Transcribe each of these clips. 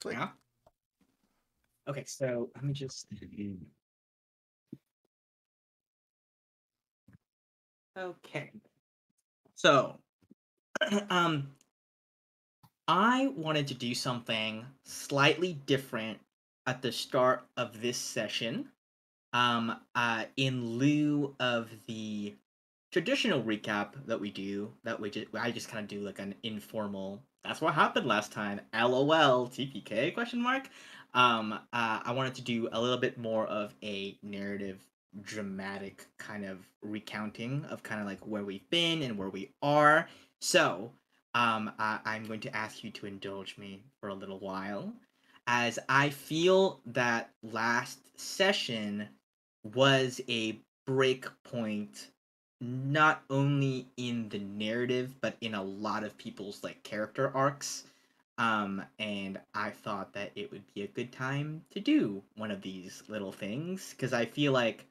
Click. Yeah. Okay, so let me just. Okay. So, um, I wanted to do something slightly different at the start of this session. In lieu of the traditional recap that we do, I just kind of do like an informal. That's what happened last time. LOL. TPK? Question mark. I wanted to do a little bit more of a narrative, dramatic kind of recounting of kind of like where we've been and where we are. So, I'm going to ask you to indulge me for a little while, as I feel that last session was a break point not only in the narrative but in a lot of people's like character arcs. And I thought that it would be a good time to do one of these little things because I feel like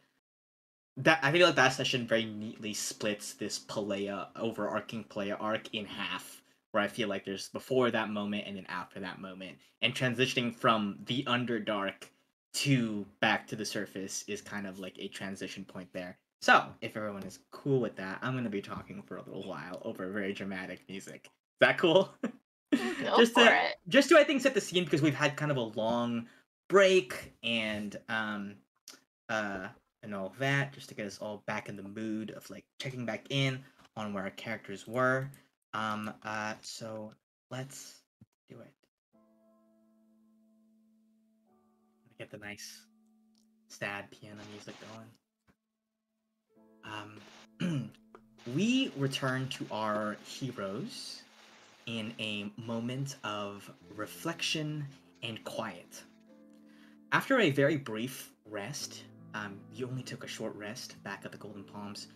that session very neatly splits this Palea overarching Palea arc in half, where I feel like there's before that moment and then after that moment, and transitioning from the Underdark to back to the surface is kind of like a transition point there. So, if everyone is cool with that, I'm going to be talking for a little while over very dramatic music. Is that cool? Go just for to it. just to I think set the scene because we've had kind of a long break uh and all that, just to get us all back in the mood of like checking back in on where our characters were. So let's do it. Get the nice sad piano music going. We return to our heroes in a moment of reflection and quiet. After a very brief rest, you only took a short rest back at the Golden Palms,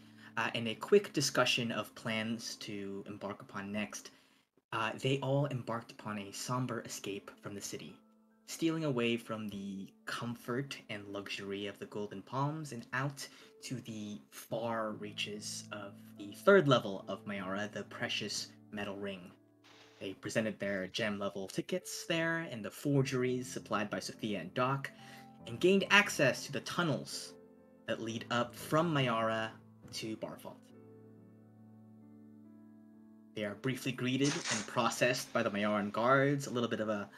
and a quick discussion of plans to embark upon next, they all embarked upon a somber escape from the city, stealing away from the comfort and luxury of the Golden Palms and out to the far reaches of the third level of Mayara, the precious metal ring. They presented their gem level tickets there and the forgeries supplied by Sophia and Doc, and gained access to the tunnels that lead up from Mayara to Barvault. They are briefly greeted and processed by the Mayaran guards, a little bit of a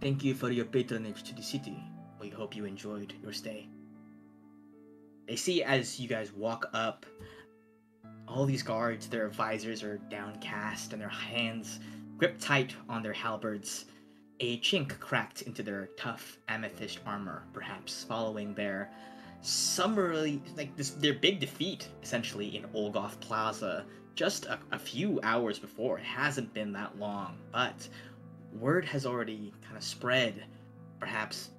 thank you for your patronage to the city. We hope you enjoyed your stay. They see as you guys walk up, all these guards, their visors are downcast and their hands gripped tight on their halberds. A chink cracked into their tough amethyst armor, perhaps following their summarily, like this, their big defeat essentially in Olgoth Plaza just a few hours before. It hasn't been that long, but word has already kind of spread, perhaps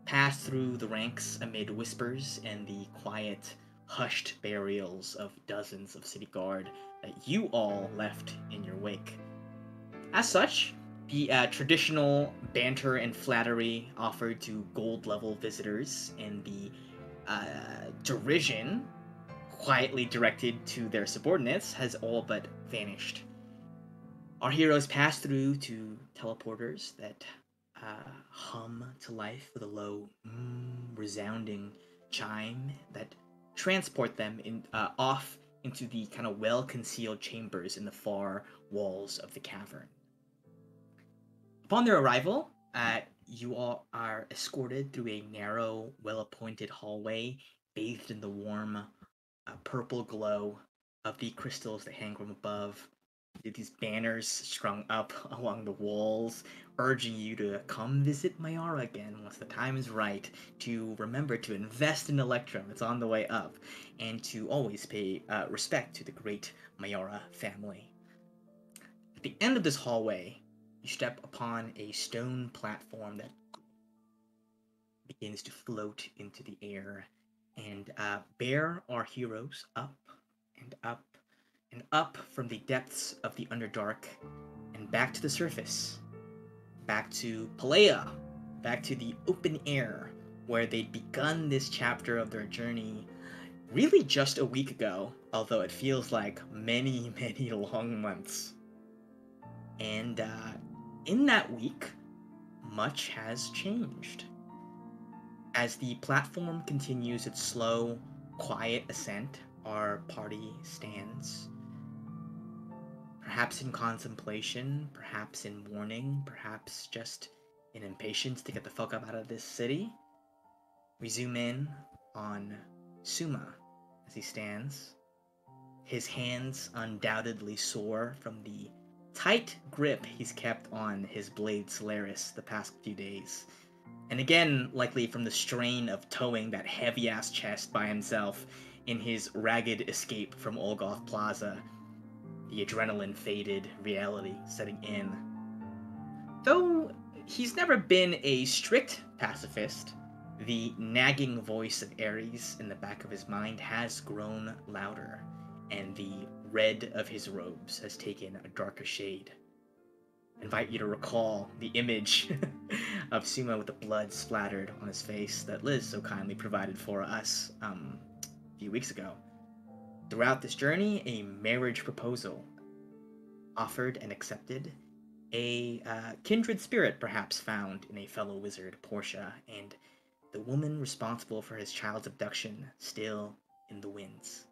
passed through the ranks amid whispers and the quiet, hushed burials of dozens of city guard that you all left in your wake. As such, the traditional banter and flattery offered to gold level visitors and the derision quietly directed to their subordinates has all but vanished. Our heroes pass through to teleporters that hum to life with a low, resounding chime that transport them off into the kind of well concealed chambers in the far walls of the cavern. Upon their arrival, you all are escorted through a narrow, well appointed hallway bathed in the warm purple glow of the crystals that hang from above. These banners strung up along the walls, urging you to come visit Mayara again once the time is right, to remember to invest in Electrum, it's on the way up, and to always pay respect to the great Mayara family. At the end of this hallway, you step upon a stone platform that begins to float into the air and bear our heroes up and up and up from the depths of the Underdark and back to the surface, back to Palea, back to the open air where they'd begun this chapter of their journey really just a week ago, although it feels like many, many long months. And in that week, much has changed. As the platform continues its slow, quiet ascent, our party stands, perhaps in contemplation, perhaps in mourning, perhaps just in impatience to get the fuck up out of this city. We zoom in on Suma as he stands, his hands undoubtedly sore from the tight grip he's kept on his blade Solaris the past few days. And again, likely from the strain of towing that heavy-ass chest by himself in his ragged escape from Olgoth Plaza, the adrenaline-faded reality setting in. Though he's never been a strict pacifist, the nagging voice of Ares in the back of his mind has grown louder, and the red of his robes has taken a darker shade. I invite you to recall the image of Suma with the blood splattered on his face that Liz so kindly provided for us a few weeks ago. Throughout this journey, a marriage proposal offered and accepted, a kindred spirit perhaps found in a fellow wizard, Portia, and the woman responsible for his child's abduction still in the winds.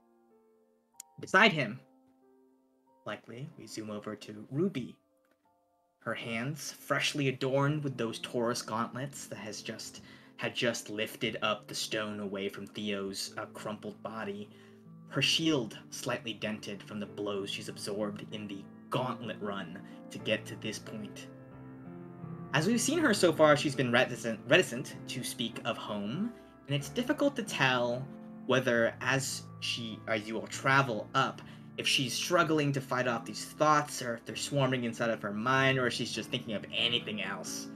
Beside him, likely, we zoom over to Ruby, her hands freshly adorned with those Taurus gauntlets that had just lifted up the stone away from Theo's crumpled body, her shield slightly dented from the blows she's absorbed in the gauntlet run to get to this point. As we've seen her so far, she's been reticent to speak of home, and it's difficult to tell whether as you all travel up, if she's struggling to fight off these thoughts, or if they're swarming inside of her mind, or if she's just thinking of anything else.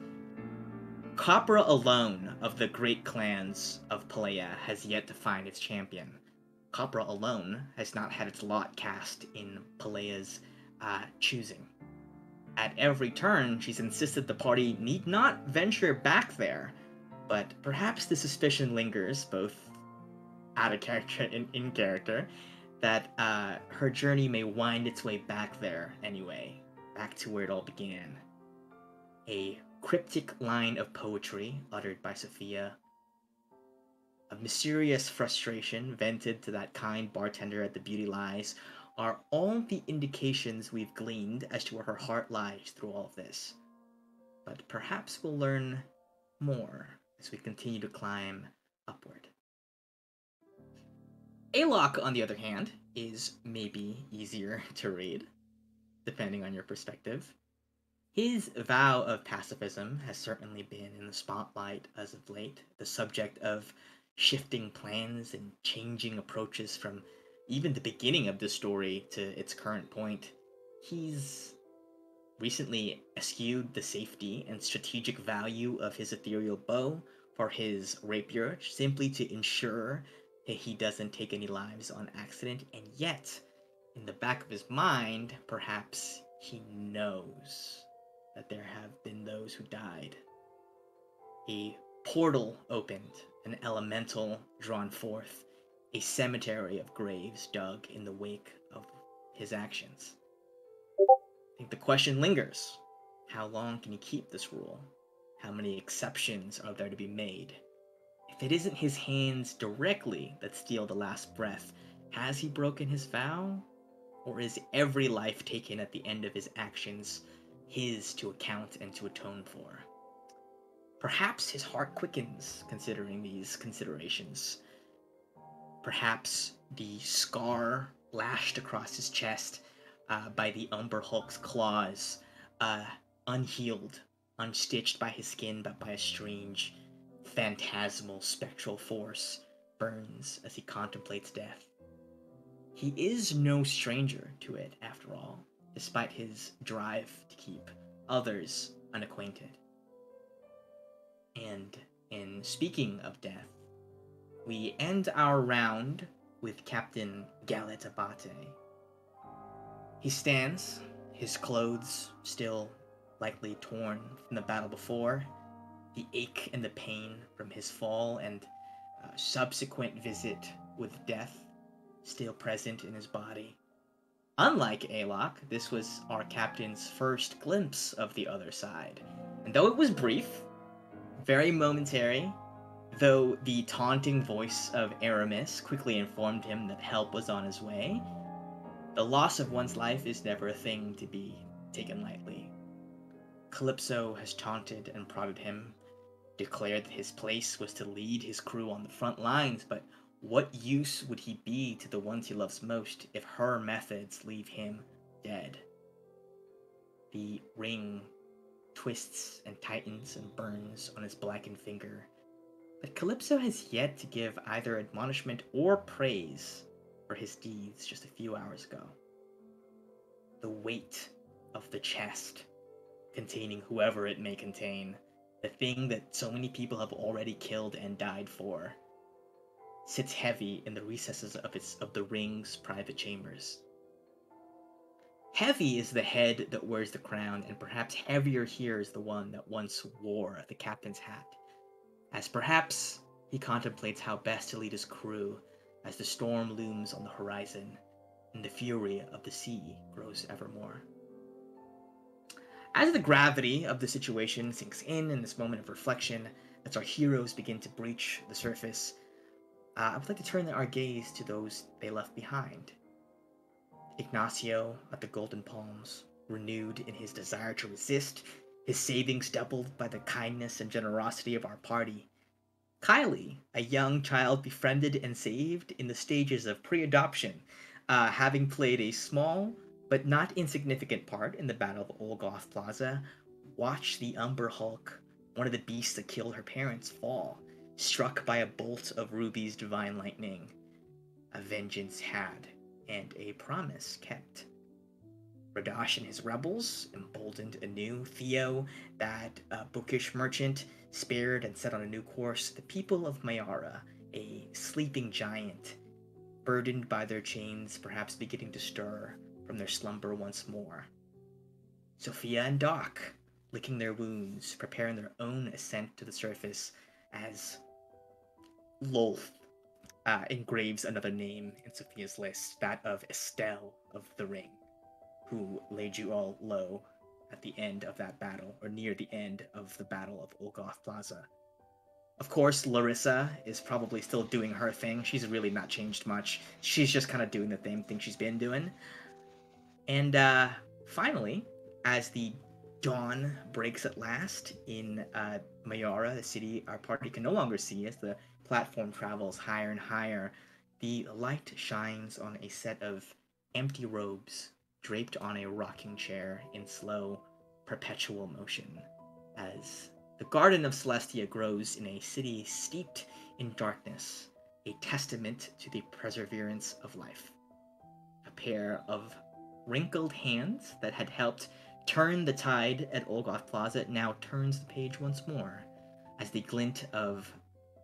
Khopra alone of the great clans of Pelea has yet to find its champion. Khopra alone has not had its lot cast in Pelea's choosing. At every turn, she's insisted the party need not venture back there, but perhaps the suspicion lingers, both out of character and in character, that her journey may wind its way back there anyway, back to where it all began. A cryptic line of poetry uttered by Sophia, a mysterious frustration vented to that kind bartender at the Beauty Lies, are all the indications we've gleaned as to where her heart lies through all of this. But perhaps we'll learn more as we continue to climb upward. Alok, on the other hand, is maybe easier to read, depending on your perspective. His vow of pacifism has certainly been in the spotlight as of late, the subject of shifting plans and changing approaches from even the beginning of the story to its current point. He's recently eschewed the safety and strategic value of his ethereal bow for his rapier, simply to ensure that he doesn't take any lives on accident, and yet, in the back of his mind, perhaps he knows that there have been those who died. A portal opened, an elemental drawn forth, a cemetery of graves dug in the wake of his actions. I think the question lingers. How long can he keep this rule? How many exceptions are there to be made? If it isn't his hands directly that steal the last breath, has he broken his vow? Or is every life taken at the end of his actions his to account and to atone for? Perhaps his heart quickens considering these considerations. Perhaps the scar lashed across his chest by the Umber Hulk's claws, unhealed, unstitched by his skin, but by a strange, phantasmal, spectral force, burns as he contemplates death. He is no stranger to it, after all, despite his drive to keep others unacquainted. And in speaking of death, we end our round with Captain Gallet Abate. He stands, his clothes still likely torn from the battle before, the ache and the pain from his fall and subsequent visit with death still present in his body. Unlike Alok, this was our captain's first glimpse of the other side, And though it was brief, very momentary, though the taunting voice of Aramis quickly informed him that help was on his way, the loss of one's life is never a thing to be taken lightly. Calypso has taunted and prodded him, declared that his place was to lead his crew on the front lines, but what use would he be to the ones he loves most if her methods leave him dead? The ring twists and tightens and burns on his blackened finger, but Calypso has yet to give either admonishment or praise for his deeds just a few hours ago. The weight of the chest, containing whoever it may contain, the thing that so many people have already killed and died for, sits heavy in the recesses of the ring's private chambers. Heavy is the head that wears the crown, and perhaps heavier here is the one that once wore the captain's hat, as perhaps he contemplates how best to lead his crew as the storm looms on the horizon and the fury of the sea grows ever more. As the gravity of the situation sinks in this moment of reflection, as our heroes begin to breach the surface, I would like to turn our gaze to those they left behind. Ignacio at the Golden Palms, renewed in his desire to resist, his savings doubled by the kindness and generosity of our party. Kylie, a young child befriended and saved in the stages of pre-adoption, having played a small but not insignificant part in the Battle of Olgoth Plaza, watched the Umber Hulk, one of the beasts that killed her parents, fall, struck by a bolt of Ruby's divine lightning. A vengeance had, and a promise kept. Radash and his rebels, emboldened anew, Theo, that bookish merchant, spared and set on a new course, the people of Mayara, a sleeping giant, burdened by their chains, perhaps beginning to stir from their slumber once more. Sophia and Doc, licking their wounds, preparing their own ascent to the surface, as Lolth engraves another name in Sophia's list, that of Estelle of the Ring, who laid you all low at the end of that battle, or near the end of the Battle of Olgoth Plaza. Of course, Larissa is probably still doing her thing. She's really not changed much. She's just kind of doing the same thing she's been doing. And finally, as the dawn breaks at last in Mayara, the city our party can no longer see as the platform travels higher and higher, the light shines on a set of empty robes draped on a rocking chair in slow, perpetual motion, as the Garden of Celestia grows in a city steeped in darkness, a testament to the perseverance of life. A pair of wrinkled hands that had helped turn the tide at Olgoth Plaza now turns the page once more, as the glint of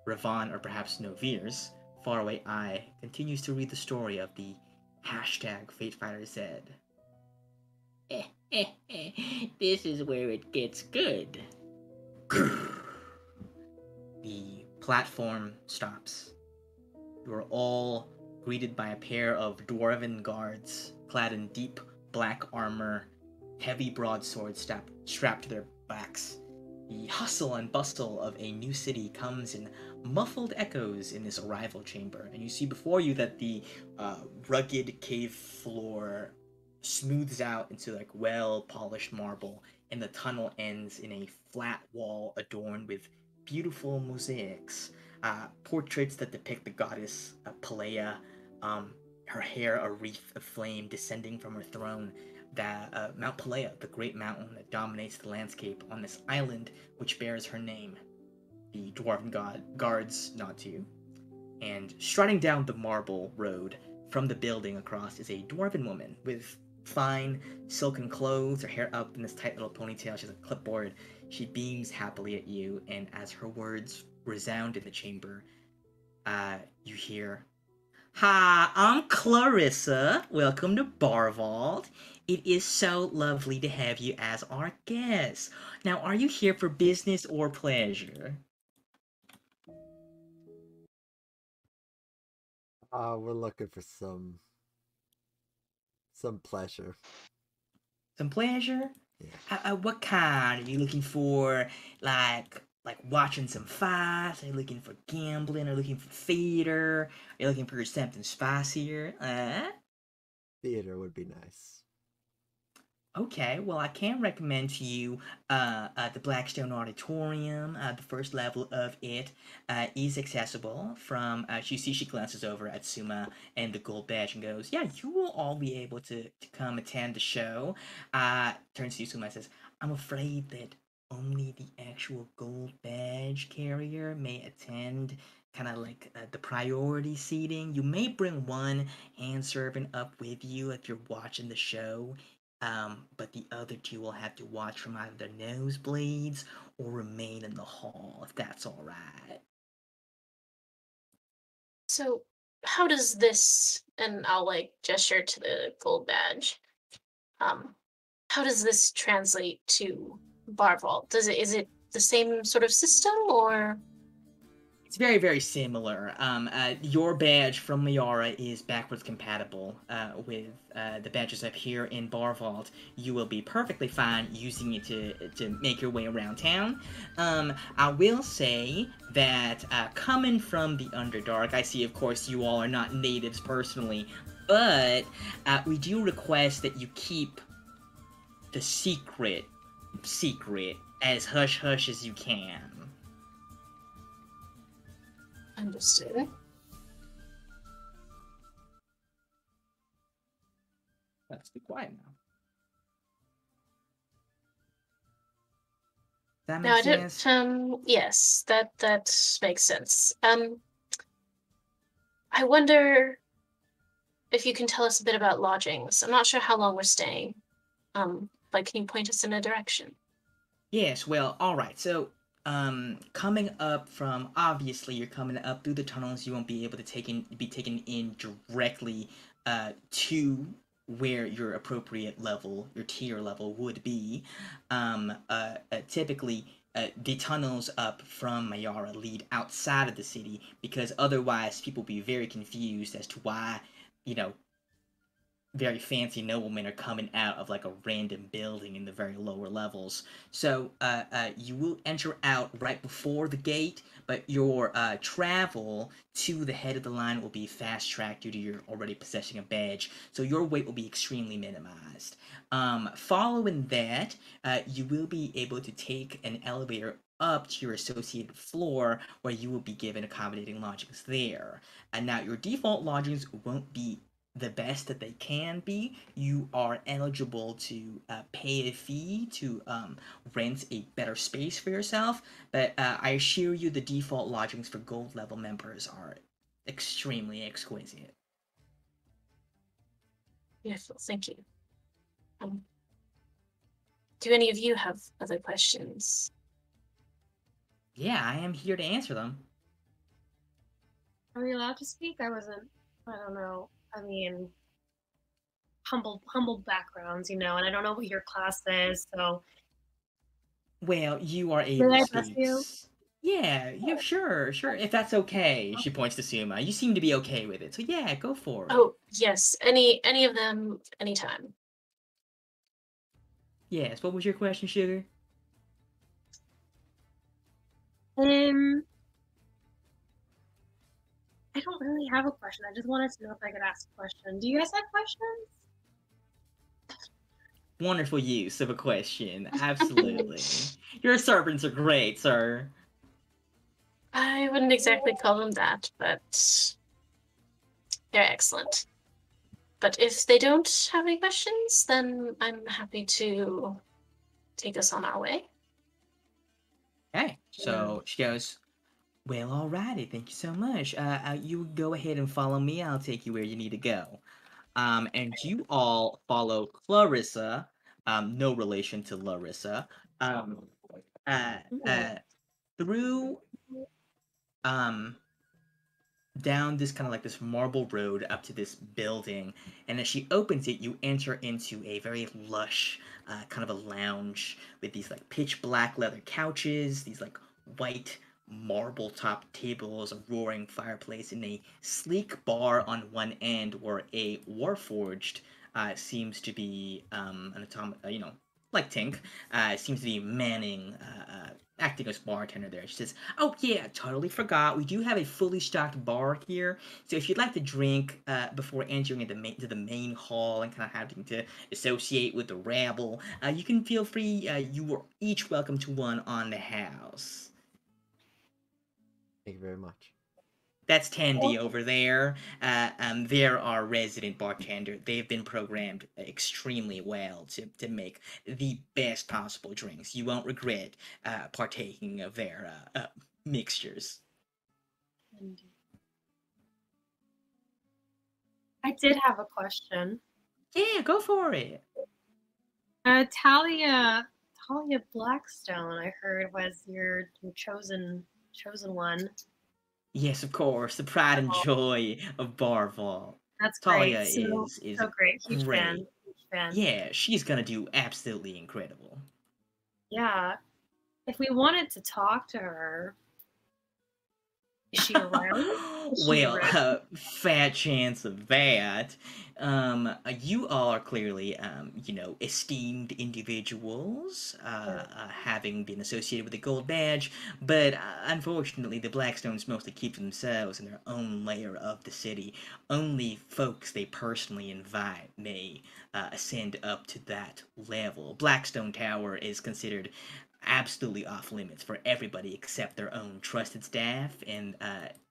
Ravon, or perhaps Novir's faraway eye continues to read the story of the hashtag FateFighterZ. This is where it gets good. The platform stops. You are all greeted by a pair of dwarven guards, clad in deep black armor, heavy broadswords strapped to their backs. The hustle and bustle of a new city comes in muffled echoes in this arrival chamber, and you see before you that the rugged cave floor smooths out into like well-polished marble, and the tunnel ends in a flat wall adorned with beautiful mosaics, portraits that depict the goddess Pelea, her hair a wreath of flame descending from her throne, that Mount Pelea, the great mountain that dominates the landscape on this island which bears her name. The dwarven guards nod to you, and striding down the marble road from the building across is a dwarven woman with fine silken clothes, her hair up in this tight little ponytail. She has a clipboard. She beams happily at you, and as her words resound in the chamber, you hear, "Hi, I'm Clarissa. Welcome to Barvault. It is so lovely to have you as our guest. Now, are you here for business or pleasure?" We're looking for some pleasure. Some pleasure? What kind? Are you looking for like watching some fights? Are you looking for gambling? Are you looking for theater? Are you looking for something spicier? Theater would be nice. Okay, well, I can recommend to you the Blackstone Auditorium. The first level of it is accessible from. She glances over at Suma and the gold badge and goes, "Yeah, you will all be able to come attend the show." Turns to you, Suma and says, "I'm afraid that only the actual gold badge carrier may attend." Kind of like the priority seating. You may bring one hand servant up with you if you're watching the show, but the other two will have to watch from either their nosebleeds or remain in the hall, if that's all right. So, how does this, and I'll like gesture to the gold badge, um, how does this translate to Bar Vault? Is it the same sort of system or? It's very, very similar. Your badge from Mayara is backwards compatible with the badges up here in Bar Vault. You will be perfectly fine using it to make your way around town. I will say that coming from the Underdark, I see, of course, you all are not natives personally, but we do request that you keep the secret as hush hush as you can. Understood. Let's be quiet now. That No, makes I don't. sense. Yes, that makes sense. I wonder if you can tell us a bit about lodgings. I'm not sure how long we're staying. Like, can you point us in a direction? Yes, well, all right. So, coming up from obviously you're coming up through the tunnels. You won't be able to be taken in directly to where your appropriate level, your tier level would be. Typically, the tunnels up from Mayara lead outside of the city because otherwise people will be very confused as to why, you know, very fancy noblemen are coming out of like a random building in the very lower levels. So you will enter out right before the gate, but your travel to the head of the line will be fast tracked due to your already possessing a badge. So your wait will be extremely minimized. Following that, you will be able to take an elevator up to your associated floor where you will be given accommodating lodgings there. And now your default lodgings won't be the best that they can be. You are eligible to pay a fee to rent a better space for yourself, but I assure you the default lodgings for gold level members are extremely exquisite. Beautiful, thank you. Um, do any of you have other questions? Yeah, I am here to answer them. Are we allowed to speak? I wasn't. I don't know. I mean, humble backgrounds, and I don't know what your class is. So Well, you are may able I to address speak. you? Yeah, sure, if that's okay. She points to Suma. You seem to be okay with it, so yeah, go for it. Oh, yes. Any of them, anytime. Yes, what was your question, Sugar? Um, I don't really have a question. I just wanted to know if I could ask a question. Do you guys have questions? Wonderful use of a question. Absolutely. Your servants are great, sir. I wouldn't exactly call them that, but they're excellent. But if they don't have any questions, then I'm happy to take us on our way. Okay. So she goes, well, alrighty, thank you so much. You go ahead and follow me. I'll take you where you need to go. And you all follow Clarissa, no relation to Larissa, um, uh, uh, through, um, down this kind of like this marble road up to this building, and as she opens it, you enter into a very lush kind of a lounge with these like pitch black leather couches, these like white marble top tables, a roaring fireplace, and a sleek bar on one end where a warforged seems to be an like Tink, seems to be manning, acting as bartender there. She says, "Oh yeah, totally forgot. We do have a fully stocked bar here. So if you'd like to drink before entering into the main hall and kind of having to associate with the rabble, you can feel free. You are each welcome to one on the house." Thank you very much. That's Tandy over there. They're our resident bartender. They've been programmed extremely well to make the best possible drinks. You won't regret partaking of their mixtures. I did have a question. Yeah, go for it. Talia Blackstone, I heard, was your chosen one. Yes, of course. The pride and joy of Barval. That's Talia great. So is great. Huge fan. great. Huge fan. Yeah, she's gonna do absolutely incredible. Yeah. If we wanted to talk to her, is she around? Well, fat chance of that. You all are clearly, esteemed individuals, having been associated with the gold badge, but unfortunately, the Blackstones mostly keep to themselves in their own layer of the city. Only folks they personally invite may ascend up to that level. Blackstone Tower is considered absolutely off limits for everybody except their own trusted staff and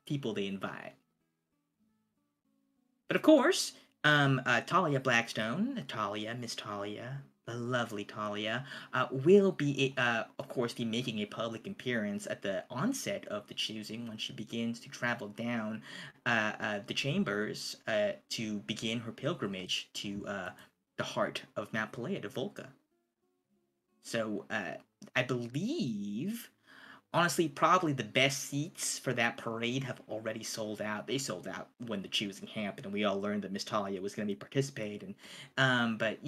people they invite. But of course, Talia Blackstone, Miss Talia, the lovely Talia, will be, of course, be making a public appearance at the onset of the choosing when she begins to travel down the chambers to begin her pilgrimage to the heart of Mount Pelea, to Volca. So, I believe, honestly, probably the best seats for that parade have already sold out. They sold out when the choosing happened, and we all learned that Miss Talia was going to be participating. But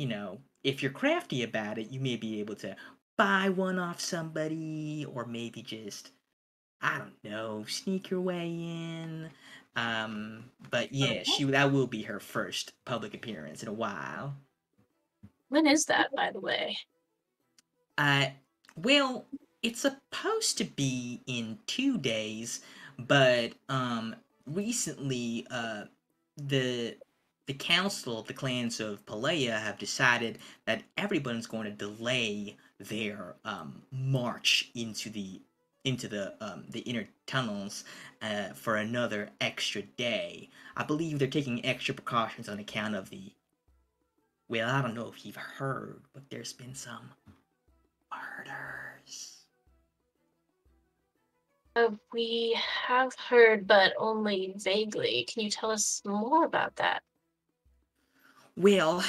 if you're crafty about it, you may be able to buy one off somebody, or maybe just, I don't know, sneak your way in. But yeah, that will be her first public appearance in a while. When is that, by the way? Well, it's supposed to be in 2 days, but recently the council of the clans of Pelea have decided that everyone's going to delay their march into the inner tunnels for another extra day. I believe they're taking extra precautions on account of the. Well, I don't know if you've heard, but there's been some murders. We have heard, but only vaguely. Can you tell us more about that? Well,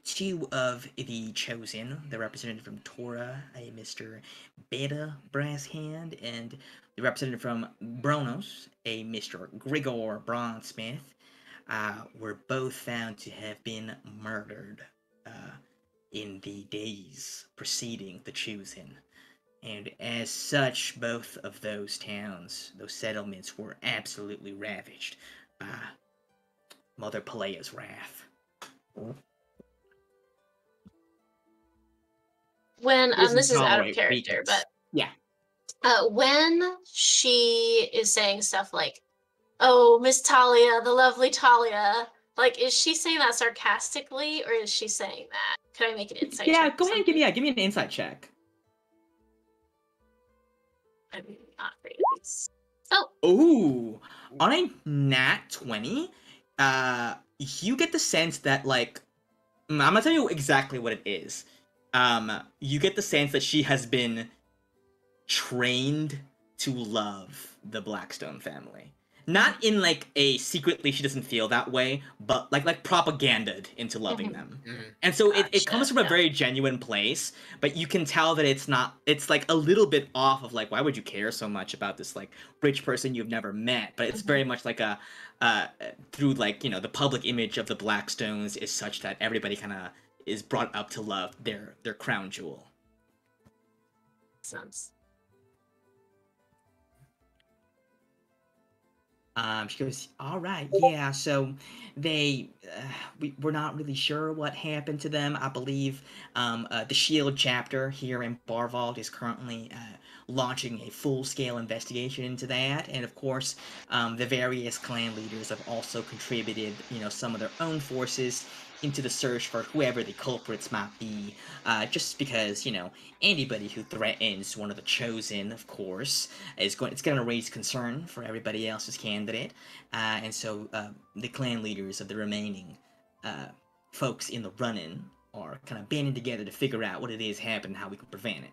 two of the chosen, the representative from Tora, a Mr. Beta Brasshand, and the representative from Bronos, a Mr. Grigor Bronzesmith, were both found to have been murdered in the days preceding the choosing. And as such, both of those towns, those settlements, were absolutely ravaged by Mother Pelea's wrath. When this is out of character, but yeah, when she is saying stuff like, "Oh, Miss Talia, the lovely Talia," like, is she saying that sarcastically, or is she saying that? Could I make an insight check? Yeah, go ahead and give me an insight check. I'm not great at these. Oh. Ooh, on a nat 20, you get the sense that, like, I'm gonna tell you exactly what it is. You get the sense that she has been trained to love the Blackstone family. Not in, like, a secretly she doesn't feel that way, but like propaganded into loving them. And so it comes from a very genuine place, but you can tell that it's like a little bit off of, like, why would you care so much about this, like, rich person you've never met? But it's very much like through, like, the public image of the Blackstones is such that everybody kind of is brought up to love their crown jewel. Sense. She goes, all right, yeah, so we're not really sure what happened to them. I believe the SHIELD chapter here in Barvault is currently launching a full-scale investigation into that, and of course, the various clan leaders have also contributed, some of their own forces into the search for whoever the culprits might be, just because, anybody who threatens one of the chosen, of course, it's going to raise concern for everybody else's candidate, and so the clan leaders of the remaining folks in the run-in are kind of banding together to figure out what it is happening, how we can prevent it.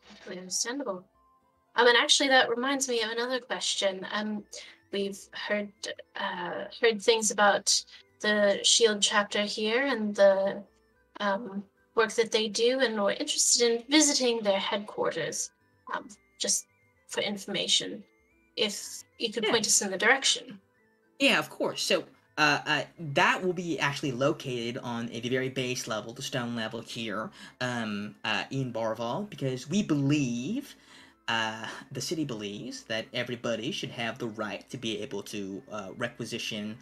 Completely understandable. And actually, that reminds me of another question. We've heard things about the SHIELD chapter here and the work that they do, and we're interested in visiting their headquarters, just for information. If you could point us in the direction. Yeah, of course. So that will be actually located on the very base level, the stone level here, in Barval, because we believe, the city believes that everybody should have the right to be able to requisition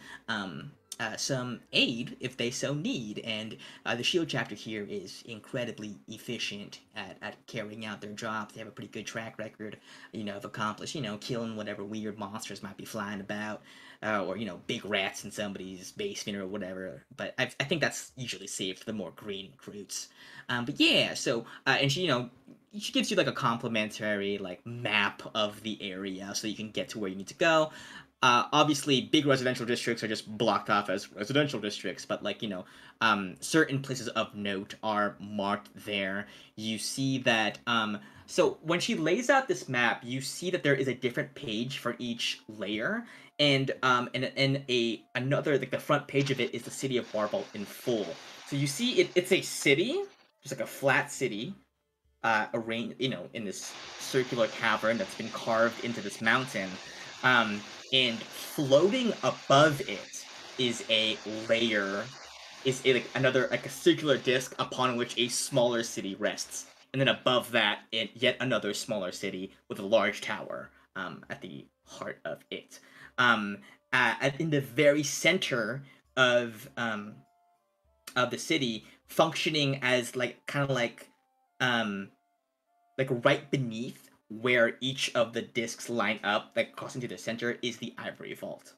some aid if they so need, and the SHIELD chapter here is incredibly efficient at carrying out their jobs. They have a pretty good track record, of accomplished, killing whatever weird monsters might be flying about, or big rats in somebody's basement or whatever. But I think that's usually saved for the more green recruits. But yeah, so and she gives you like a complimentary like map of the area so you can get to where you need to go. Obviously, big residential districts are just blocked off as residential districts, but certain places of note are marked there. You see that. So when she lays out this map, you see that there is a different page for each layer, and another, like, the front page of it is the city of Barbolt in full. So you see it's a city, just like a flat city, arranged, in this circular cavern that's been carved into this mountain. And floating above it is a layer, like another, like a circular disc upon which a smaller city rests. And then above that, yet another smaller city with a large tower at the heart of it. In the very center of the city, functioning as kind of like right beneath where each of the discs line up, like crossing to the center, is the Ivory Vault.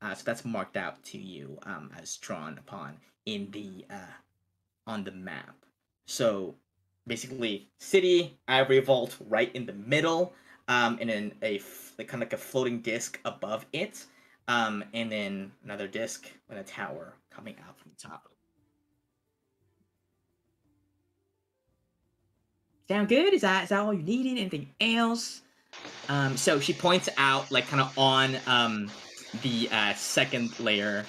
So that's marked out to you as drawn upon in the on the map. So basically, city, Ivory Vault, right in the middle, and then kind of like a floating disc above it, and then another disc and a tower coming out from the top. Sound good? Is that all you needed? Anything else? So she points out, like, kind of on the second layer,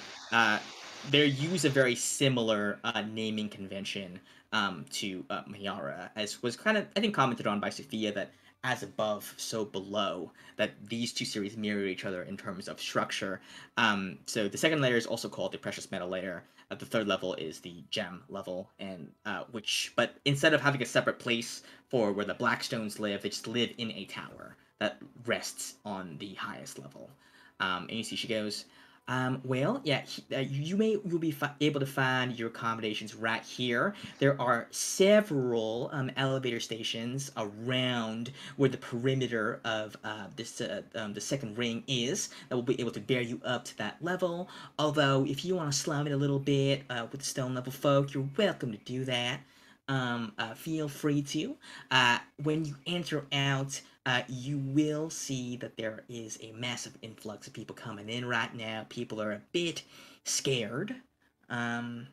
they use a very similar naming convention to Mayara, as was kind of, I think, commented on by Sophia, that as above, so below, that these two series mirror each other in terms of structure. So the second layer is also called the precious metal layer. The third level is the gem level, and but instead of having a separate place for where the Blackstones live, they just live in a tower that rests on the highest level. And you see she goes, well, yeah, you'll be able to find your accommodations right here. There are several elevator stations around where the perimeter of the second ring is, that will be able to bear you up to that level. Although, if you want to slum it a little bit with the stone level folk, you're welcome to do that. Feel free to. When you enter out, you will see that there is a massive influx of people coming in right now. People are a bit scared. They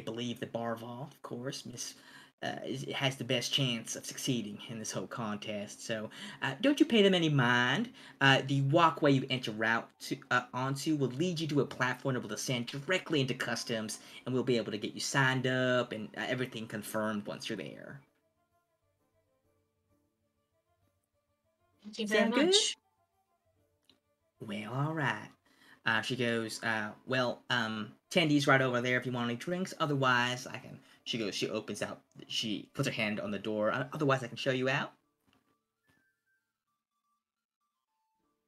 believe that Barval, of course, has the best chance of succeeding in this whole contest. So don't you pay them any mind. The walkway you enter out onto will lead you to a platform that will descend directly into customs, and we'll be able to get you signed up and everything confirmed once you're there. Thank you very much. Well, all right. She goes, well, Tandy's right over there if you want any drinks. Otherwise, I can. She opens out. She puts her hand on the door. Otherwise, I can show you out.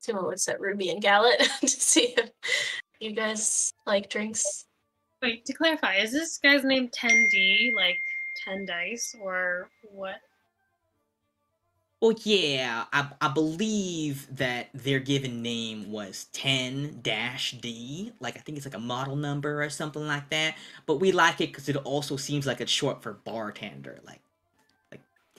Timo looks at Ruby and Gallet to see if you guys like drinks. Wait, to clarify, is this guy's name 10D, like 10 dice, or what? Well, yeah, I believe that their given name was 10-D. Like, I think it's like a model number or something like that. But we like it because it also seems like it's short for bartender, like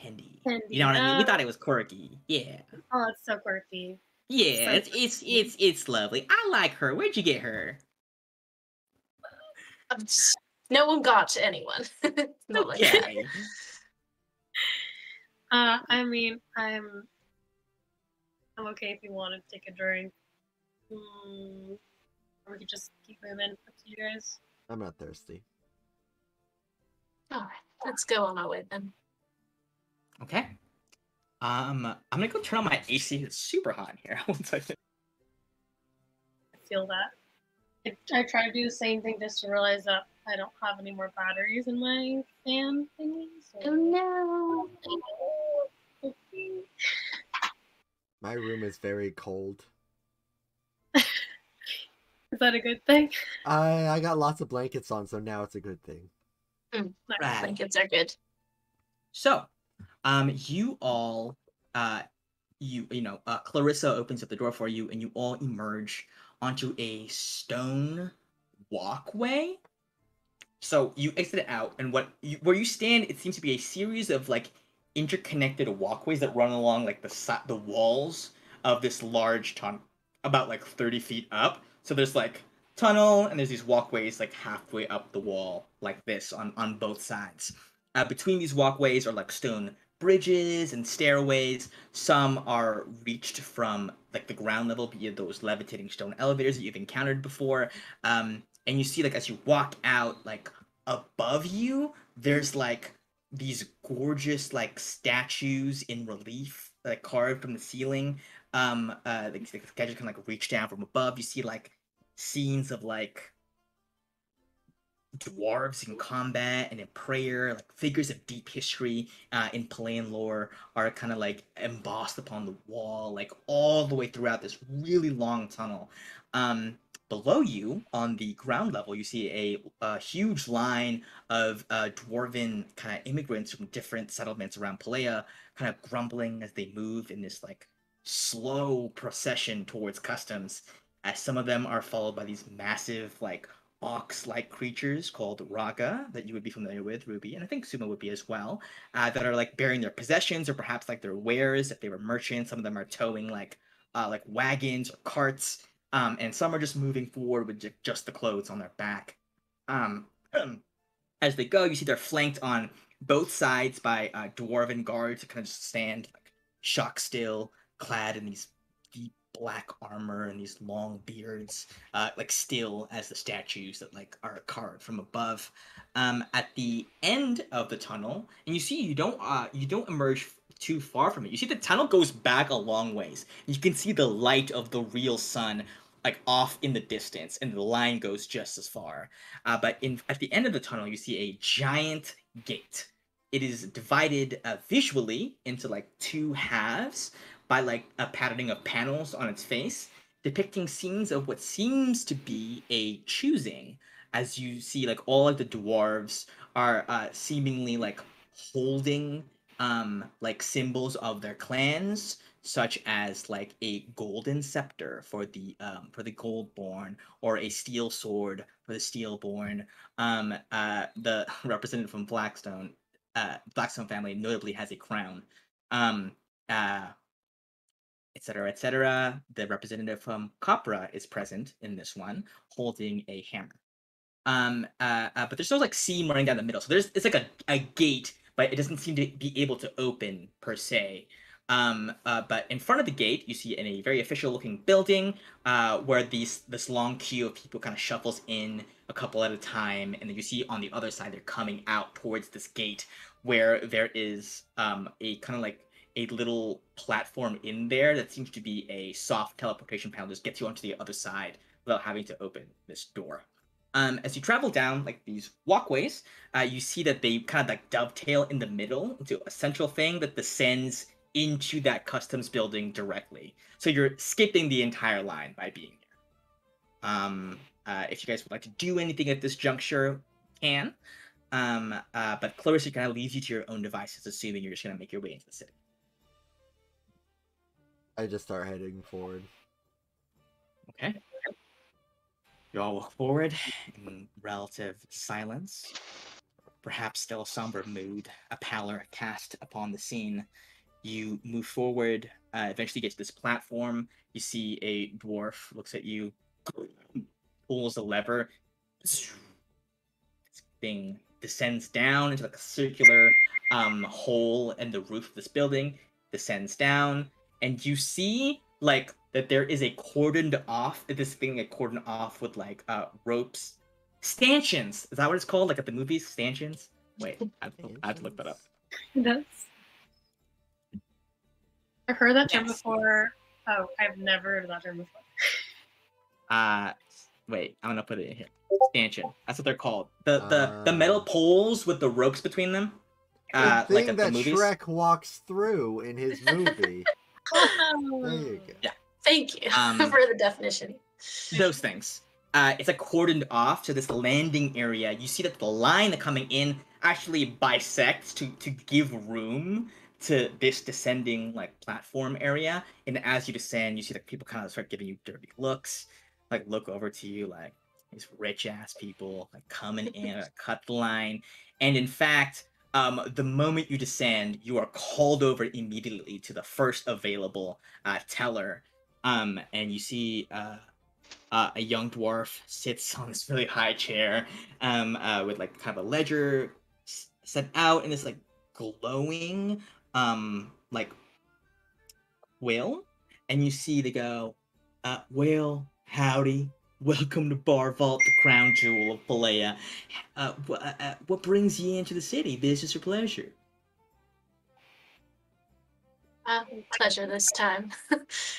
10D. 10D. You know what I mean? We thought it was quirky. Yeah. Oh, it's so quirky. Yeah, So it's lovely. I like her. Where'd you get her? No one got to anyone. Not like that. Okay. I mean, I'm okay if you want to take a drink. Or we could just keep moving. Up to you guys. I'm not thirsty. All right, let's go on our way then. Okay. I'm gonna go turn on my AC. It's super hot in here. One second. I feel that. I try to do the same thing just to realize that I don't have any more batteries in my fan thingy. So... Oh no! My room is very cold. Is that a good thing? I got lots of blankets on, so now it's a good thing. Right. Blankets are good. So, you all, Clarissa opens up the door for you, and you all emerge onto a stone walkway. So you exit out, and where you stand, it seems to be a series of like interconnected walkways that run along like the walls of this large tunnel, about like 30 feet up. So there's like tunnel, and there's these walkways like halfway up the wall, like this on both sides. Between these walkways are like stone bridges and stairways. Some are reached from like the ground level via those levitating stone elevators that you've encountered before. And you see like as you walk out, like above you, there's like these gorgeous like statues in relief, like carved from the ceiling. The sketches can like reach down from above. You see like scenes of like dwarves in combat and in prayer, like figures of deep history in Palaean lore are kind of like embossed upon the wall, like all the way throughout this really long tunnel. Below you, on the ground level, you see a huge line of dwarven kind of immigrants from different settlements around Palea, kind of grumbling as they move in this like slow procession towards customs. As some of them are followed by these massive like ox-like creatures called Raga that you would be familiar with, Ruby, and I think Suma would be as well, that are like bearing their possessions or perhaps like their wares if they were merchants. Some of them are towing like wagons or carts, and some are just moving forward with just the clothes on their back. As they go, you see they're flanked on both sides by dwarven guards that kind of just stand like shock still, clad in these deep black armor and these long beards, like still as the statues that like are carved from above. At the end of the tunnel, and you see you don't emerge too far from it. You see the tunnel goes back a long ways. You can see the light of the real sun like off in the distance, and the line goes just as far. But at the end of the tunnel, you see a giant gate. It is divided visually into like two halves by like a patterning of panels on its face, depicting scenes of what seems to be a choosing. As you see, like all of the dwarves are seemingly like holding like symbols of their clans, such as like a golden scepter for the Goldborn, or a steel sword for the Steelborn. The representative from Blackstone family notably has a crown. Etc., etc. The representative from Copra is present in this one, holding a hammer. But there's no like seam running down the middle, so it's like a gate, but it doesn't seem to be able to open per se. But in front of the gate, you see in a very official-looking building, where this long queue of people kind of shuffles in a couple at a time, and then you see on the other side they're coming out towards this gate, where there is a kind of like a little platform in there that seems to be a soft teleportation panel, just gets you onto the other side without having to open this door. As you travel down like these walkways, you see that they kind of like dovetail in the middle into a central thing that descends into that customs building directly. So you're skipping the entire line by being here. If you guys would like to do anything at this juncture, can. But Clarissa kind of leaves you to your own devices, assuming you're just gonna make your way into the city. I just start heading forward. Okay. You all walk forward in relative silence. Perhaps still a somber mood, a pallor cast upon the scene. You move forward, eventually get to this platform. You see a dwarf looks at you, pulls a lever. This thing descends down into like a circular hole in the roof of this building, descends down, and you see like that there is a cordoned off, this thing cordoned off with like ropes. Stanchions! Is that what it's called? Like at the movies? Stanchions? Wait, I have to look that up. That's. I've heard that term Yes. before. Oh, I've never heard of that term before. Wait, I'm gonna put it in here. Stanchion. That's what they're called. The metal poles with the ropes between them. The thing like at that the movies. Shrek walks through in his movie. There you go. Yeah. Thank you for the definition. Those things. It's like cordoned off to this landing area. You see that the line coming in actually bisects to give room to this descending like platform area. And as you descend, you see that people kind of start giving you dirty looks, like look over to you like these rich ass people like coming in, cut the line. And in fact, the moment you descend, you are called over immediately to the first available teller. And you see a young dwarf sits on this really high chair with like kind of a ledger set out in this like glowing like quill, and you see they go, well, howdy, welcome to Bar Vault, the crown jewel of Palea. What brings you into the city, business or pleasure? Pleasure this time.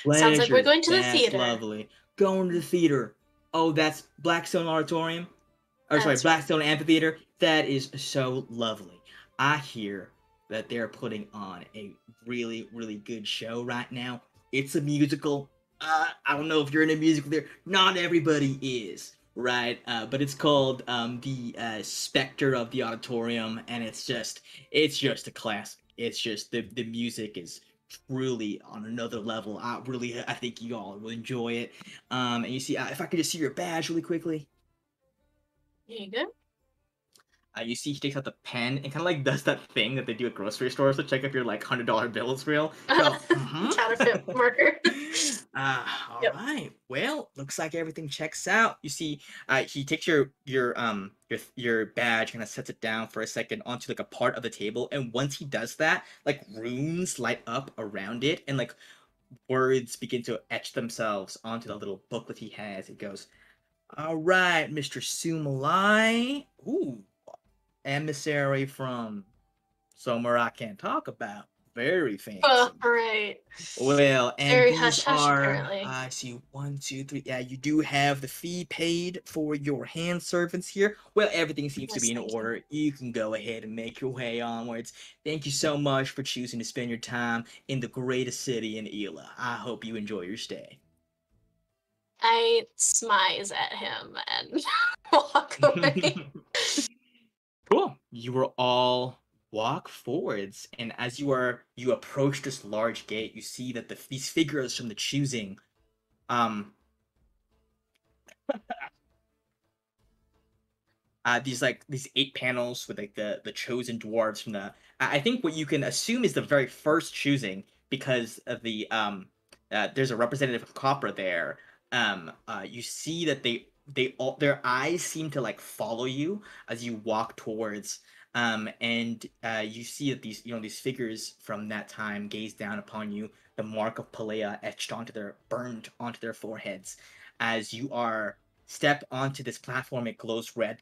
Pleasure. Sounds like we're going to the That's theater. Lovely. Going to the theater. Oh, that's Blackstone Auditorium? Or sorry, That's right. Blackstone Amphitheater? That is so lovely. I hear that they're putting on a really, really good show right now. It's a musical. I don't know if you're in a musical there. Not everybody is, right? But it's called the Spectre of the Auditorium, and it's just a classic. It's just the music is truly on another level. I think you all will enjoy it. And you see, if I could just see your badge really quickly. Here you go. You see, he takes out the pen and kind of like does that thing that they do at grocery stores to check if your like $100 bill is real. Go, Counterfeit marker. All right. Well, looks like everything checks out. You see, he takes your badge, kind of sets it down for a second onto like a part of the table, and once he does that, like runes light up around it, and like words begin to etch themselves onto the little booklet he has. It goes, "All right, Mr. Sumalai. Ooh, emissary from somewhere I can't talk about. Very fancy. Right. Well, and Very these hush-hush, are, apparently. I see 1, 2, 3. Yeah, you do have the fee paid for your hand servants here. Well, everything seems to Yes, be in thank you. order. You can go ahead and make your way onwards. Thank you so much for choosing to spend your time in the greatest city in Ela. I hope you enjoy your stay. I smize at him and walk away. Cool. You are all walk forwards, and as you approach this large gate, you see that these figures from the choosing, these 8 panels with like the chosen dwarves from the, I think what you can assume is the very first choosing, because of the there's a representative of Copra there. You see that they all, their eyes seem to like follow you as you walk towards, and you see that these figures from that time gaze down upon you, the mark of Palea etched burned onto their foreheads. As you step onto this platform, it glows red.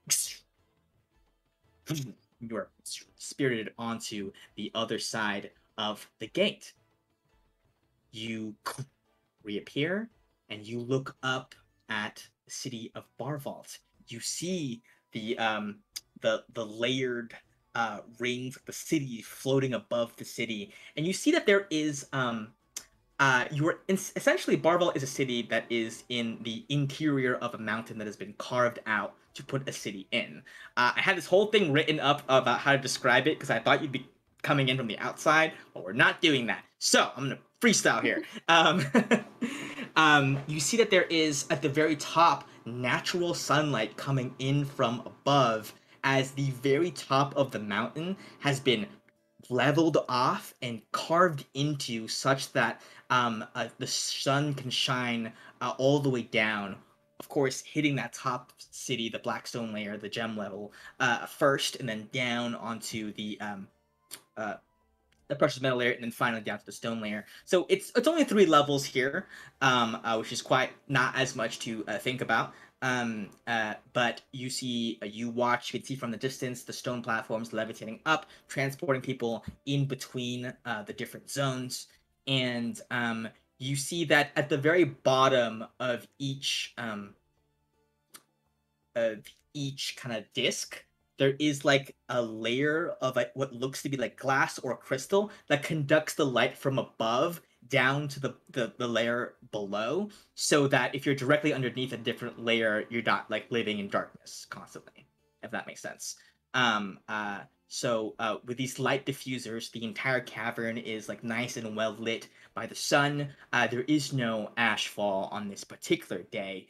You are spirited onto the other side of the gate. You reappear, and you look up at the city of Barvault. you see the layered rings, the city floating above the city, and you see that there is essentially Barvel is a city that is in the interior of a mountain that has been carved out to put a city in. I had this whole thing written up about how to describe it because I thought you'd be coming in from the outside, but we're not doing that. So I'm gonna freestyle here. You see that there is at the very top natural sunlight coming in from above as the very top of the mountain has been leveled off and carved into such that the sun can shine all the way down. Of course, hitting that top city, the Blackstone layer, the gem level, first, and then down onto uh, the precious metal layer, and then finally down to the stone layer. So it's only 3 levels here, which is quite not as much to think about. But you see, you can see from the distance the stone platforms levitating up, transporting people in between the different zones, and you see that at the very bottom of each kind of disc, there is like a layer of what looks to be like glass or crystal that conducts the light from above down to the layer below, so that if you're directly underneath a different layer, you're not like living in darkness constantly, if that makes sense. So with these light diffusers, the entire cavern is like nice and well lit by the sun. There is no ashfall on this particular day,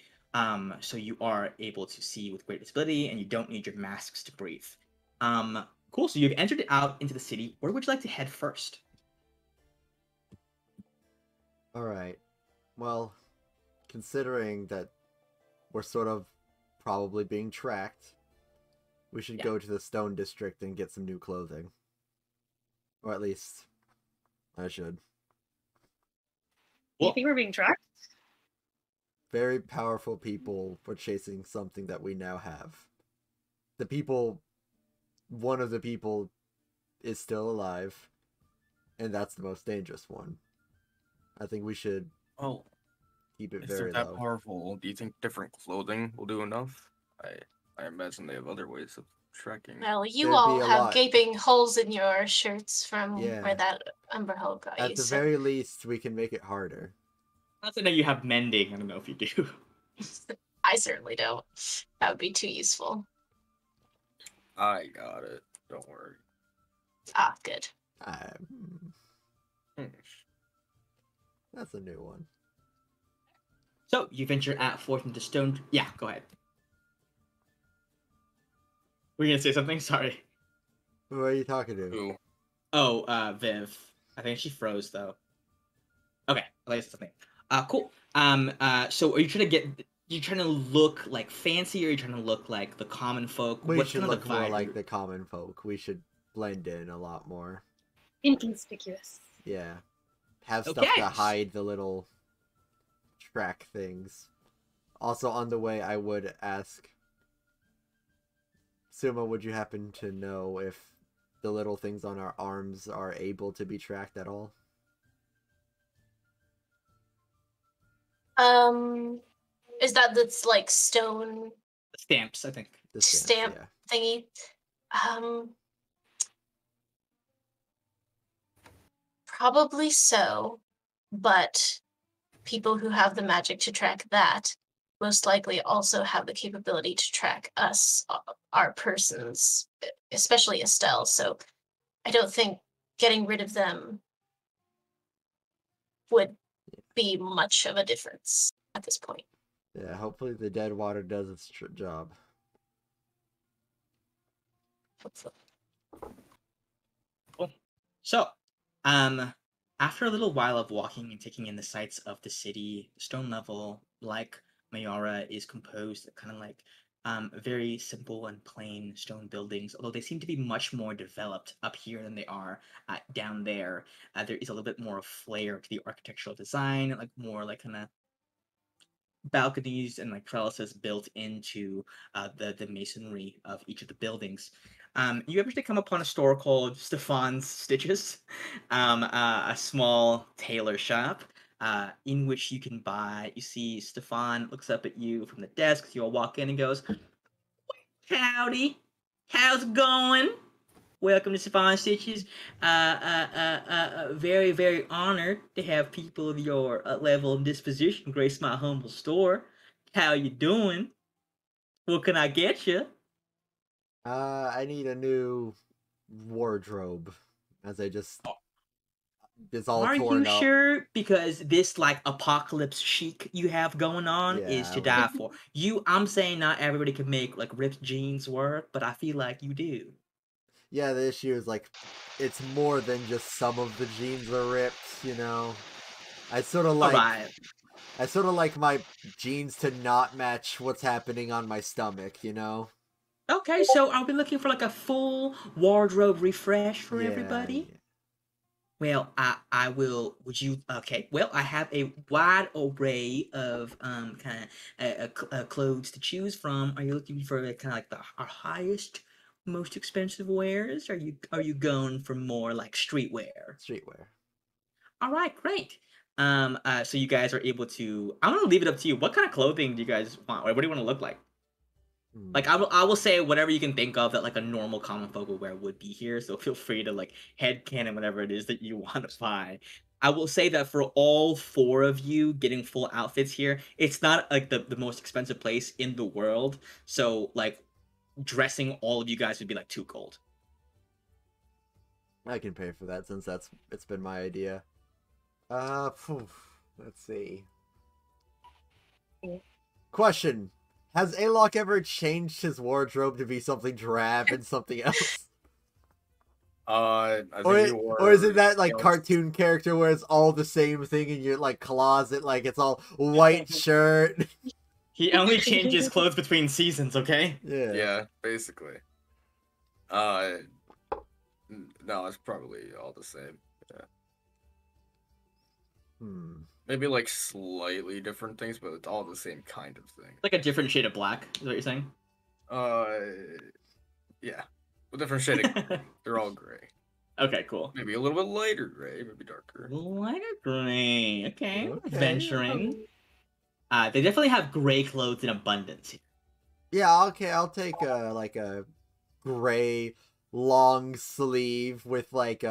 so you are able to see with great visibility, and you don't need your masks to breathe. Cool. So you've entered out into the city. Where would you like to head first? All right. Well, considering that we're sort of probably being tracked, we should go to the Stone District and get some new clothing. Or at least, I should. Do you think we're being tracked? Very powerful people were chasing something that we now have. One of the people is still alive, and that's the most dangerous one. I think we should keep it very If they're that low. powerful, do you think different clothing will do enough? I imagine they have other ways of tracking. Well, you There'd all be a have lot. gaping holes in your shirts from Yeah. where that Umber Hole got At you. the So very least, we can make it harder. Not to know you have mending. I don't know if you do. I certainly don't. That would be too useful. I got it. Don't worry. Ah, good. That's a new one. So you venture out forth into stone. Yeah, go ahead. Were you gonna say something? Sorry. Who are you talking to? Ooh. Oh, Viv. I think she froze though. Okay, I like something. Cool. So are you trying to look like fancy, or are you trying to look like the common folk? We What's should kind of look the more vibe? like the common folk. We should blend in a lot more. Inconspicuous. Yeah. Have stuff Okay. to hide the little track things. Also, on the way, I would ask, Suma, would you happen to know if the little things on our arms are able to be tracked at all? Is that's like stone Stamps, I think. The stamp yeah. thingy? Probably so, but people who have the magic to track that most likely also have the capability to track us, our persons, especially Estelle. So I don't think getting rid of them would be much of a difference at this point. Yeah, hopefully the dead water does its job. Cool. So, after a little while of walking and taking in the sights of the city, stone level, like Mayara, is composed of kind of like very simple and plain stone buildings, although they seem to be much more developed up here than they are down there. There is a little bit more of flair to the architectural design, like more like kind of balconies and like trellises built into the masonry of each of the buildings. You eventually come upon a store called Stefan's Stitches, a small tailor shop in which you can buy. You see Stefan looks up at you from the desk. You all walk in and goes, Howdy. How's it going? Welcome to Savon Stitches. Very, very honored to have people of your level and disposition grace my humble store. How you doing? What can I get you? I need a new wardrobe, as I just it's all Are torn you up. sure? Because this like apocalypse chic you have going on is Yeah, to die for. I'm saying not everybody can make like ripped jeans work, but I feel like you do. Yeah, the issue is like it's more than just some of the jeans are ripped, you know. I sort of All like right. I sort of like my jeans to not match what's happening on my stomach, you know. Okay, so are we looking for like a full wardrobe refresh for Yeah, everybody? yeah. Well, I will. Would you? Okay. Well, I have a wide array of kind of clothes to choose from. Are you looking for kind of like the our highest, most expensive wares? Are you going for more like streetwear? Streetwear. All right, great. So you guys are able to. I'm gonna leave it up to you. What kind of clothing do you guys want? What do you want to look like? Like Hmm. I will say whatever you can think of that like a normal common folk will wear would be here. So feel free to like headcanon whatever it is that you want to buy. I will say that for all four of you getting full outfits here, it's not like the most expensive place in the world. So like dressing all of you guys would be like too cold. I can pay for that since it's been my idea. Phew, let's see. Question: has Alok ever changed his wardrobe to be something drab and something else? I think Or, you wore. or is it that like you know, cartoon character where it's all the same thing in your like closet, like it's all white shirt? He only changes clothes between seasons, okay? Yeah. Yeah, basically. No, it's probably all the same. Yeah, Hmm. maybe like slightly different things, but it's all the same kind of thing. Like a different shade of black, is what you're saying? Uh, yeah, a different shade of gray. They're all gray. Okay, cool. Maybe a little bit lighter gray, maybe darker. Lighter gray. Okay. Okay. Venturing. They definitely have gray clothes in abundance here. Yeah. Okay. I'll take like a gray long sleeve with like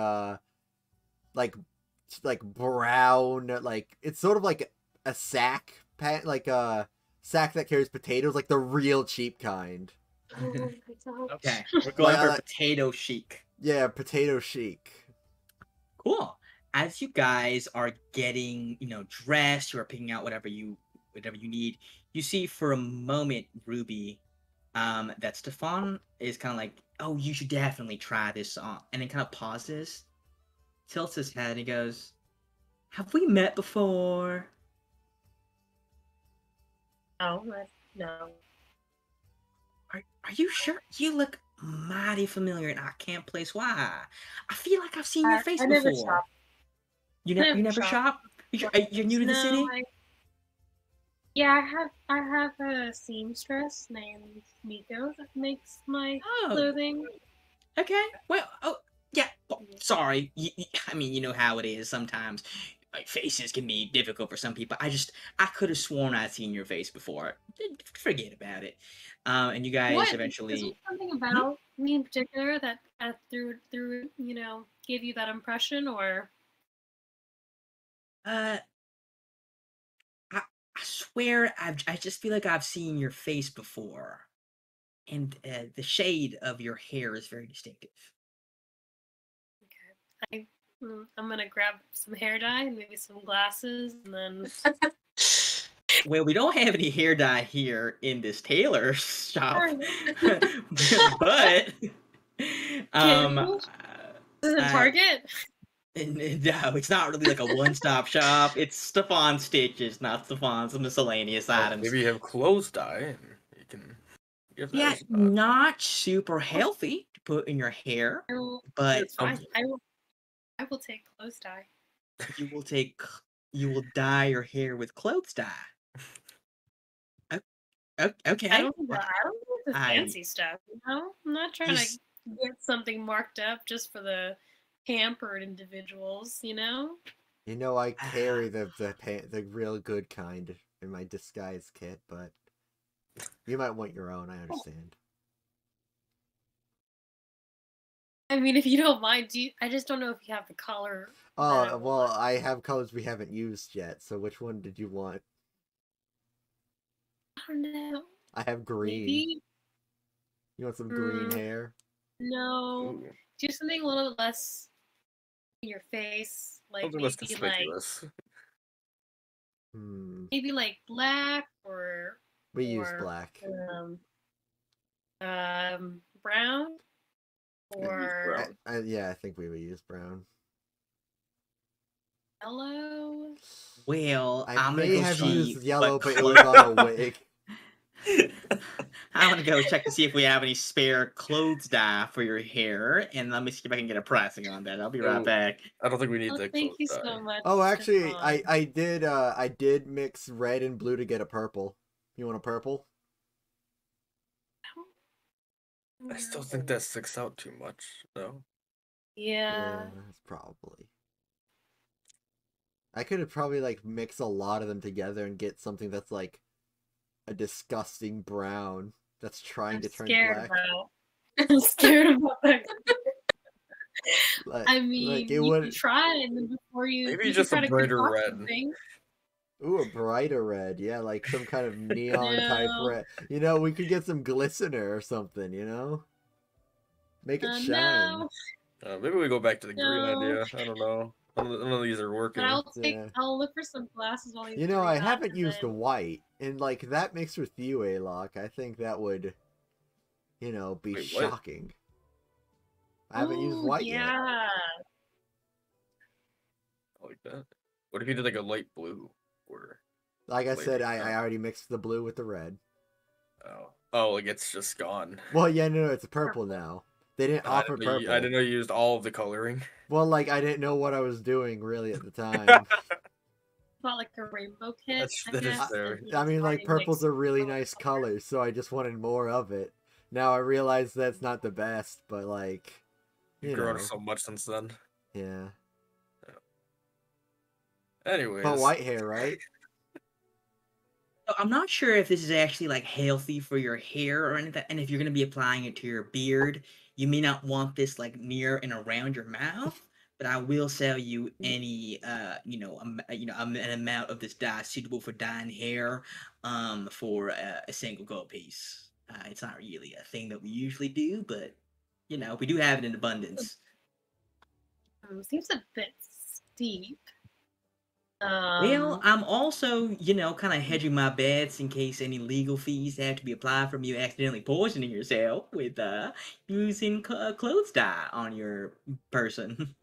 like brown, like it's sort of like a sack pant, like a sack that carries potatoes, like the real cheap kind. Oh my god. Okay, we're going for like- potato chic. Yeah, potato chic. Cool. As you guys are getting, dressed, you are picking out whatever you need. You see for a moment, Ruby, that Stefan is kind of like, oh, you should definitely try this on, and then kind of pauses, tilts his head, and he goes, "Have we met before?" No, no. Are you sure? You look mighty familiar, and I can't place why. I feel like I've seen your face I before. never shop. You I never never shop. shop? You're new to the No, city? Yeah, I have a seamstress named Miko that makes my Oh, clothing. okay. Well, oh, yeah. Well, sorry. I mean, you know how it is sometimes. Like, faces can be difficult for some people. I could have sworn I'd seen your face before. Forget about it. And you guys What? Is eventually. there something about me in particular that through gave you that impression, or I swear I just feel like I've seen your face before, and the shade of your hair is very distinctive. I'm gonna grab some hair dye and maybe some glasses, and then Well, we don't have any hair dye here in this tailor shop, but um, Is it Target? no, it's not really like a one-stop shop. It's Stefan's Stitches, not Stefan's miscellaneous items. Maybe you have clothes dye, and you can give that Yeah, a shot. not super healthy to put in your hair, but It's fine. I will take clothes dye. you will dye your hair with clothes dye. Okay. I don't need the I- fancy stuff. I'm not trying You to get something marked up just for the pampered individuals. You know, I carry the real good kind in my disguise kit, but you might want your own. I understand. I mean, if you don't mind, I just don't know if you have the color. that I Oh, well, want. I have colors we haven't used yet, so which one did you want? I don't know. I have green. Maybe. You want some green Mm, hair? no. Ooh, Do something a little less in your face, like something less maybe like conspicuous. maybe like black We use or black. brown We use or brown. Yeah, I think we would use brown. yellow. Well, I I'm gonna may go have see used yellow, what but it color. was on a wig. I'm gonna go check to see if we have any spare clothes dye for your hair, and let me see if I can get a pricing on that. I'll be right Oh, back. I don't think we need Oh, that thank close you dye. so much. Oh, actually, Stefan. I did mix red and blue to get a purple. You want a purple? I still think that sticks out too much, though. Yeah. That's probably. I could have probably like mix a lot of them together and get something that's like a disgusting brown that's trying I'm to turn scared black. about. I'm scared about that. Like, I like mean, it you would. can try, and then before Maybe you can just a try to brighter concoct red. something. Ooh, a brighter red. Yeah, like some kind of neon type No, red. You know, we could get some glistener or something, you know? Make it shine. no, Maybe we go back to the green no. idea. I don't know. None of these are But working. Yeah. I'll look for some glasses while you You know, do I that, haven't and used then white, and like that mixed with you, Alok, I think that would, be Wait, what? shocking. I haven't used oh white yet. yeah, I like that. What if you did like a light blue or Like I light said, I brown? already mixed the blue with the red. Oh, like it's just gone. Well, yeah, no, it's purple now. They didn't I offer didn't know I purple. didn't know you used all of the coloring. Well, like I didn't know what I was doing really at the time. about like a rainbow kit, I That is guess. fair. And I it's mean, like already purple's mixed a really with nice color. color, so I just wanted more of it. Now I realize that's not the best, but like, You've grown so much since then. yeah. Anyways, But white hair, right? So I'm not sure if this is actually like healthy for your hair or anything, and if you're gonna be applying it to your beard, you may not want this like near and around your mouth. But I will sell you any, an amount of this dye suitable for dyeing hair, for a single gold piece. It's not really a thing that we usually do, but we do have it in abundance. Seems a bit steep. Well, I'm also, kind of hedging my bets in case any legal fees have to be applied from you accidentally poisoning yourself with using clothes dye on your person.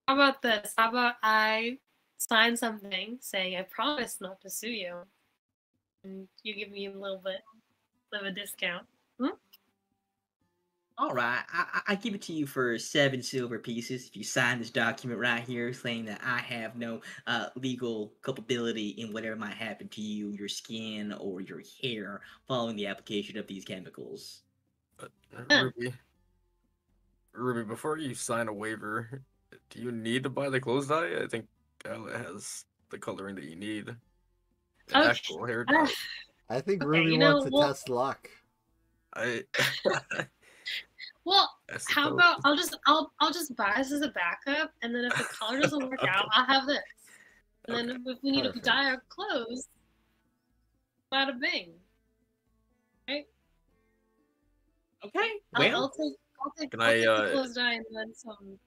How about this? How about I sign something saying I promise not to sue you, and you give me a little bit of a discount? All right, I give it to you for 7 silver pieces if you sign this document right here saying that I have no legal culpability in whatever might happen to you, your skin, or your hair following the application of these chemicals. Ruby, before you sign a waiver, do you need to buy the clothes dye? I think Ella has the coloring that you need. An Okay. actual hair dye. I think Okay, Ruby wants to test luck. I Well, I how suppose. about I'll just buy this as a backup, and then if the color doesn't work out, I'll have this. And Okay. then if we need to Perfect. dye our clothes, bada bing. Right? Okay, I'll well, take Can I'll take the I, clothes dye and then some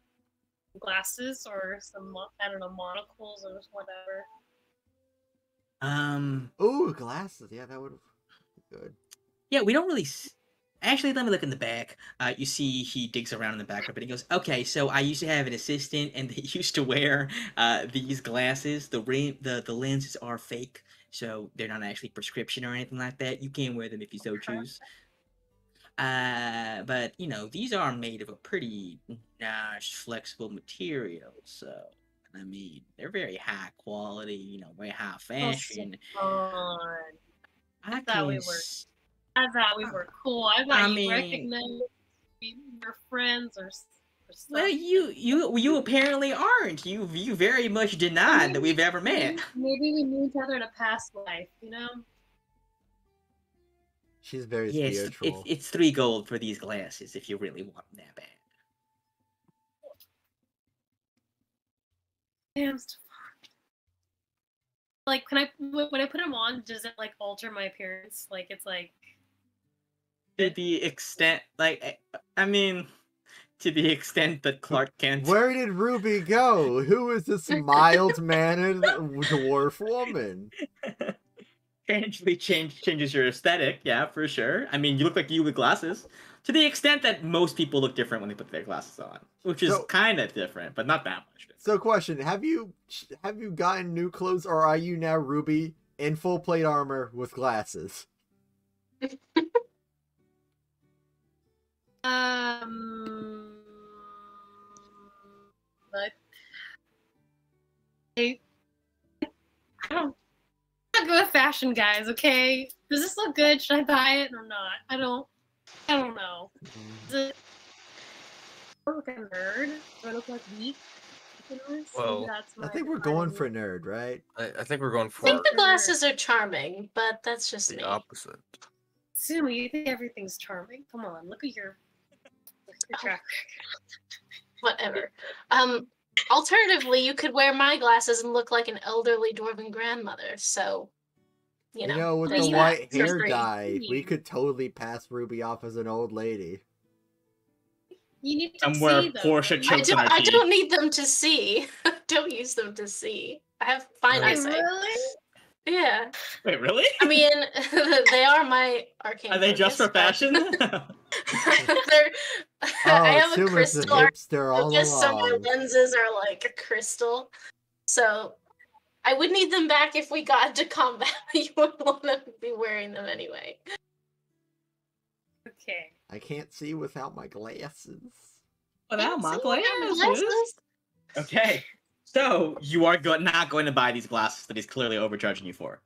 glasses or some I don't know monocles or whatever. Ooh, glasses. Yeah, that would be good. yeah, we don't really. Actually, let me look in the back. You see, he digs around in the back of it and he goes, "Okay, so I used to have an assistant, and they used to wear these glasses. The lenses are fake, so they're not actually prescription or anything like that. You can wear them if you so choose. But these are made of a pretty nice, flexible material. So, I mean, they're very high quality. Very high fashion. On. I thought we can. were- I thought we were cool. I thought I you mean, recognized we were friends or well, something. you apparently aren't. You very much denied that we've ever met. Maybe we knew each other in a past life, She's very Yes, spiritual. it's 3 gold for these glasses if you really want them that bad. Damn. Like, when I put him on, does it like alter my appearance? Like, it's like To the extent, like, I mean, to the extent that Clark Kent. Where did Ruby go? Who is this mild-mannered dwarf woman? changes your aesthetic, yeah, for sure. I mean, you look like you with glasses. To the extent that most people look different when they put their glasses on, which is kind of different, but not that much different. So, question: Have you gotten new clothes, or are you now Ruby in full plate armor with glasses? But I don't. I'm not good with fashion, guys. Okay, does this look good? Should I buy it or not? I don't know. Is it? Do I look like a nerd? Do I look like weak? Well, I think we're going for nerd, right? I think we're going I for think the glasses are charming, but that's just the me. opposite. Sumi, you think everything's charming? Come on, look at your track Whatever. Alternatively, you could wear my glasses and look like an elderly dwarven grandmother. So, you know, with there's the that. white For hair free. dye, we could totally pass Ruby off as an old lady. You need to Somewhere see them. Portia chokes on her I teeth. don't need them to see. Don't use them to see. I have fine Wait, eyesight. really? Yeah. Wait, really? I mean, they are my arcane. Are they just for focus, fashion? They're. Oh, I have a Suma's the crystal hipster all focus, so my along. lenses are like a crystal. So I would need them back if we got into combat. You wouldn't want to be wearing them anyway. Okay. I can't see without my glasses. Without my See, glasses. Okay, so you are not going to buy these glasses that he's clearly overcharging you for.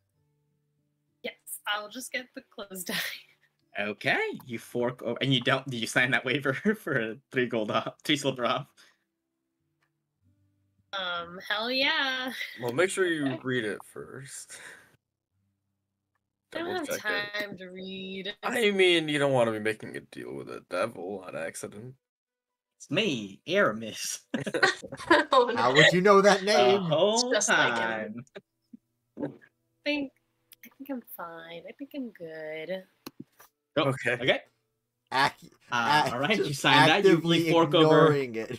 Yes, I'll just get the clothes dye. Okay, you fork over, and you don't. Do you sign that waiver for 3 gold off, 3 silver off? Hell yeah. Well, make sure you read it first. I don't have Double check it. time to read. I mean, you don't want to be making a deal with a devil on accident. It's me, Aramis. Oh, no. How would you know that The name? whole just like time. I think I'm fine. I think I'm good. Oh, Okay. Okay. All right, you Just sign that. You actively fork over ignoring it.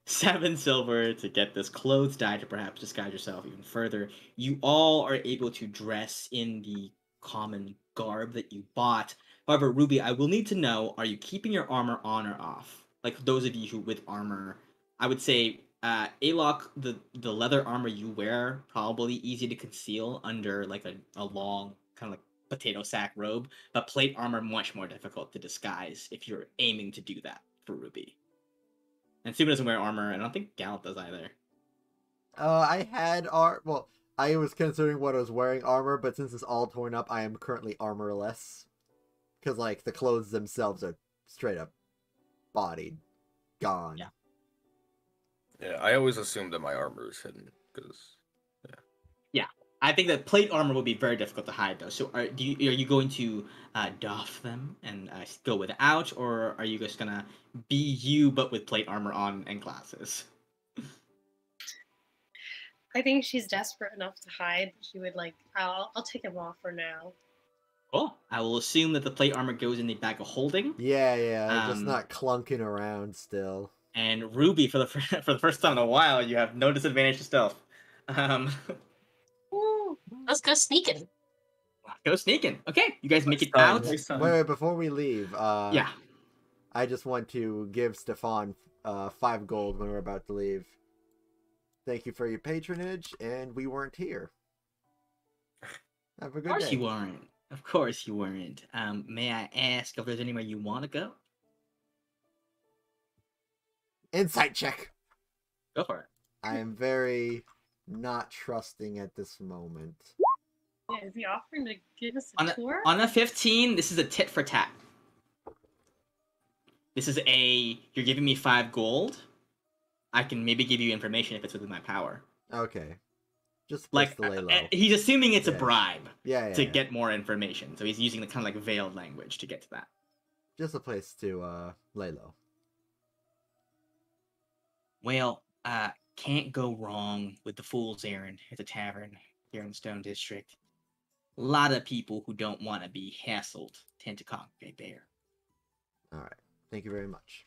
7 silver to get this clothes dye to perhaps disguise yourself even further. You all are able to dress in the common garb that you bought. However, Ruby, I will need to know, are you keeping your armor on or off? Like those of you who with armor, I would say Alok, the leather armor you wear, probably easy to conceal under like a long kind of like potato sack robe, but plate armor much more difficult to disguise if you're aiming to do that for Ruby. And Suma doesn't wear armor, and I don't think Gallup does either. I had well, I was considering what I was wearing armor, but since it's all torn up, I am currently armorless. Because, like, the clothes themselves are straight up bodied. Gone. Yeah. Yeah, I always assume that my armor is hidden, because... Yeah, I think that plate armor will be very difficult to hide, though. So are you going to doff them and go without, or are you just gonna be you but with plate armor on and glasses? I think she's desperate enough to hide. She would like. I'll take them off for now. Cool. I will assume that the plate armor goes in the bag of holding. Yeah, just not clunking around still. And Ruby, for the first time in a while, you have no disadvantage to stealth. Ooh, let's go sneaking. Go sneaking. Okay, you guys make it time, out. next time. Wait, before we leave, Yeah. I just want to give Stefan 5 gold when we're about to leave. Thank you for your patronage, and we weren't here. Have a good day. Of course you weren't. Of course you weren't. May I ask if there's anywhere you want to go? Insight check. Go for it. I am very not trusting at this moment. Yeah, is he offering to give us a tour? On a 15, this is a tit for tat. This is you're giving me 5 gold. I can maybe give you information if it's within my power. Okay. Just like to lay low. He's assuming it's a bribe to get more information. So he's using the kind of like veiled language to get to that. Just a place to lay low. Well, can't go wrong with the Fool's Errand at the tavern here in the Stone District. A lot of people who don't want to be hassled tend to congregate there. All right. Thank you very much.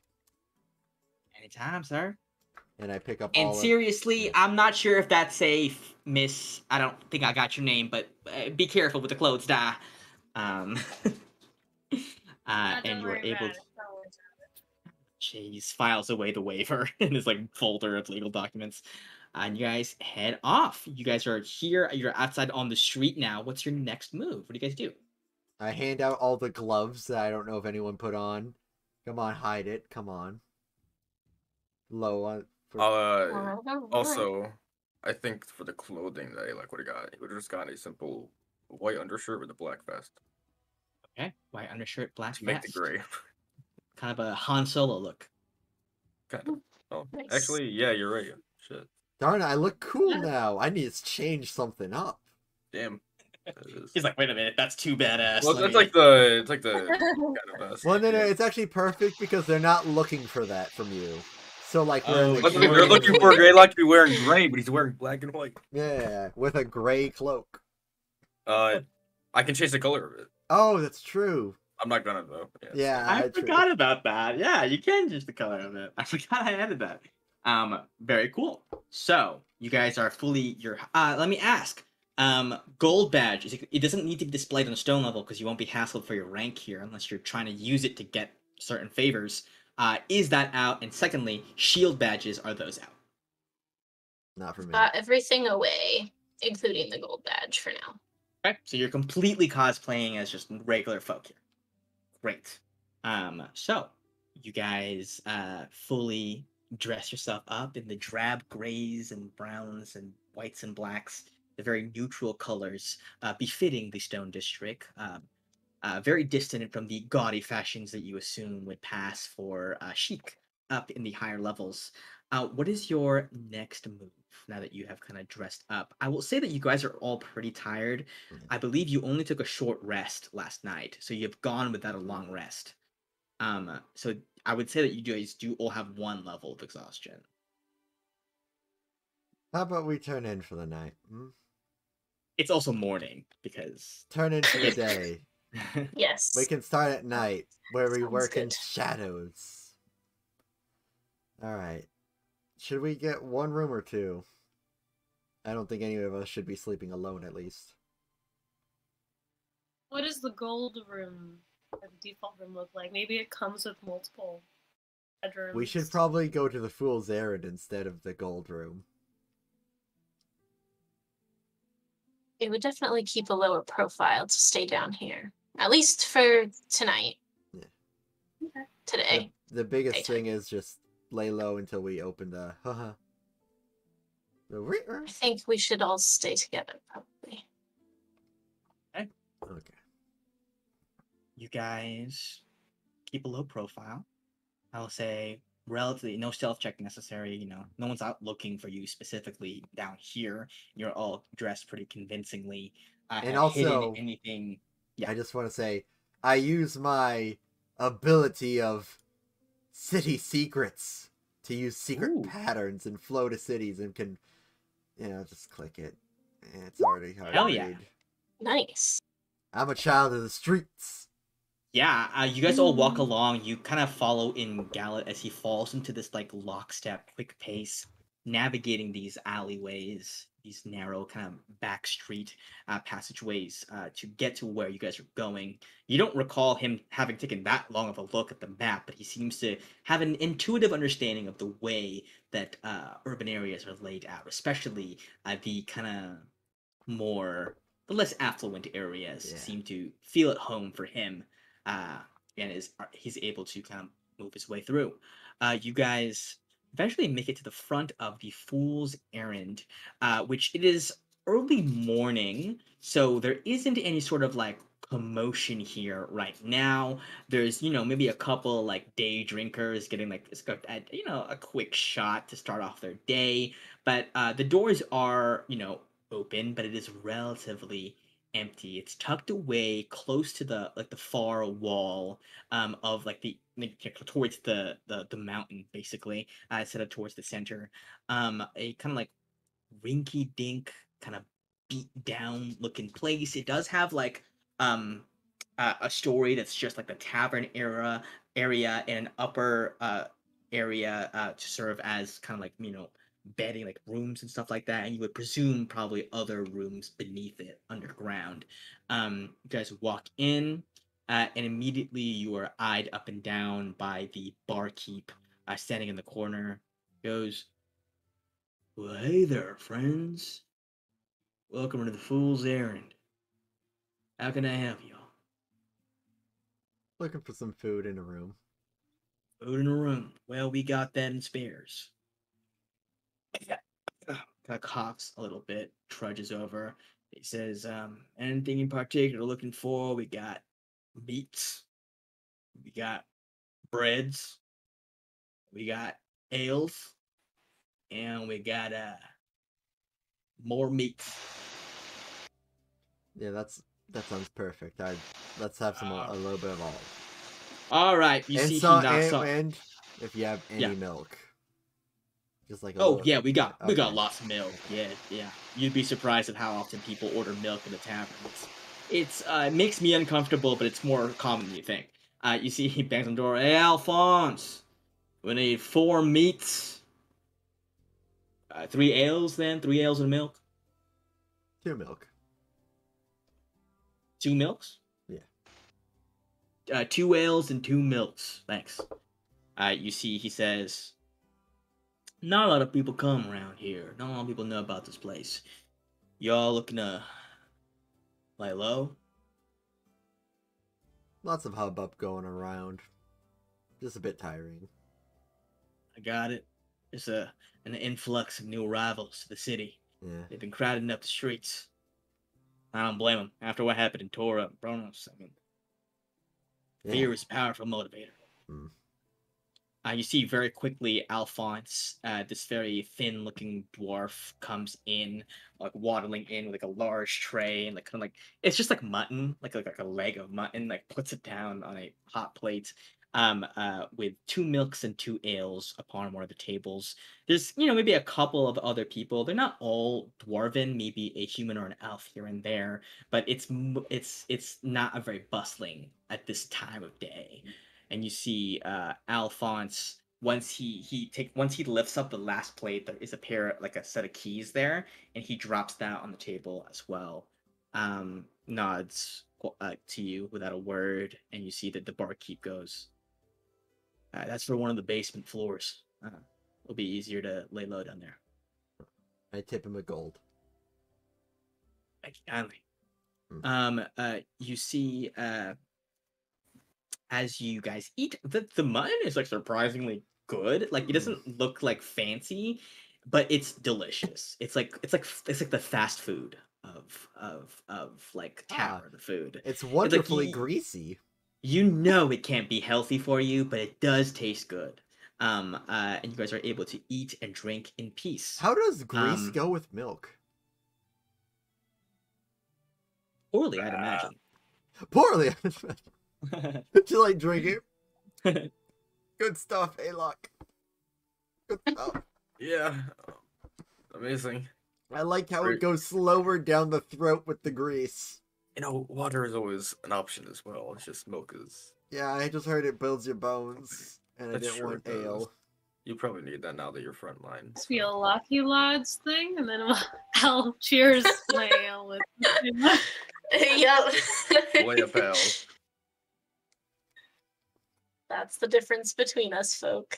Anytime, sir. And I pick up And all seriously, yeah. I'm not sure if that's safe, Miss. I don't think I got your name, but be careful with the clothes dye. Um, and Don't you are worry able about to. it. Don't worry about it. Jeez, files away the waiver in his like folder of legal documents. And you guys head off. You guys are here. You're outside on the street now. What's your next move? What do you guys do? I hand out all the gloves that I don't know if anyone put on. Come on, hide it. Come on. Low on. Also, I think for the clothing that he like would have got, he would have just gotten a simple white undershirt with a black vest Okay, white undershirt, black to make the vest. gray. Kind of a Han Solo look. Kind of. Oh, Nice. actually, yeah, you're right. Shit. Darn it, I look cool now. I need to change something up. Damn. He's like, wait a minute, that's too badass. Well, Let it's me- like the kind of vest. Well, no, yeah. it's actually perfect because they're not looking for that from you. So, like, we're in Oh, the But sure. they're looking for a gray like to be wearing gray, but he's wearing black and white. Yeah, with a gray cloak. I can change the color of it. Oh, that's true. I'm not gonna though. Yeah, I true. forgot about that. Yeah, you can change the color of it. I forgot I added that. Very cool. So you guys are fully your. Let me ask. Gold badge. It doesn't need to be displayed on the stone level because you won't be hassled for your rank here unless you're trying to use it to get certain favors. Is that out? And secondly, shield badges, are those out? Not for me. Got everything away, including the gold badge for now. Okay, so you're completely cosplaying as just regular folk here. Great. So you guys fully dress yourself up in the drab grays and browns and whites and blacks, the very neutral colors befitting the Stone District. Very distant from the gaudy fashions that you assume would pass for chic up in the higher levels. What is your next move now that you have kind of dressed up? I will say that you guys are all pretty tired. I believe you only took a short rest last night, so you've gone without a long rest. So I would say that you guys do all have one level of exhaustion. How about we turn in for the night? Hmm? It's also morning because Turn in for the day. Yes. We can start at night, where we Sounds work in good. shadows. Alright. Should we get one room or two? I don't think any of us should be sleeping alone, at least. What does the gold room, or the default room, look like? Maybe it comes with multiple bedrooms. We should probably go to the Fool's Errand instead of the gold room. It would definitely keep a lower profile to stay down here. At least for tonight. Yeah. Okay. Today. The biggest Daytime. thing is just lay low until we open the haha. I think we should all stay together, probably. Okay. you guys keep a low profile. I will say relatively no stealth check necessary. You know, no one's out looking for you specifically down here. You're all dressed pretty convincingly. And have hidden also- anything. Yeah. I just want to say, I use my ability of city secrets to use secret Ooh. patterns and flow to cities and can, just click it. It's already hard Hell to yeah. read. Nice. I'm a child of the streets. Yeah, you guys all walk along. You kind of follow in Gallet as he falls into this like lockstep, quick pace, navigating these alleyways, these narrow kind of back street passageways to get to where you guys are going. You don't recall him having taken that long of a look at the map, but he seems to have an intuitive understanding of the way that urban areas are laid out, especially the kind of the less affluent areas Yeah. seem to feel at home for him, and he's able to kind of move his way through. You guys eventually make it to the front of the Fool's Errand, which it is early morning, so there isn't any sort of like commotion here right now. There's maybe a couple like day drinkers getting like a quick shot to start off their day, but the doors are open, but it is relatively empty. It's tucked away close to the far wall of towards the mountain basically, instead of towards the center. A kind of like rinky dink kind of beat down looking place. It does have like um a story that's just like the tavern area and an upper area to serve as kind of like bedding, like rooms and stuff like that, and you would presume probably other rooms beneath it underground. You guys walk in, and immediately you are eyed up and down by the barkeep standing in the corner. Goes, well, hey there, friends. Welcome to the Fool's Errand. How can I help you? Looking for some food in a room. Food in a room. Well, we got that in spares. Kind of coughs a little bit, trudges over. He says, anything in particular looking for? We got meats. We got breads. We got ales. And we got more meats. Yeah, that sounds perfect. Let's have a little bit of all. All right, you and see so, he knocks off. and if you have any Yeah. milk, just like Oh yeah, we got okay. lots of milk. Yeah. You'd be surprised at how often people order milk in the tavern. It makes me uncomfortable, but it's more common than you think. You see, he bangs on the door. Hey, Alphonse, we need 4 meats, 3 ales. Then 3 ales and milk. 2 milk. 2 milks. Yeah. 2 ales and 2 milks. Thanks. You see, he says, not a lot of people come around here. Not a lot of people know about this place. Y'all looking to lay low? Lots of hubbub going around. Just a bit tiring. I got it. There's an influx of new arrivals to the city. Yeah. They've been crowding up the streets. I don't blame them. After what happened in Tora and Bronos, I mean, fear is a powerful motivator. Mm. You see very quickly Alphonse, this very thin-looking dwarf, comes in, like waddling in with like a large tray and like kind of like it's just like mutton, like a leg of mutton, like puts it down on a hot plate, with 2 milks and 2 ales upon one of the tables. There's maybe a couple of other people. They're not all dwarven, maybe a human or an elf here and there, but it's not a very bustling at this time of day. And you see Alphonse, once he lifts up the last plate, there is a set of keys there, and he drops that on the table as well. Nods to you without a word, and you see that the barkeep goes, that's for one of the basement floors. It'll be easier to lay low down there. I tip him a gold. Thank you kindly. You see as you guys eat, the mutton is like surprisingly good. Like it doesn't look like fancy, but it's delicious. It's like the fast food of like tavern food. It's wonderfully like greasy. It can't be healthy for you, but it does taste good. And you guys are able to eat and drink in peace. How does grease go with milk? Poorly, I'd imagine. Poorly. Just like drink it. Good stuff, Alok. Good stuff. Yeah. Amazing. I like how it goes slower down the throat with the grease. Water is always an option as well. It's just milk is... Yeah, I just heard it builds your bones, and I didn't want ale. You probably need that now that you're frontline. Must be a Lucky Lads thing, and then I'll cheers my ale with. Yep. Lay a pal. That's the difference between us folk.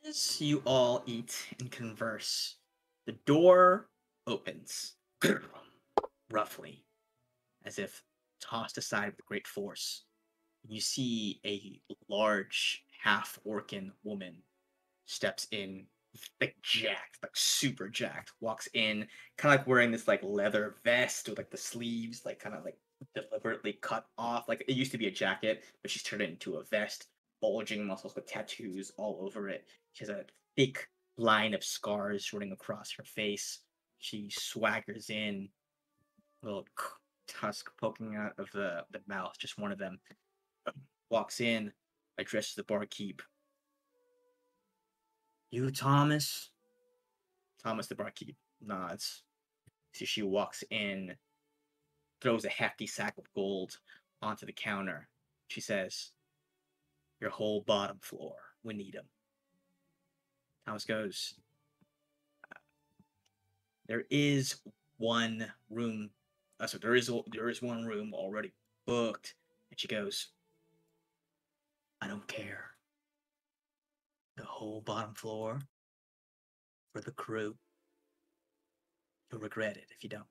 As you all eat and converse, the door opens, roughly, as if tossed aside with great force. You see a large, half-orcan woman steps in, like jacked, like super jacked, walks in, kind of like wearing this like leather vest with like the sleeves like kind of like deliberately cut off. Like it used to be a jacket, but she's turned it into a vest, bulging muscles with tattoos all over it. She has a thick line of scars running across her face. She swaggers in. little tusk poking out of the mouth. Just one of them walks in, addresses the barkeep. You, Thomas? Thomas, the barkeep, nods. So she walks in, throws a hefty sack of gold onto the counter. She says, your whole bottom floor. We need him. Thomas goes, there is one room. So there is one room already booked. And she goes, I don't care. The whole bottom floor for the crew. You'll regret it if you don't.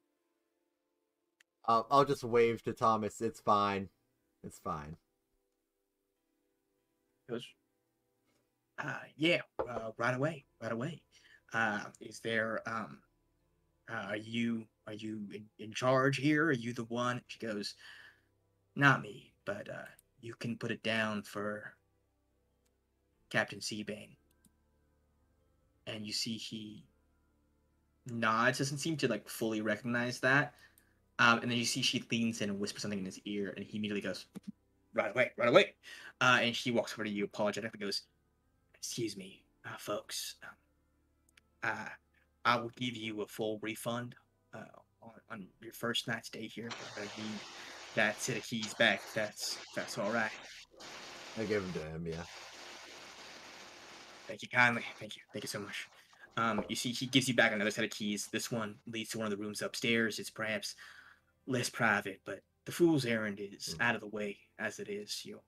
I'll just wave to Thomas. It's fine. It's fine. He goes, yeah, right away, right away. Is there, are you in charge here? Are you the one? She goes, not me, but you can put it down for Captain Seabane. And you see he nods, doesn't seem to like fully recognize that. And then you see she leans in and whispers something in his ear, and he immediately goes, right away, right away. And she walks over to you, apologetically, goes, excuse me, folks. I will give you a full refund on your first night stay here, but I need that set of keys back. That's all right. I give him to him, yeah. Thank you kindly. Thank you so much. You see, he gives you back another set of keys. This one leads to one of the rooms upstairs. It's perhaps less private, but the fool's errand is out of the way as it is. You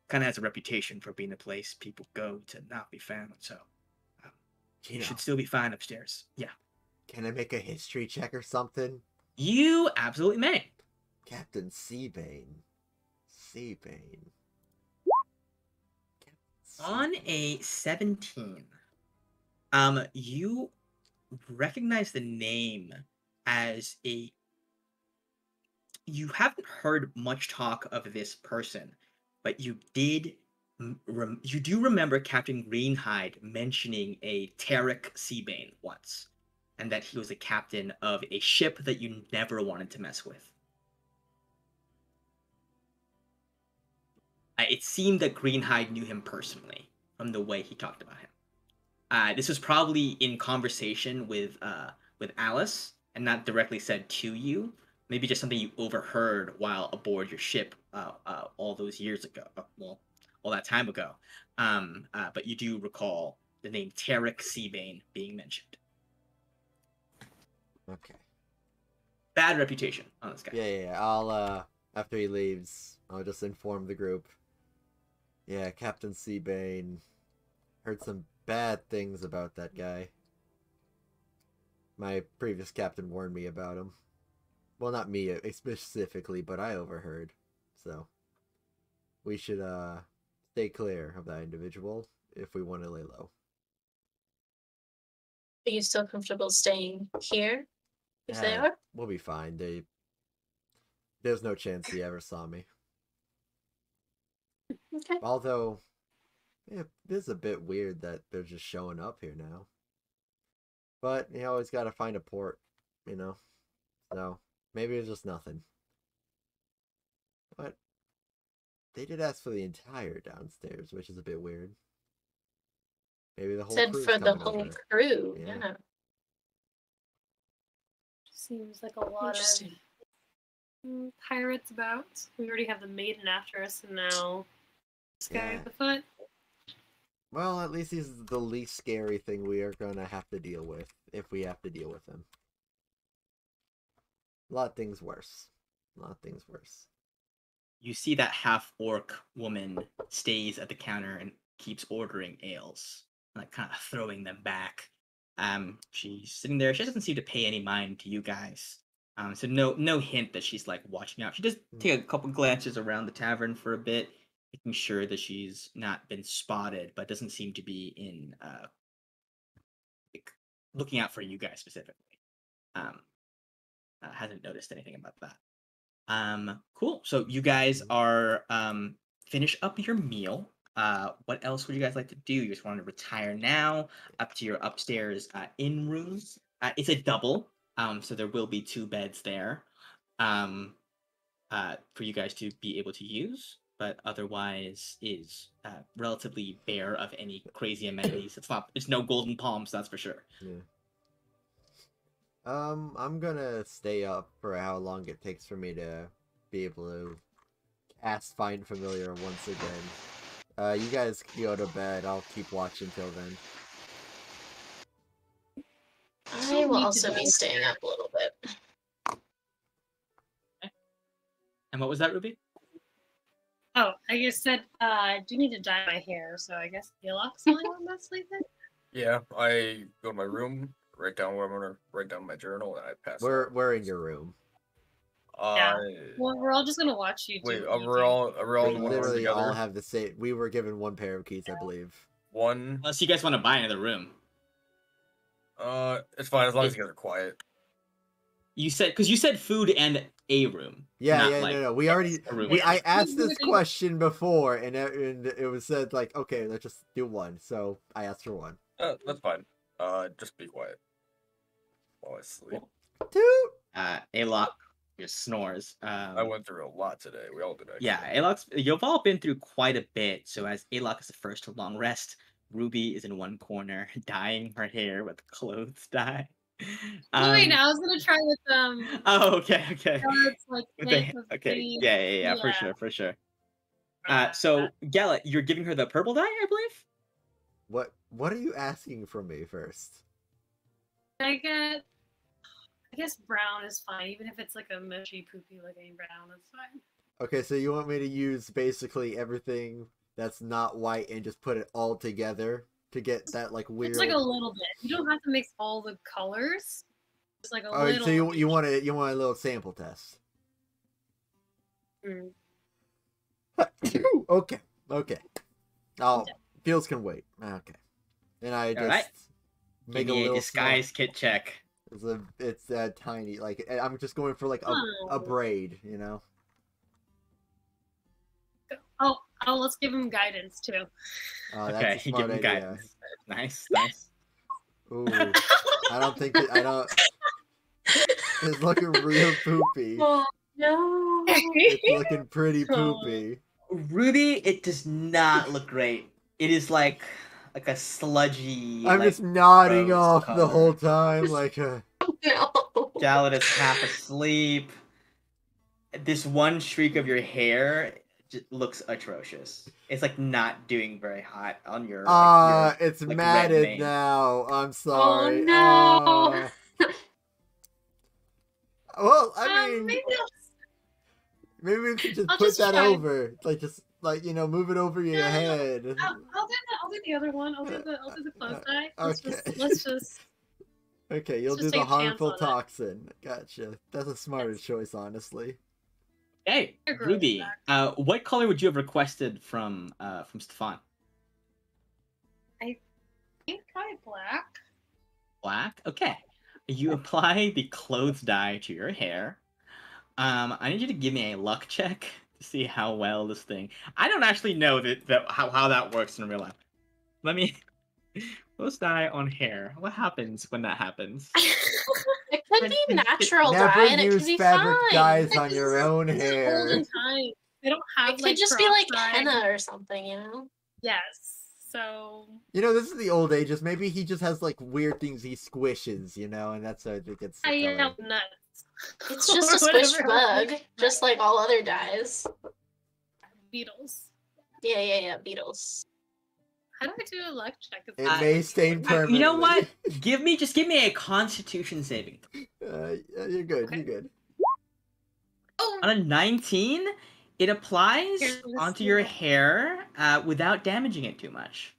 kind of has a reputation for being a place people go to not be found. So you should still be fine upstairs. Yeah. Can I make a history check or something? You absolutely may. Captain Seabane. Seabane. On a 17, you recognize the name as a. You haven't heard much talk of this person, but you did. You do remember Captain Greenhide mentioning a Tarek Seabane once, and that he was a captain of a ship that you never wanted to mess with. It seemed that Greenhide knew him personally from the way he talked about him. This was probably in conversation with Alice and not directly said to you. Maybe just something you overheard while aboard your ship all those years ago. Well, all that time ago. But you do recall the name Tarek Seabane being mentioned. Okay. Bad reputation on this guy. Yeah. I'll after he leaves, I'll just inform the group. Yeah, Captain Seabane. Heard some bad things about that guy. My previous captain warned me about him. Well, not me specifically, but I overheard. So, we should stay clear of that individual if we want to lay low. Are you still comfortable staying here if they are? We'll be fine. There's no chance he ever saw me. Okay. Although, it is a bit weird that they're just showing up here now. But you always gotta find a port, you know? So, maybe it's just nothing. But, they did ask for the entire downstairs, which is a bit weird. Maybe the whole Said crew's for the coming whole over. crew, Yeah. yeah. Seems like a lot Interesting. of pirates about. We already have the maiden after us, and now this guy Yeah. at the foot. Well, at least he's the least scary thing we are gonna have to deal with, if we have to deal with him. A lot of things worse. You see that half-orc woman stays at the counter and keeps ordering ales, like kind of throwing them back. She's sitting there. She doesn't seem to pay any mind to you guys. So no hint that she's like watching out. She does take a couple glances around the tavern for a bit, making sure that she's not been spotted, but doesn't seem to be in like, looking out for you guys specifically. Hasn't noticed anything about that. Cool. So you guys are finish up your meal. What else would you guys like to do? You just want to retire now up to your upstairs inn rooms. It's a double, so there will be 2 beds there. for you guys to be able to use, but otherwise is relatively bare of any crazy amenities. It's no golden palms, that's for sure. Yeah. I'm gonna stay up for how long it takes for me to be able to cast Find Familiar once again. You guys can go to bed. I'll keep watching till then. I will also be staying up a little bit. And what was that, Ruby? Oh, I just said I do need to dye my hair, so I guess Yellock's the only one that's sleeping. Yeah, I go to my room, write down what I'm gonna write down in my journal, and I pass. We're in your room. Yeah. Well, we're all just gonna watch you. Wait, do we're all in We one room literally all together. have the same. We were given one pair of keys, I believe. One. Unless you guys want to buy another room. It's fine as long as you guys are quiet. You said food and a room. Yeah, not yeah, like no. We already. a room. I asked this question before, and it was said like, okay, let's just do one. So I asked for one. That's fine. Just be quiet while I sleep. Two. Alok just snores. I went through a lot today. We all did. Actually. Yeah, you've all been through quite a bit. So as Alok is the first to long rest, Ruby is in one corner, dyeing her hair with clothes dye. Wait, I was gonna try with Oh, okay. Like okay, yeah, for sure. So Gala, you're giving her the purple dye, I believe. What are you asking from me first? I guess brown is fine, even if it's like a mushy, poopy looking brown. That's fine. Okay, so you want me to use basically everything that's not white and just put it all together to get that like weird. It's like a little bit. You don't have to mix all the colors. It's like a little. So you want a little sample test. Mm. Okay. Fields can wait. Okay. And I just make Give a me little disguise kit check. It's tiny. Like I'm just going for like a braid, you know. Oh, let's give him guidance too. That's Okay, a smart give him idea. guidance. Nice. Ooh, I don't. It's looking real poopy. Oh, no. It's looking pretty poopy. Ruby, it does not look great. It is like a sludgy. I'm just nodding rose off color. the whole time, like. No. Galat is half asleep. This one streak of your hair looks atrocious. It's like not doing very hot on your. It's like, matted red mane. now. I'm sorry. Oh, no. Well, I mean, Maybe maybe we could just I'll put just that try. over, move it over your head. I'll do the other one. I'll do the close dye. Okay. Let's just. Okay, you'll Let's do just the take a chance harmful on it. toxin. Gotcha. That's a smarter choice, honestly. Hey, I agree with Ruby. What color would you have requested from Stefan? I think probably black. Black. Okay. You apply the clothes dye to your hair. I need you to give me a luck check to see how well this thing. I don't actually know how that works in real life. Let me. Clothes dye on hair. What happens when that happens? It could be natural dye, Never and it could use be fabric fine. dyes on your own This is hair. olden time. They don't have It like could just be like cross-dyed- henna or something, you know? Yes. So This is the old ages. Maybe he just has like weird things he squishes, and that's how it gets the I color. am nuts. It's just a Or whatever squished else. bug, just like all other dyes. Beetles. Yeah, beetles. How do I do a luck check? It may stain permanently. You know what? Just give me a Constitution saving. You're good. Okay. You're good. Oh, On a 19, it applies Here, let's onto see your that. hair without damaging it too much.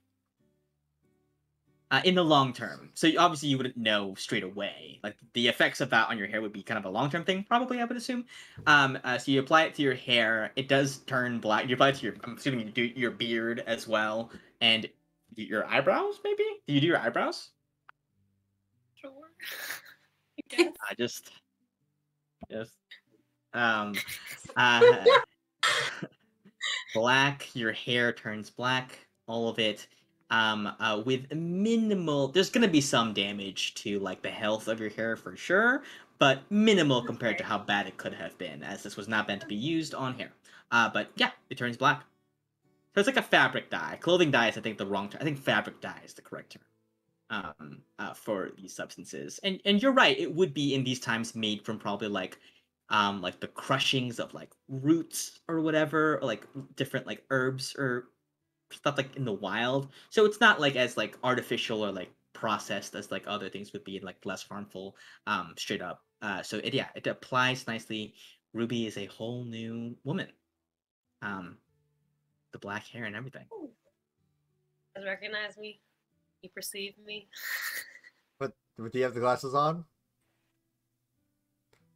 In the long term. So obviously you wouldn't know straight away. Like the effects of that on your hair would be kind of a long-term thing, probably, I would assume. So you apply it to your hair. It does turn black. You apply it to I'm assuming you do your beard as well. And your eyebrows, maybe? Do you do your eyebrows? sure. I guess. I just black, your hair turns black, all of it. with minimal. There's gonna be some damage to like the health of your hair for sure, but minimal compared to how bad it could have been, as this was not meant to be used on hair. But yeah, it turns black. So it's like a fabric dye. Clothing dye is, I think, the wrong term. I think fabric dye is the correct term for these substances. And you're right, it would be in these times made from probably like the crushings of like roots or whatever, or like different like herbs or stuff like in the wild. So it's not like as like artificial or like processed as like other things would be, like less harmful, straight up. So it, yeah, it applies nicely. Ruby is a whole new woman. Um, the black hair and everything. You guys recognize me? You perceive me? But do you have the glasses on?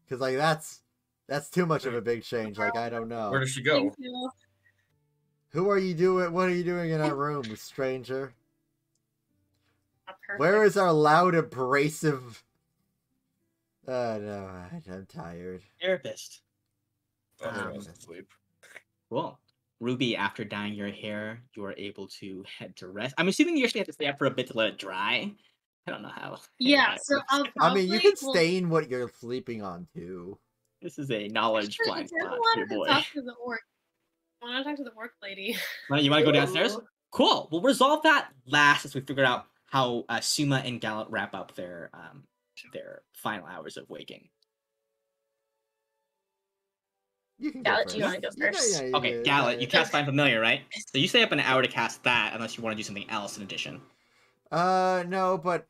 Because like that's too much of a big change. Like I don't Where know. does she go? Thank you. Who are you doing? What are you doing in our room, stranger? Not perfect. Where is our loud, abrasive? No, I'm tired. Therapist. Oh, she Um, wants to sleep. Cool. Ruby, after dyeing your hair, you are able to head to rest. I'm assuming you actually have to stay up for a bit to let it dry. I don't know how. Yeah, that so works. I'll I probably. mean, you can well, stain what you're sleeping on too. This is a knowledge actually, I blind kind of spot, your wanted to boy. talk to the orc. I want to talk to the orc lady. You want to go downstairs? Ooh. Cool. We'll resolve that last as we figure out how Suma and Gallet wrap up their final hours of waking. You can Gallet, go do you want to go Yeah, first? yeah, Okay, yeah, Gallet, yeah. you cast Find Familiar, right? So you stay up an hour to cast that, unless you want to do something else in addition. No, but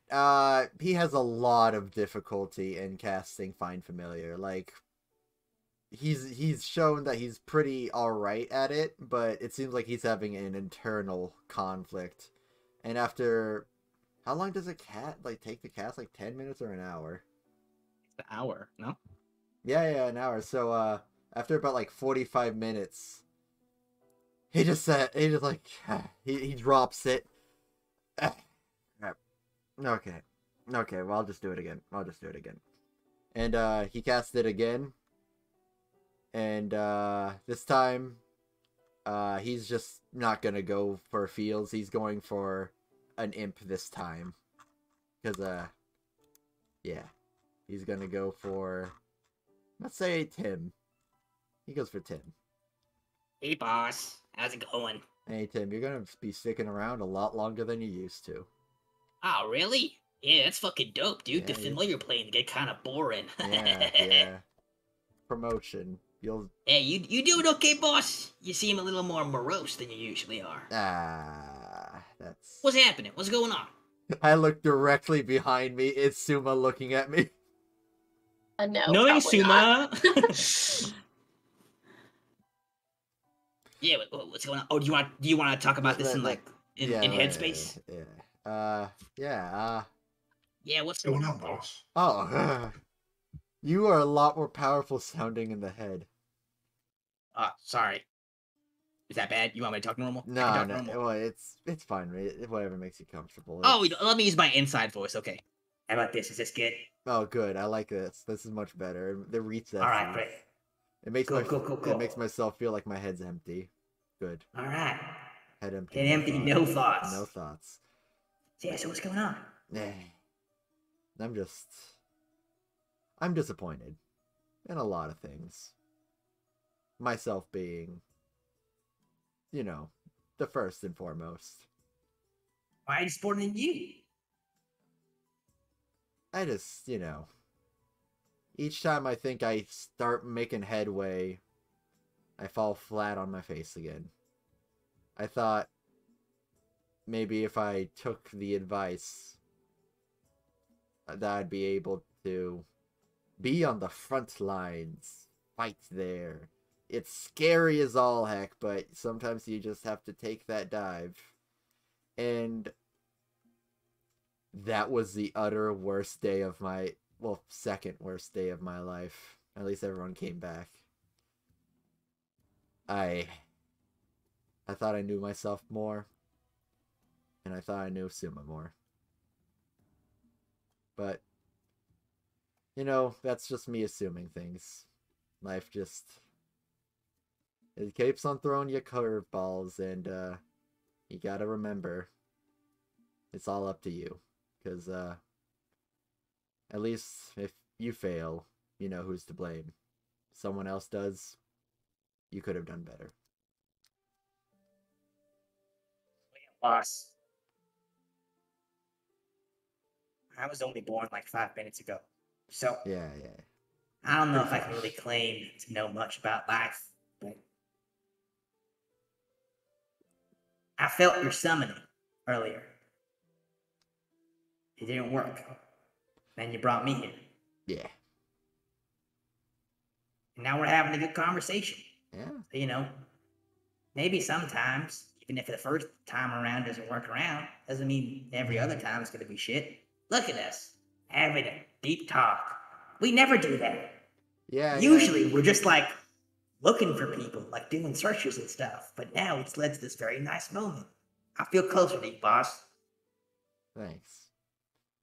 he has a lot of difficulty in casting Find Familiar. Like he's shown that he's pretty alright at it, but it seems like he's having an internal conflict. And after how long does a cat like take the cast? Like 10 minutes or an hour? The hour, no? Yeah, an hour. So after about like 45 minutes, he just like he drops it. Okay. Okay, well I'll just do it again. And he cast it again. And this time he's just not gonna go for Fields. He's going for an imp this time. Cause yeah. He's gonna go for, let's say, Tim. He goes for Tim. Hey, boss. How's it going? Hey Tim, you're gonna be sticking around a lot longer than you used to. Oh, really? Yeah, that's fucking dope, dude. The Yeah, familiar playing get kind of boring. Yeah. Promotion. You'll Hey, you doing okay, boss? You seem a little more morose than you usually are. that's What's happening? What's going on? I look directly behind me. It's Suma looking at me. No, Knowing probably not. Suma, Yeah, what's going on? Oh, do you want to talk about this in like in headspace? Yeah. Yeah, what's going on, boss? Oh, you are a lot more powerful sounding in the head. Sorry. Is that bad? You want me to talk normal? I can No, talk no. normal. Well, it's fine. Whatever makes you comfortable. Oh, It's- let me use my inside voice. Okay. How about this? Is this good? Oh, good. I like this. This is much better. The recess. All right, great. It makes Cool, cool. It makes myself feel like my head's empty. Good. All right. Head empty. Head empty, no thoughts. No thoughts. Yeah, so what's going on? I'm disappointed in a lot of things. Myself being, the first and foremost. Why is supporting you? I just, each time I think I start making headway, I fall flat on my face again. I thought maybe if I took the advice that I'd be able to be on the front lines, fight there. It's scary as all heck, but sometimes you just have to take that dive. And that was the utter worst day of my, second worst day of my life. At least everyone came back. I thought I knew myself more, and I thought I knew Suma more. But, that's just me assuming things. Life just, it keeps on throwing you curveballs, and you gotta remember, it's all up to you. Because at least if you fail, you know who's to blame. Someone else does, you could have done better. Boss, I was only born like 5 minutes ago, so Yeah. I don't know Pretty if I can fresh. really claim to know much about life, but I felt your summoning earlier. It didn't work. Then you brought me here. Yeah. And now we're having a good conversation. Yeah. So, maybe sometimes, even if the first time around doesn't work around, doesn't mean every other time it's going to be shit. Look at us, having a deep talk. We never do that. Yeah. Usually, we're just like looking for people, like doing searches and stuff. But now it's led to this very nice moment. I feel closer to you, boss. Thanks.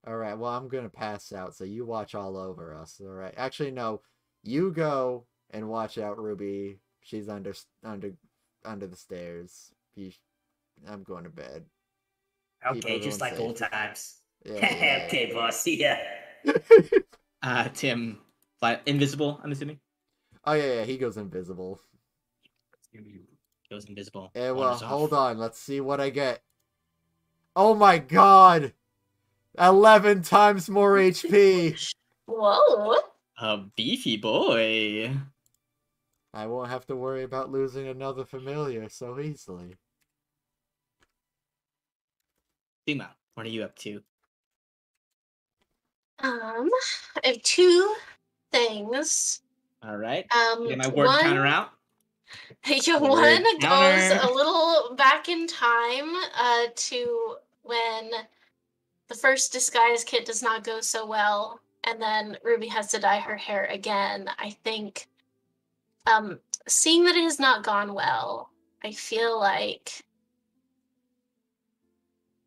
All right. Well, I'm gonna pass out, so you watch all over us. All right. Actually, no. You go and watch out, Ruby. She's under the stairs. I'm going to bed. Keep Okay, everyone just like safe. old times. Yeah. Okay, boss. See ya. Tim, invisible, I'm assuming? Oh yeah. He goes invisible. Goes invisible. Yeah. Well, Wanders hold off. on. Let's see what I get. Oh my God! 11 times more HP. Whoa. A beefy boy. I won't have to worry about losing another familiar so easily. Suma, what are you up to? I have two things. All right. Get my word One, counter out. one Word goes counter. a little back in time to when the first disguise kit does not go so well, and then Ruby has to dye her hair again. I think, seeing that it has not gone well, I feel like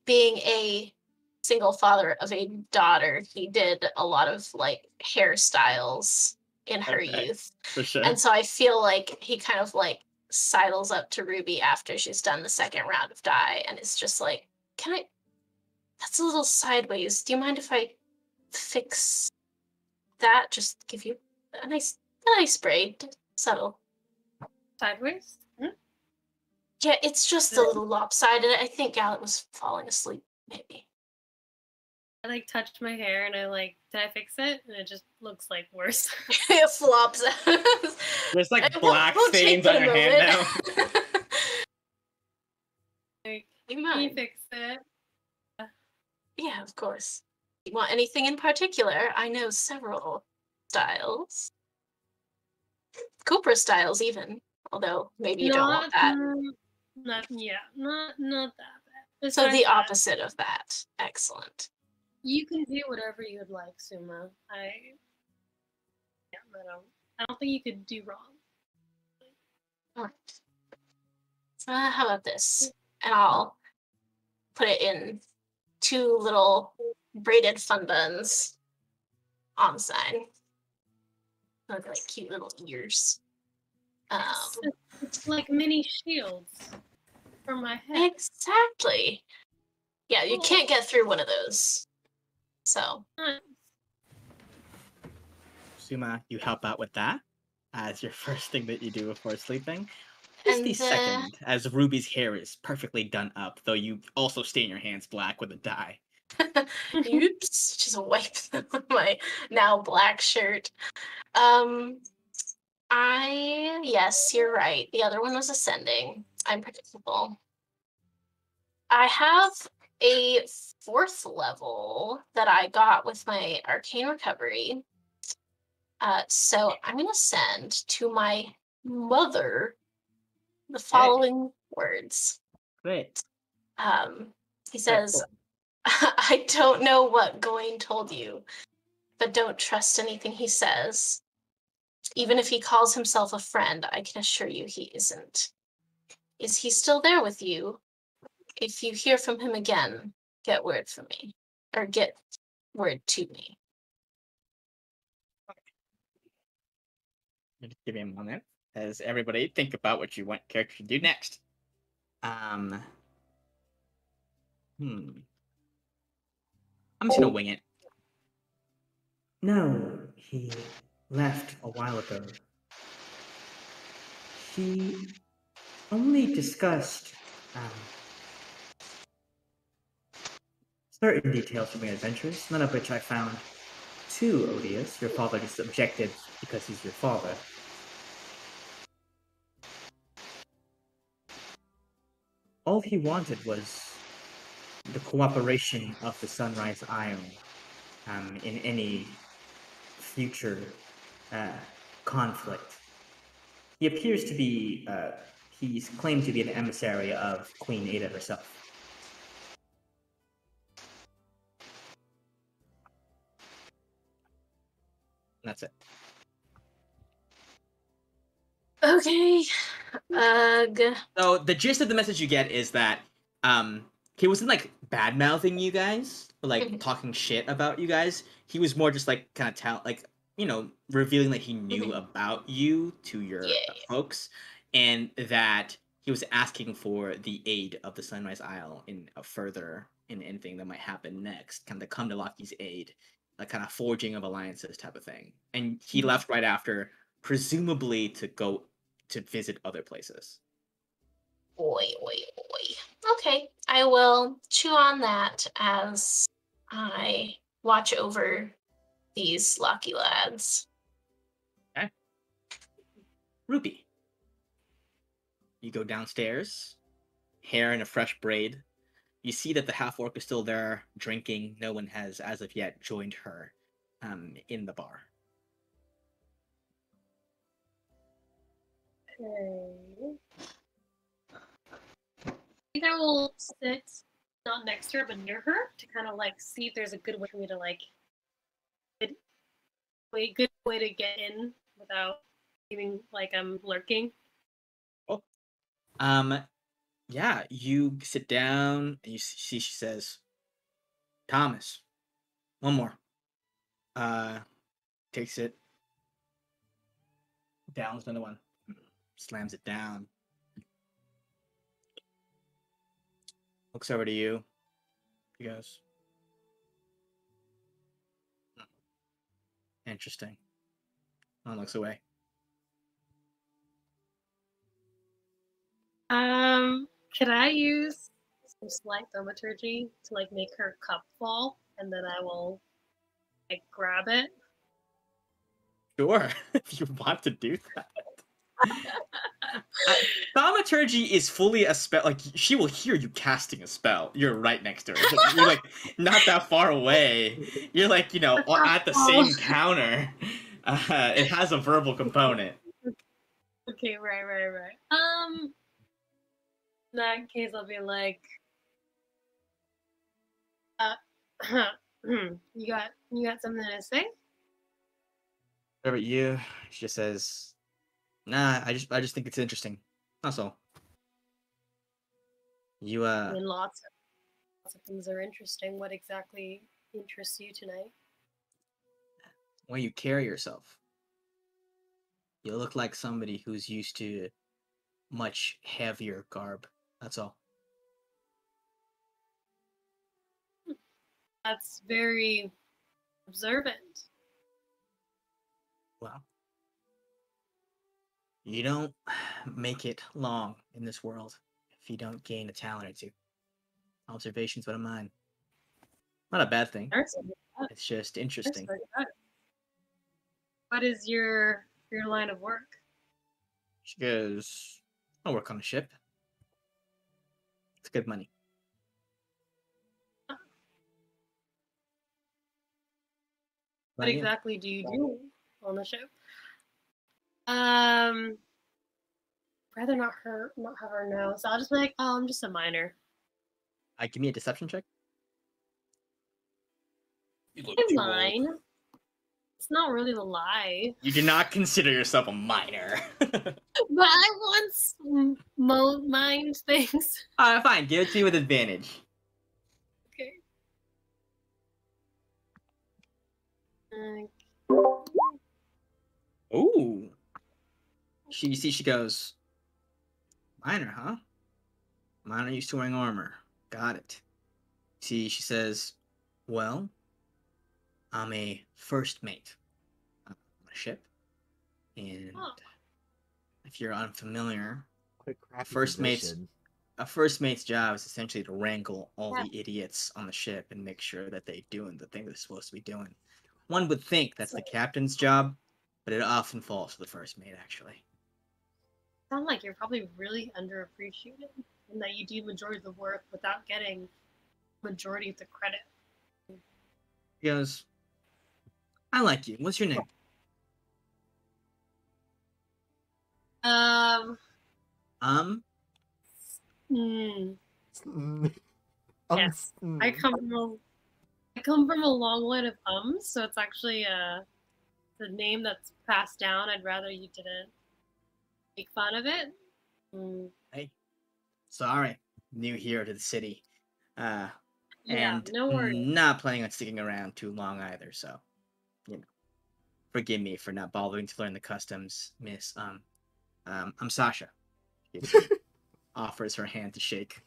being a single father of a daughter, he did a lot of like hairstyles in her Okay. youth. For sure. And so I feel like he kind of like sidles up to Ruby after she's done the second round of dye and it's just like, that's a little sideways. Do you mind if I fix that? Just give you a nice braid. Subtle. Sideways? Yeah, it's just a little lopsided. I think Gallet was falling asleep, maybe. I like touched my hair and I like, did I fix it? And it just looks like worse. It flops. There's like We'll- black we'll stains take on a your hand now. moment. Like, You can you mind? fix it? Yeah, of course. You want anything in particular? I know several styles. Cooper styles, even. Although maybe you don't want that. Not that bad. So Besides the that, opposite of that. Excellent. you can do whatever you'd like, Suma. I don't think you could do wrong. All right. How about this? And I'll put it in two little braided fun buns on the side. Look like cute little ears. It's like mini shields for my head. Exactly. Yeah, you Cool. can't get through one of those. So Nice. Suma, you help out with that as your first thing that you do before sleeping. Just the And, second, as Ruby's hair is perfectly done up, though you also stain your hands black with a dye. oops, just wipe my now black shirt. Yes, you're right. The other one was ascending. I'm predictable. I have a 4th level that I got with my arcane recovery. So I'm gonna send to my mother the following words. Great. He says, I don't know what Gawain told you, but don't trust anything he says. Even if he calls himself a friend, I can assure you he isn't. Is he still there with you? If you hear from him again, get word from me. Or get word to me. Just give me a moment as everybody think about what you want character to do next. Hmm. I'm just gonna wing it. No, he left a while ago. He only discussed certain details from your adventures, none of which I found too odious. Your father just objected because he's your father. All he wanted was the cooperation of the Sunrise Isle in any future conflict. He appears to be, he's claimed to be an emissary of Queen Ada herself. That's it. Okay. Ugh. So the gist of the message you get is that he wasn't like bad mouthing you guys or like talking shit about you guys. He was more just like kind of revealing that he knew about you to your folks, and that he was asking for the aid of the Sunrise Isle in a further in anything that might happen next, kind of the come to Loki's aid, like kind of forging of alliances type of thing. And he left right after, presumably to go to visit other places. Oi. Okay, I will chew on that as I watch over these lucky lads. Okay. Ruby. You go downstairs, hair in a fresh braid. You see that the half-orc is still there, drinking. No one has, as of yet, joined her in the bar. Okay. I think I will sit not next to her, but near her to kind of like see if there's a good way for me to like good way to get in without feeling like I'm lurking. Oh. Yeah, you sit down and you see she says, Thomas, one more. Takes it. Downs another one. Slams it down. Looks over to you. He goes, interesting. And looks away. Could I use some slight thaumaturgy to like make her cup fall, and then I will like grab it? Sure, if you want to do that. Thaumaturgy is fully a spell. Like, she will hear you casting a spell. You're right next to her. You're like not that far away. You're like, at the same counter. It has a verbal component. Okay, right. In that case, I'll be like, you got something to say? What about you? She just says, nah, I just think it's interesting. That's all. You I mean, lots of things are interesting. What exactly interests you tonight? the way you carry yourself. You look like somebody who's used to much heavier garb. That's all. That's very observant. Well, you don't make it long in this world if you don't gain a talent or two. Observation's what of mine. Not a bad thing. It's just interesting. What is your line of work? She goes, I'll work on a ship. It's good money. What exactly do you do on the ship? Rather not have her know. So I'll just be like, oh, I'm just a miner. Give me a deception check. You look I'm too mine. old. It's not really a lie. You do not consider yourself a miner. But I once mined things. Fine. Give it to you with advantage. Okay. Ooh. She goes, miner, huh? Miner used to wearing armor. Got it. She says, Well, I'm a first mate on a ship, and Oh, if you're unfamiliar, What a crappy first mate's position. a first mate's job is essentially to wrangle all yeah. the idiots on the ship and make sure that they're doing the thing they're supposed to be doing. One would think that's the captain's job, but it often falls to the first mate, actually. Sound like you're probably really underappreciated, and that you do majority of the work without getting majority of the credit. He goes, I like you. What's your name? Um. Um, Hmm. Mm. Yes. I come from a long line of ums, so it's actually the name that's passed down. I'd rather you didn't make fun of it. Mm. hey, sorry, new here to the city. Yeah, And no worries. not planning on sticking around too long either, so, forgive me for not bothering to learn the customs, Miss, I'm Sasha. Offers her hand to shake.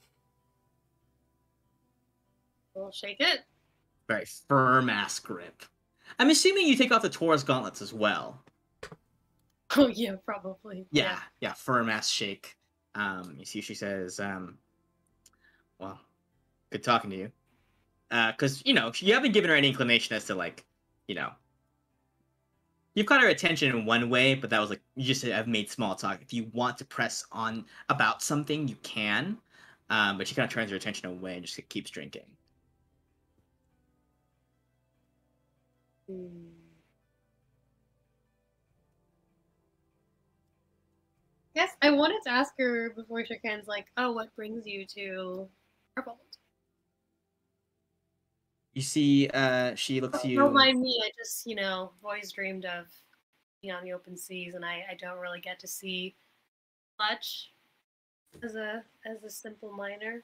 We'll shake it. Very firm ass grip. I'm assuming you take off the Taurus gauntlets as well. Oh yeah, probably. Yeah, firm ass shake. You see, she says, well, good talking to you. Because, you haven't given her any inclination as to, like, you know, you've caught her attention in one way, but that was like, you just have made small talk. If you want to press on about something, you can. But she kind of turns her attention away and just keeps drinking. Hmm. Yes, I wanted to ask her before we shook hands, like, oh, what brings you to Arbold? You see, she looks at Don't you. mind me. I just, always dreamed of being on the open seas, and I don't really get to see much as a simple miner.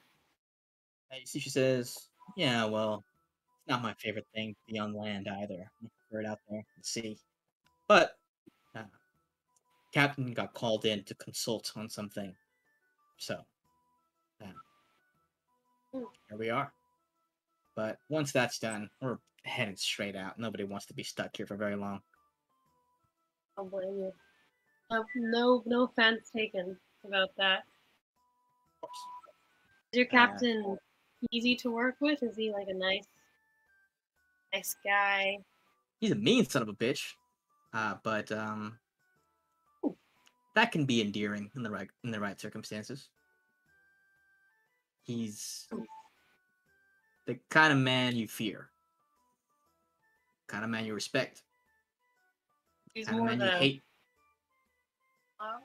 You see, she says, yeah, well, it's not my favorite thing to be on land either. I prefer it out there in the sea. But, uh, Captain got called in to consult on something. So, uh, Hmm. here we are. But once that's done, we're headed straight out. Nobody wants to be stuck here for very long. I'll blame you. No offense taken about that. Of course. Is your captain easy to work with? Is he like a nice guy? He's a mean son of a bitch. But that can be endearing in the right circumstances. He's the kind of man you fear, kind of man you respect, He's kind of more man you hate. uh,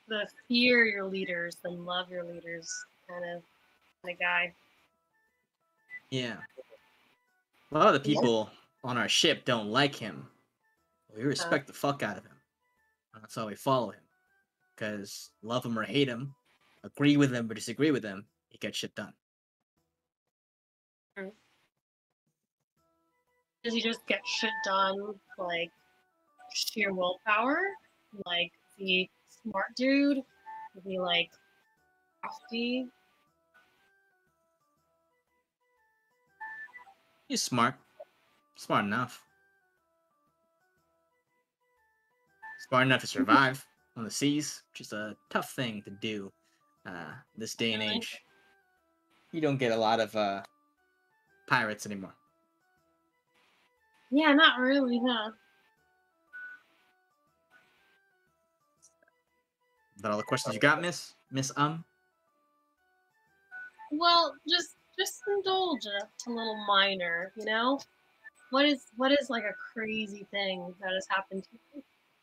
the fear your leaders than love your leaders kind of guy. Yeah. A lot of the people on our ship don't like him. We respect the fuck out of him. That's why we follow him. Because love him or hate him, agree with him or disagree with him, he gets shit done. Does he just get shit done like sheer willpower? Like is he smart dude? Is he like crafty? He's smart. Smart enough. Smart enough to survive on the seas, which is a tough thing to do this day and age. You don't get a lot of pirates anymore. Yeah, not really, huh? Is that all the questions you got, Miss? Miss Well, just indulge a little minor, What is like a crazy thing that has happened to you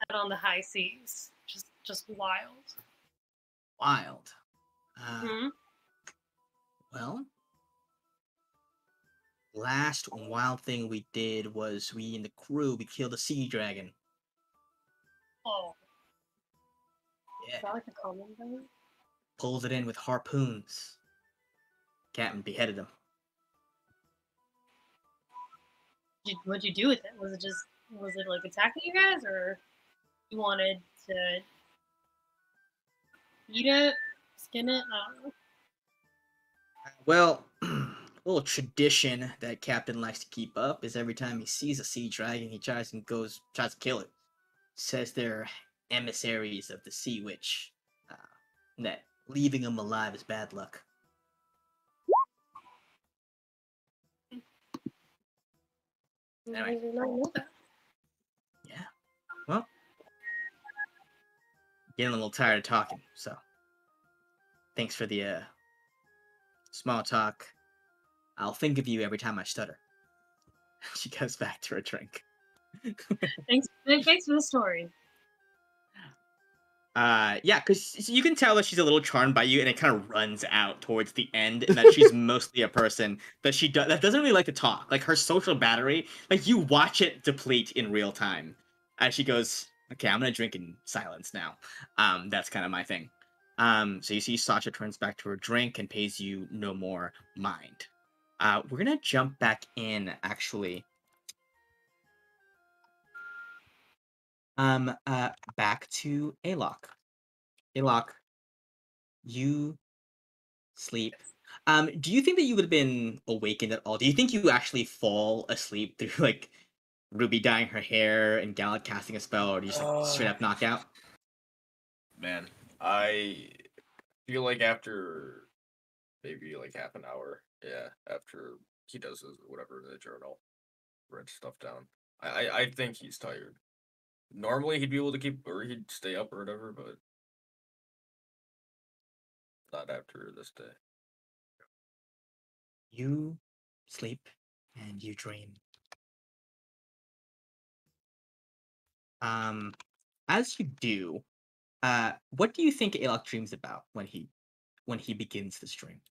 out on the high seas? Just wild. Wild. Hmm? Well, last wild thing we did was we and the crew we killed a sea dragon. Oh, Yeah. is that like a common thing? Pulled it in with harpoons. Captain beheaded him. What'd you do with it? Was it like attacking you guys, or you wanted to eat it, skin it? I don't know. Well, little tradition that Captain likes to keep up is every time he sees a sea dragon, he tries to kill it. Says they're emissaries of the sea witch. Uh, that leaving them alive is bad luck. I Anyway. did not know that. Yeah. Well, getting a little tired of talking, so thanks for the small talk. I'll think of you every time I stutter. She goes back to her drink. Thanks for the story. Yeah, because you can tell that she's a little charmed by you, and it kind of runs out towards the end, and that she's mostly a person that doesn't really like to talk. Like her social battery, like you watch it deplete in real time. As she goes, okay, I'm gonna drink in silence now. That's kind of my thing. So you see Sasha turns back to her drink and pays you no more mind. We're gonna jump back in actually. Back to Alok. Alok, you sleep. Do you think that you would have been awakened at all? Do you think you actually fall asleep through like Ruby dyeing her hair and Galad casting a spell, or do you just like straight up knock out? Man, I feel like after maybe like half an hour, yeah, after he does his whatever in the journal, write stuff down. I think he's tired. Normally he'd be able to keep or he'd stay up or whatever, but not after this day. You sleep and you dream. Um, as you do, what do you think Alok dreams about when he begins this dream?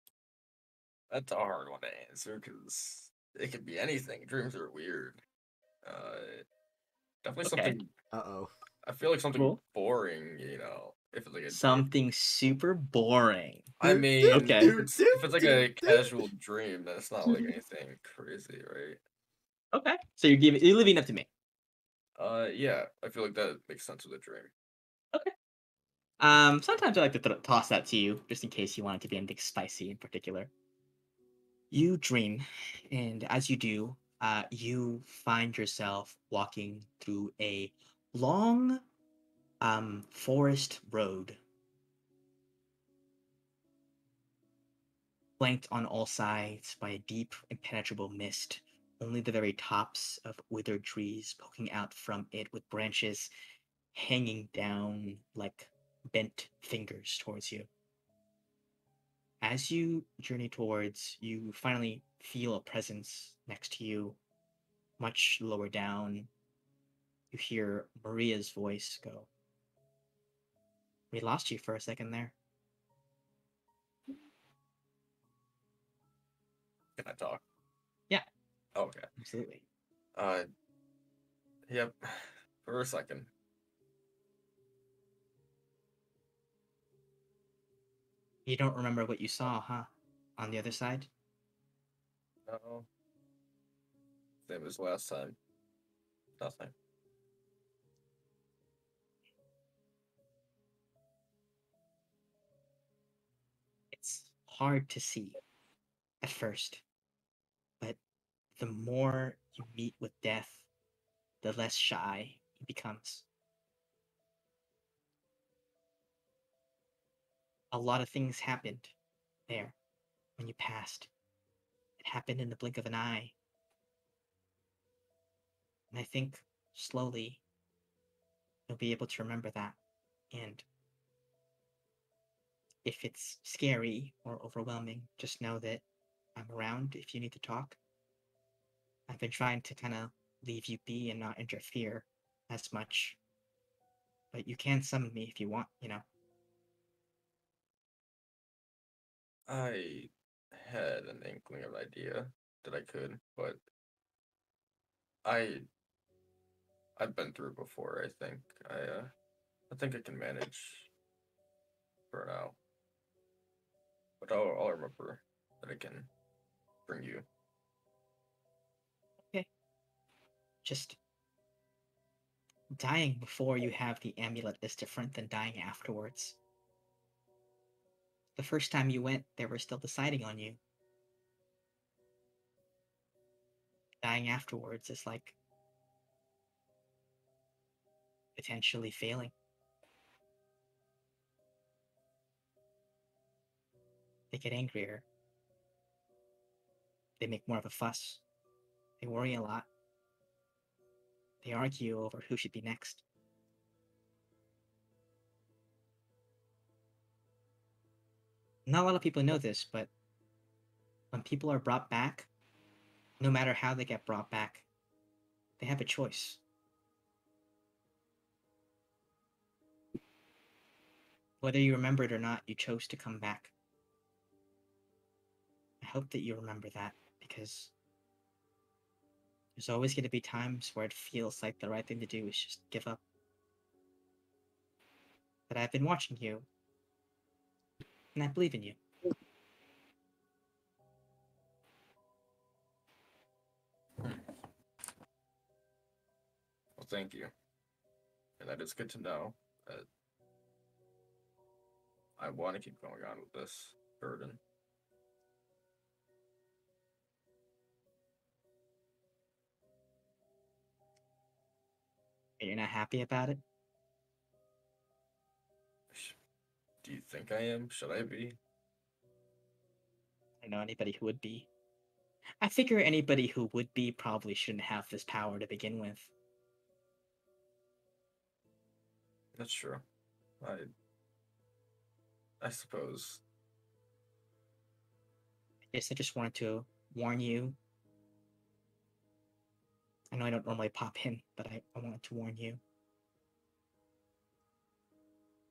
That's a hard one to answer because it could be anything. Dreams are weird. Definitely Okay. something. Uh-oh. I feel like something Cool. boring. If it's like a dream. Something super boring. I mean, Okay. if it's like a casual dream, then it's not like anything crazy, right? Okay. So you're leaving it up to me. Yeah, I feel like that makes sense with a dream. Okay. Sometimes I like to toss that to you, just in case you want it to be anything spicy in particular. You dream, and as you do, you find yourself walking through a long, forest road, flanked on all sides by a deep, impenetrable mist. Only the very tops of withered trees poking out from it, with branches hanging down like bent fingers towards you. As you journey towards, you finally feel a presence next to you, much lower down. You hear Maria's voice go, "We lost you for a second there." Can I talk? Yeah, Okay. absolutely. Uh, yep. For a second. You don't remember what you saw, huh? On the other side? No. Same as last time. Nothing. It's hard to see at first, but the more you meet with death, the less shy he becomes. A lot of things happened there when you passed. It happened in the blink of an eye. And I think slowly you'll be able to remember that. And if it's scary or overwhelming, just know that I'm around if you need to talk. I've been trying to kind of leave you be and not interfere as much. But you can summon me if you want, you know. I had an inkling of an idea that I could, but I I've been through it before. I think I can manage for now. But I'll remember that I can bring you. Okay. Just dying before you have the amulet is different than dying afterwards. The first time you went, they were still deciding on you. dying afterwards is like potentially failing. They get angrier. They make more of a fuss. They worry a lot. They argue over who should be next. Not a lot of people know this, but when people are brought back, no matter how they get brought back, they have a choice. Whether you remember it or not, you chose to come back. I hope that you remember that, because there's always going to be times where it feels like the right thing to do is just give up. But I've been watching you, and I believe in you. Well, thank you. And that is good to know that I want to keep going on with this burden. And you're not happy about it? Do you think I am? Should I be? I don't know anybody who would be. I figure anybody who would be probably shouldn't have this power to begin with. That's true. I suppose. Yes, I just wanted to warn you. I know I don't normally pop in, but I wanted to warn you.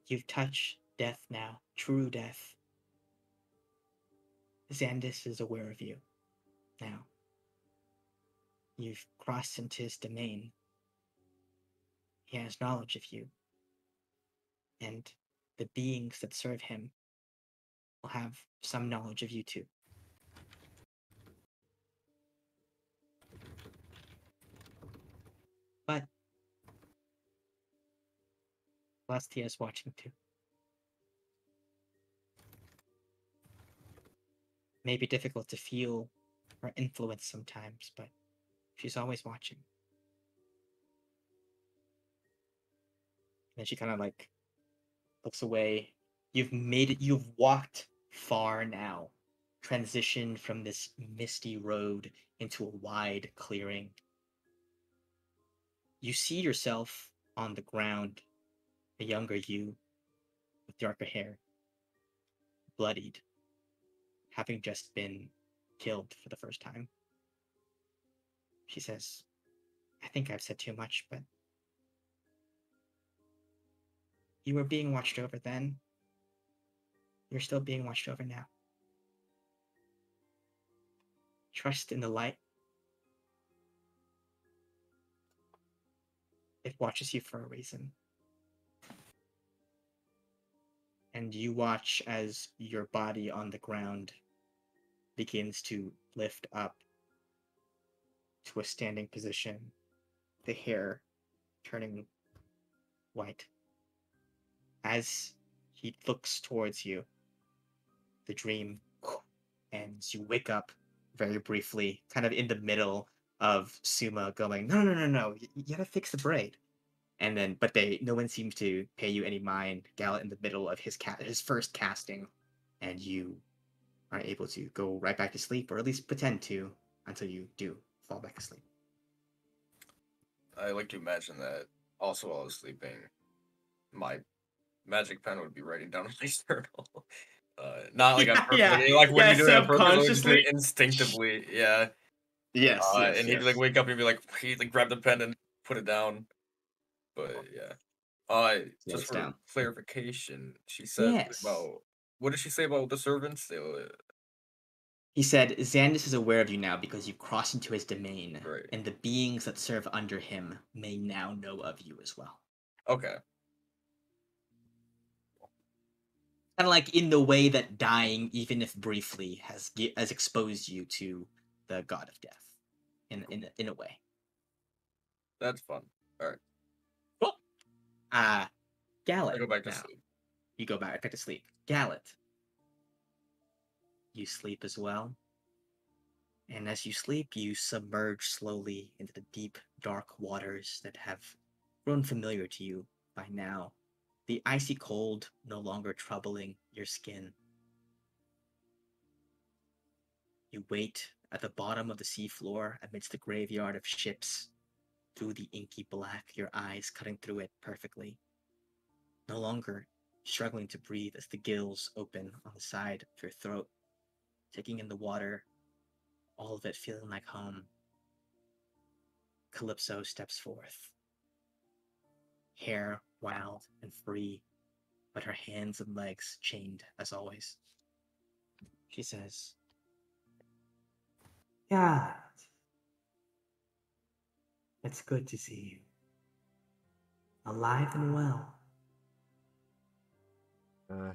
You've touched death now, true death. Xandis is aware of you now. You've crossed into his domain. He has knowledge of you. And the beings that serve him will have some knowledge of you too. But Celestia is watching too. It may be difficult to feel her influence sometimes, but she's always watching. And then she kind of like looks away. You've walked far now, transitioned from this misty road into a wide clearing. You see yourself on the ground, a younger you with darker hair, bloodied, having just been killed for the first time. She says, I think I've said too much, but you were being watched over then. You're still being watched over now. Trust in the light. It watches you for a reason. And you watch as your body on the ground begins to lift up to a standing position, the hair turning white. As he looks towards you, the dream ends. You wake up very briefly, kind of in the middle of Suma going, no, you gotta fix the braid. And then, but no one seems to pay you any mind. Gallet in the middle of his first casting, and you are able to go right back to sleep, or at least pretend to, until you do fall back asleep. I like to imagine that also while I was sleeping, my magic pen would be writing down my journal. Not like on purpose. Yeah, Like wouldn't be doing it on purpose. It would just subconsciously. instinctively, yeah. Yes, And he'd like wake up and be like, he'd like grab the pen and put it down. But yeah. Just for down. clarification, she said Yes. about what did she say about the servants? He said, Xandis is aware of you now because you've crossed into his domain, Right. and the beings that serve under him may now know of you as well. Okay. Kind of like in the way that dying, even if briefly, has exposed you to the god of death, in a way. That's fun. All right. Cool. Gallet. I go back to now. sleep. You go back to sleep. Gallet. You sleep as well. And as you sleep, you submerge slowly into the deep, dark waters that have grown familiar to you by now, the icy cold no longer troubling your skin. You wait at the bottom of the seafloor amidst the graveyard of ships, through the inky black, your eyes cutting through it perfectly, no longer struggling to breathe as the gills open on the side of your throat, taking in the water, all of it feeling like home. Calypso steps forth, hair wild and free, but her hands and legs chained as always. She says, "God, it's good to see you. Alive and well."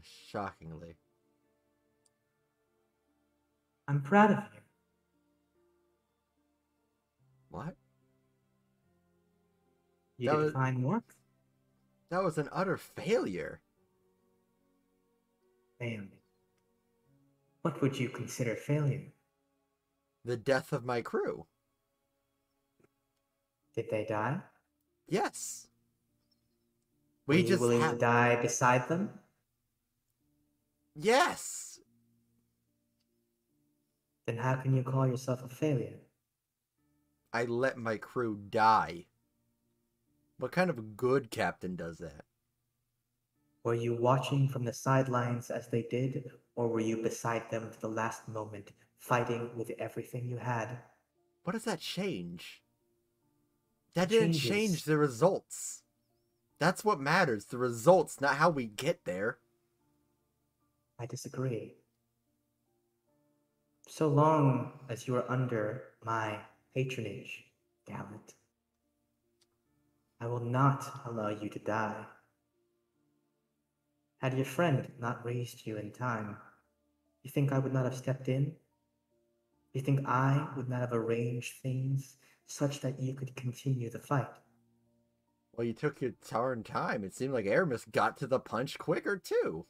Shockingly. "I'm proud of you." What? "You That did was fine work." that was an utter failure. "Failure? What would you consider failure?" The death of my crew. "Did they die?" Yes. "Were We you just willing to have. die beside them?" Yes. "Then how can you call yourself a failure?" I let my crew die. What kind of a good captain does that? "Were you watching from the sidelines as they did, or were you beside them to the last moment, fighting with everything you had?" What does that change? That "It didn't change changes." the results. That's what matters, the results, not how we get there. "I disagree. So long as you are under my patronage, Gallant, I will not allow you to die. Had your friend not raised you in time, you think I would not have stepped in? You think I would not have arranged things such that you could continue the fight?" Well, you took your darn time. It seemed like Aramis got to the punch quicker, too.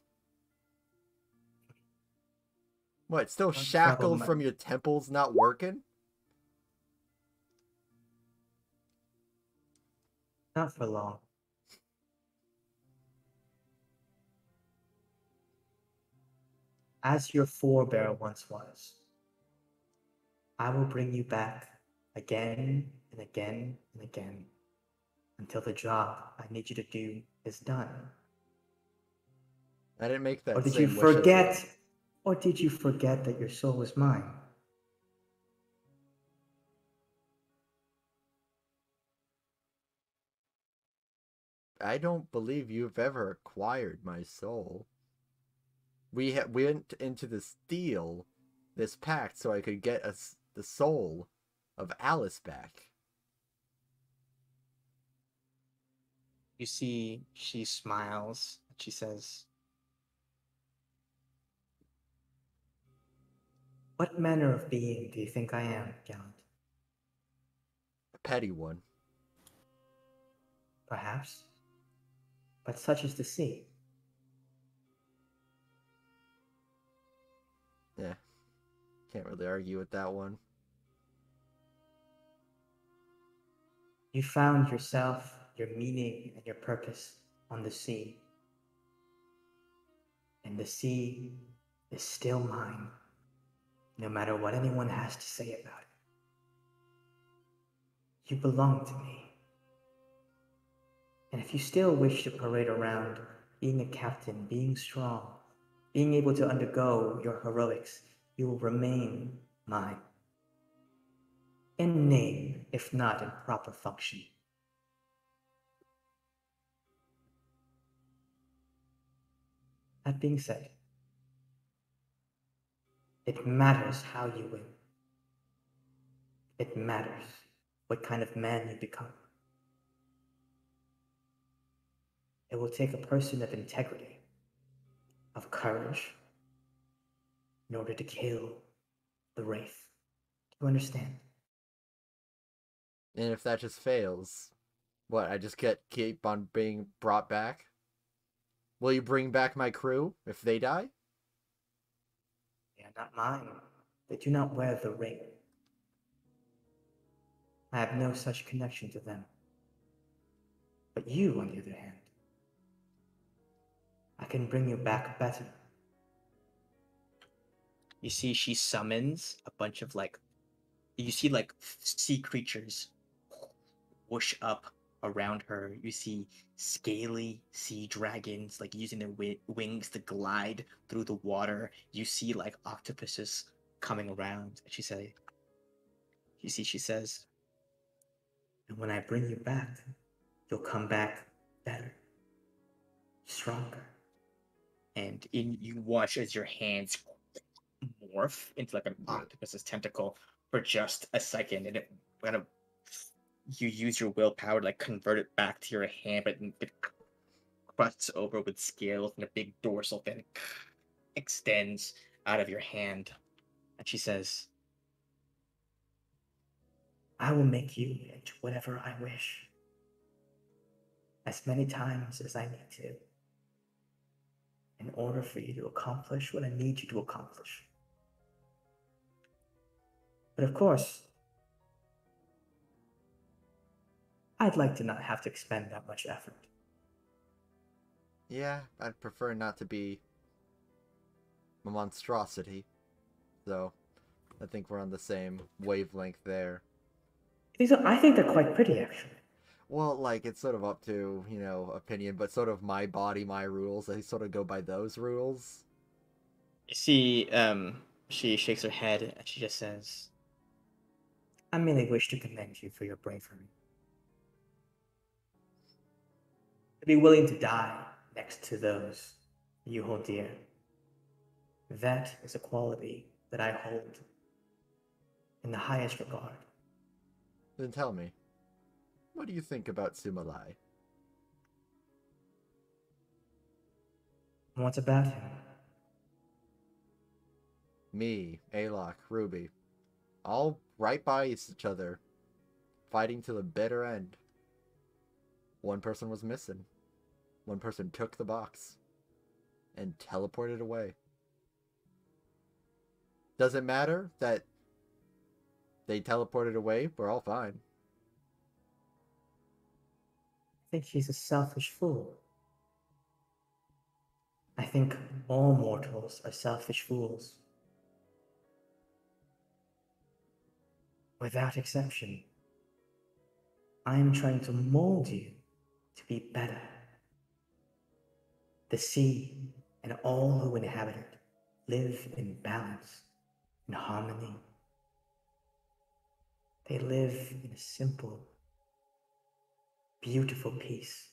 What, still "Don't trouble shackled my... from your temples not working? Not for long. As your forebear once was, I will bring you back again and again and again until the job I need you to do is done. I didn't make Or that did you same wish as forget? Or did you forget that your soul was mine? I don't believe you've ever acquired my soul. We went into this deal, this pact, so I could get us the soul of Alice back. You see, she smiles. She says, "What manner of being do you think I am, Gallant?" A petty one. "Perhaps. But such is the sea." Yeah, can't really argue with that one. "You found yourself, your meaning, and your purpose on the sea. And the sea is still mine, no matter what anyone has to say about it. You belong to me. And if you still wish to parade around being a captain, being strong, being able to undergo your heroics, you will remain mine. In name, if not in proper function." That being said, it matters how you win. It matters what kind of man you become. It will take a person of integrity, of courage, in order to kill the Wraith. Do you understand? And if that just fails, what, I just keep on being brought back? Will you bring back my crew if they die? They are not mine. They do not wear the ring. I have no such connection to them. But you, on the other hand, I can bring you back better. You see, she summons a bunch of you see sea creatures whoosh up around her. You see scaly sea dragons using their wings to glide through the water. You see octopuses coming around. And she says, and when I bring you back, you'll come back better, stronger. And you watch as your hands morph into an octopus's tentacle for just a second, and it kind of you use your willpower to convert it back to your hand, but it crusts over with scales, and a big dorsal fin extends out of your hand. And she says, I will make you into whatever I wish, as many times as I need to, in order for you to accomplish what I need you to accomplish. But of course, I'd like to not have to expend that much effort. Yeah, I'd prefer not to be a monstrosity. So, I think we're on the same wavelength there. I think they're quite pretty, actually. Well, it's sort of up to, opinion, but sort of my body, my rules. I sort of go by those rules. You see, she shakes her head and she just says, I merely wish to commend you for your bravery. To be willing to die next to those you hold dear. That is a quality that I hold in the highest regard. Then tell me, what do you think about Sumalai? What's about him? Me, Alok, Ruby, all right by each other, fighting to the bitter end. One person was missing. One person took the box and teleported away. Does it matter that they teleported away? We're all fine. I think he's a selfish fool. I think all mortals are selfish fools. Without exception. I am trying to mold you to be better. The sea and all who inhabit it live in balance, in harmony. They live in a simple, beautiful peace.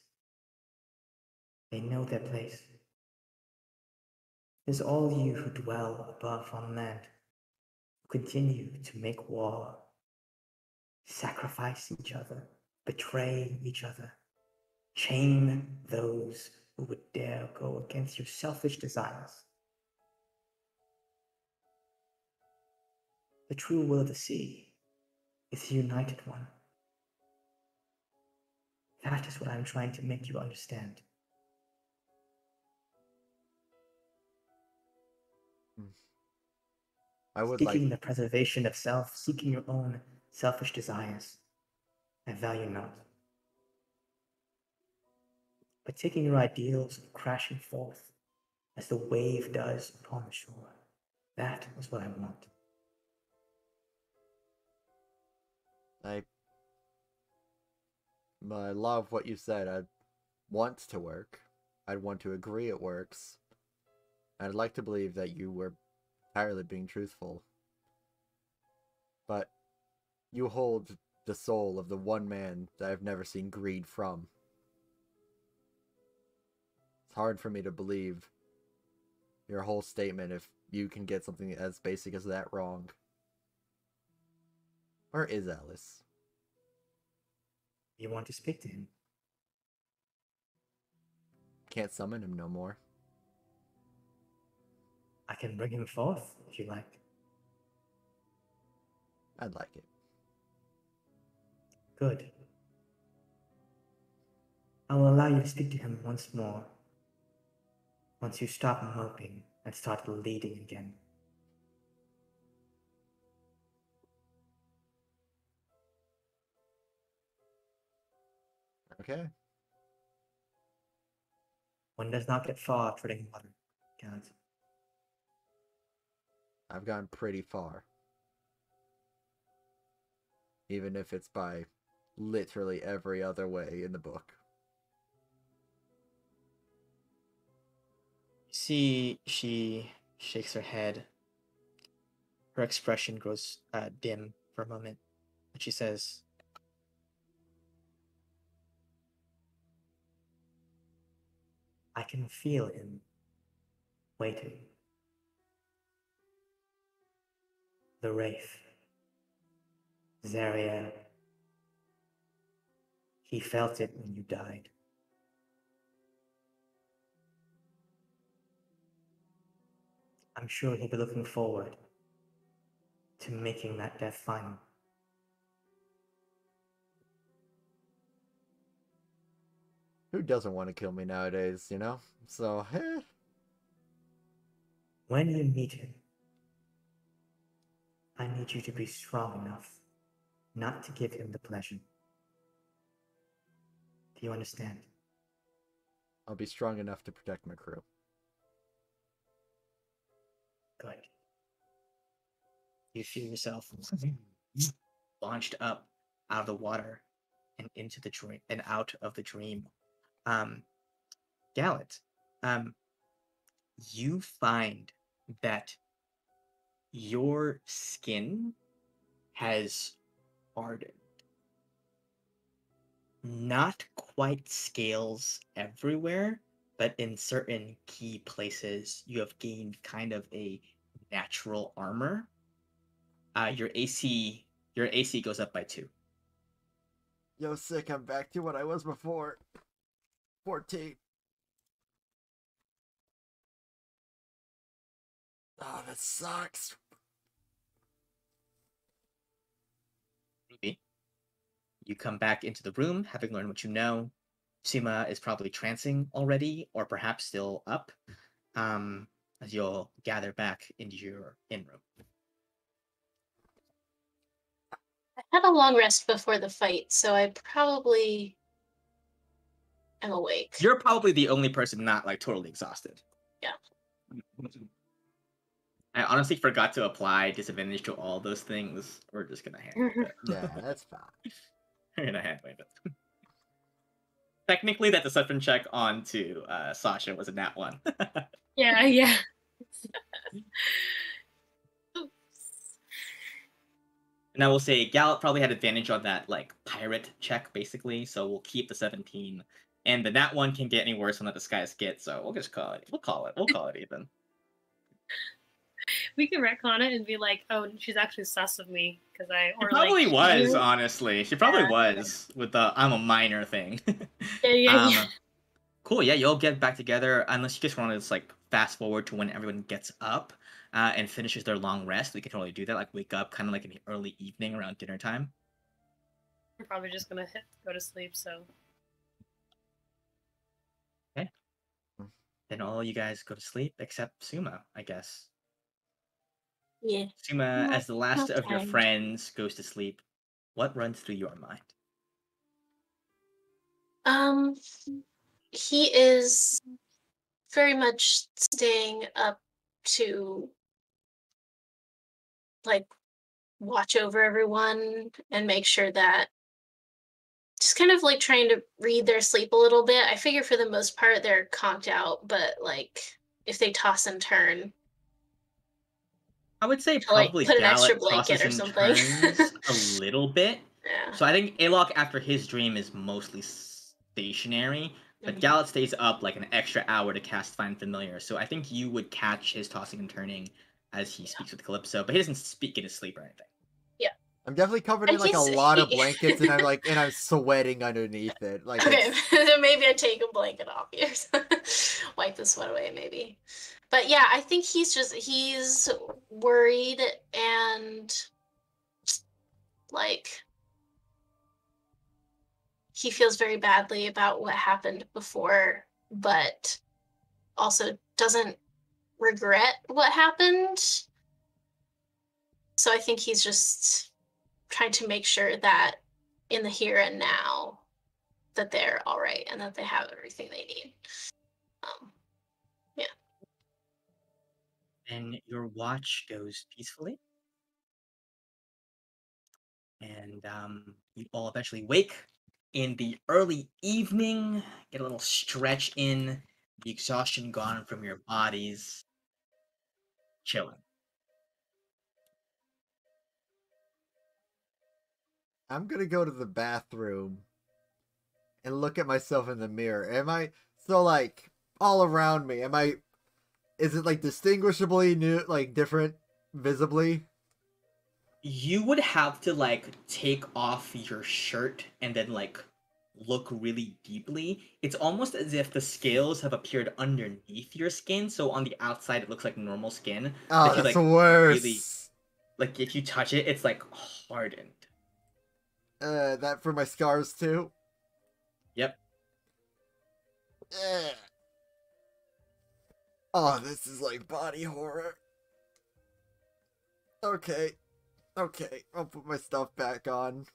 They know their place. It is all you who dwell above on land, who continue to make war, sacrifice each other, betray each other, chain those who would dare go against your selfish desires. The true will of the sea is the united one. That is what I'm trying to make you understand. I would Seeking the preservation of self, seeking your own selfish desires, I value not. But taking your ideals and crashing forth as the wave does upon the shore, that is what I want. I love what you said. I'd want to work. I'd want to agree it works. I'd like to believe that you were entirely being truthful. But you hold the soul of the one man that I've never seen greed from. It's hard for me to believe your whole statement if you can get something as basic as that wrong. Where is Alice? You want to speak to him? Can't summon him no more. I can bring him forth, if you like. I'd like it. Good. I will allow you to speak to him once more. Once you stop moping and start leading again. Okay. One does not get far treading water, guys. I've gone pretty far. Even if it's by literally every other way in the book. See, she shakes her head. Her expression grows dim for a moment, and she says, I can feel him waiting. The Wraith. Zariel. He felt it when you died. I'm sure he'll be looking forward to making that death final. Who doesn't want to kill me nowadays, you know? So, When you meet him, I need you to be strong enough not to give him the pleasure. Do you understand? I'll be strong enough to protect my crew. Good. You feel yourself launched up out of the water and into the dream and out of the dream. Gallet, you find that your skin has hardened. Not quite scales everywhere, but in certain key places, you have gained kind of a natural armor. Your AC goes up by 2. Yo, sick, I'm back to what I was before. 14. Oh, that sucks. Ruby, you come back into the room, having learned what you know. Suma is probably trancing already, or perhaps still up, as you'll gather back into your in-room. I had a long rest before the fight, so I probably am awake. You're probably the only person not, like, totally exhausted. Yeah. I honestly forgot to apply disadvantage to all those things. We're just gonna handle it. Yeah, that's fine. We're gonna handle it. Technically, that deception check onto Sasha was a nat 1. Yeah. And I will say Gallup probably had advantage on that, like, pirate check, basically, so we'll keep the 17. And the nat 1 can get any worse than the disguise get, so we'll just call it. We'll call it even. We can retcon it and be like, oh, she's actually sus of me because She probably was, you... honestly. She probably was with the I'm a minor thing. Yeah. Cool, yeah, you'll get back together unless you just want to just, like, fast forward to when everyone gets up and finishes their long rest. We can totally do that, like wake up kind of like in the early evening around dinner time. I'm probably just gonna go to sleep, so. Okay. Then all you guys go to sleep except Suma, I guess. Yeah. Suma, as the last of your tired. friends goes to sleep, what runs through your mind? He is very much staying up to, like, watch over everyone and make sure that, just kind of like trying to read their sleep a little bit. I figure for the most part they're conked out, but like if they toss and turn, I would say to, like, probably put an extra Gallet blanket tosses or and something. turns a little bit. Yeah. So I think Alok, after his dream, is mostly stationary, but Mhm. Gallet stays up like an extra hour to cast Find Familiar. So I think you would catch his tossing and turning as he speaks with Calypso, but he doesn't speak in his sleep or anything. Yeah. I'm definitely covered And in like a lot of blankets, and I'm sweating underneath it. Like, okay, it's... then maybe I take a blanket off here. Wipe the sweat away, maybe. But yeah, I think he's worried and like he feels very badly about what happened before, but also doesn't regret what happened. So I think he's just trying to make sure that in the here and now that they're all right and that they have everything they need. Yeah. And your watch goes peacefully, and you all eventually wake in the early evening, get a little stretch in, the exhaustion gone from your bodies, chilling. I'm gonna go to the bathroom and look at myself in the mirror. Am I so like all around me? Is it like distinguishably new, like different visibly? You would have to like take off your shirt and then like look really deeply. It's almost as if the scales have appeared underneath your skin, so on the outside it looks like normal skin. But Oh, if you that's like really worse. like if you touch it, it's like hardened. That for my scars too. Yep. Eh. Oh, this is like body horror. Okay. Okay, I'll put my stuff back on.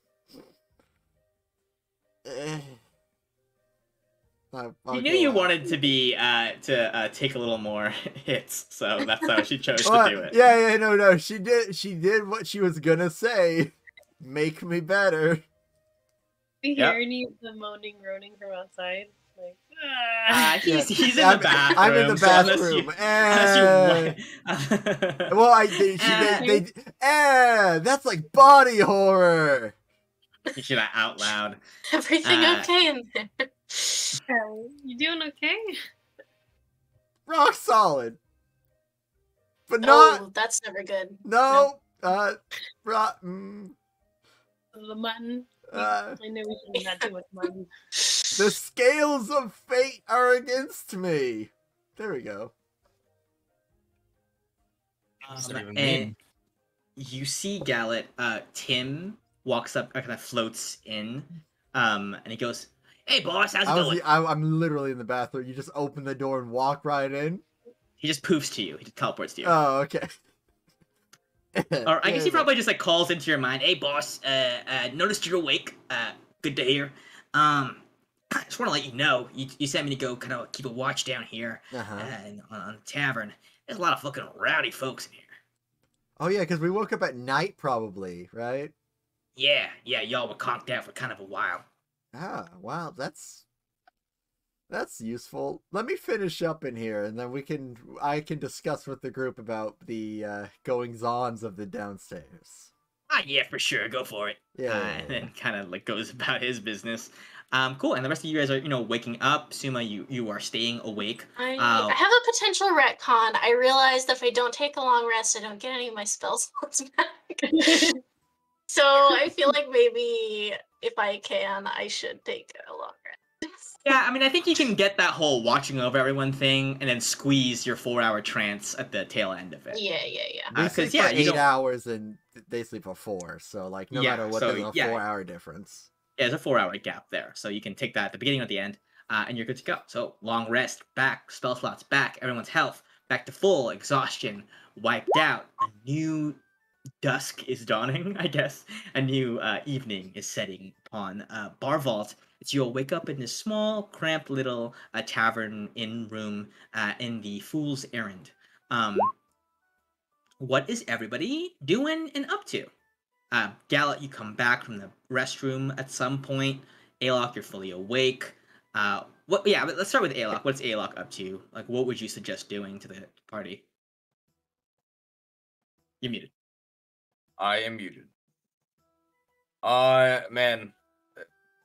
Eh. You knew you wanted to be take a little more hits, so that's how she chose to do it. Yeah, no. She did what she was gonna say. Make me better. We Yep. hear any of the moaning, groaning from outside. Like, He's in the bathroom. I'm in the bathroom. That's like body horror. You should out loud. Everything okay in there? you doing okay? Rock solid. But not. Oh, that's never good. No. The mutton. I know we shouldn't have too much mutton. The scales of fate are against me. There we go. And you see Gallet, Tim walks up, kind of floats in, and he goes, "Hey boss, how's it going?" I'm literally in the bathroom. You just open the door and walk right in? He just poofs to you. He just teleports to you. Oh, okay. Or I guess he probably just like calls into your mind, "Hey boss, noticed you're awake. Good to hear. I just want to let you know, you sent me to go kind of keep a watch down here on the tavern. There's a lot of fucking rowdy folks in here." Oh yeah, because we woke up at night probably, right? Yeah, y'all were conked out for kind of a while. Ah, wow, that's useful. Let me finish up in here, and then I can discuss with the group about the goings-ons of the downstairs. Yeah, for sure, go for it. Yeah. And then kind of like goes about his business. Cool. And the rest of you guys are, waking up. Suma, you are staying awake. I have a potential retcon. I realized that if I don't take a long rest, I don't get any of my spell slots back. So I feel like maybe if I can, I should take a long rest. Yeah, I mean, I think you can get that whole watching over everyone thing, and then squeeze your 4-hour trance at the tail end of it. Yeah. We sleep for 8 hours, and they sleep for 4. So like, no matter what, there's a 4-hour difference. Yeah, there's a 4-hour gap there, so you can take that at the beginning or the end, and you're good to go. So long rest, back, spell slots back, everyone's health back to full, exhaustion wiped out. A new dusk is dawning, I guess. A new evening is setting upon Bar Vault. As you'll wake up in this small, cramped little tavern inn room in the Fool's Errand. What is everybody doing and up to? Gallet, you come back from the restroom at some point. Alok, you're fully awake. Let's start with Alok. What's Alok up to? Like, what would you suggest doing to the party? You're muted. I am muted. Man,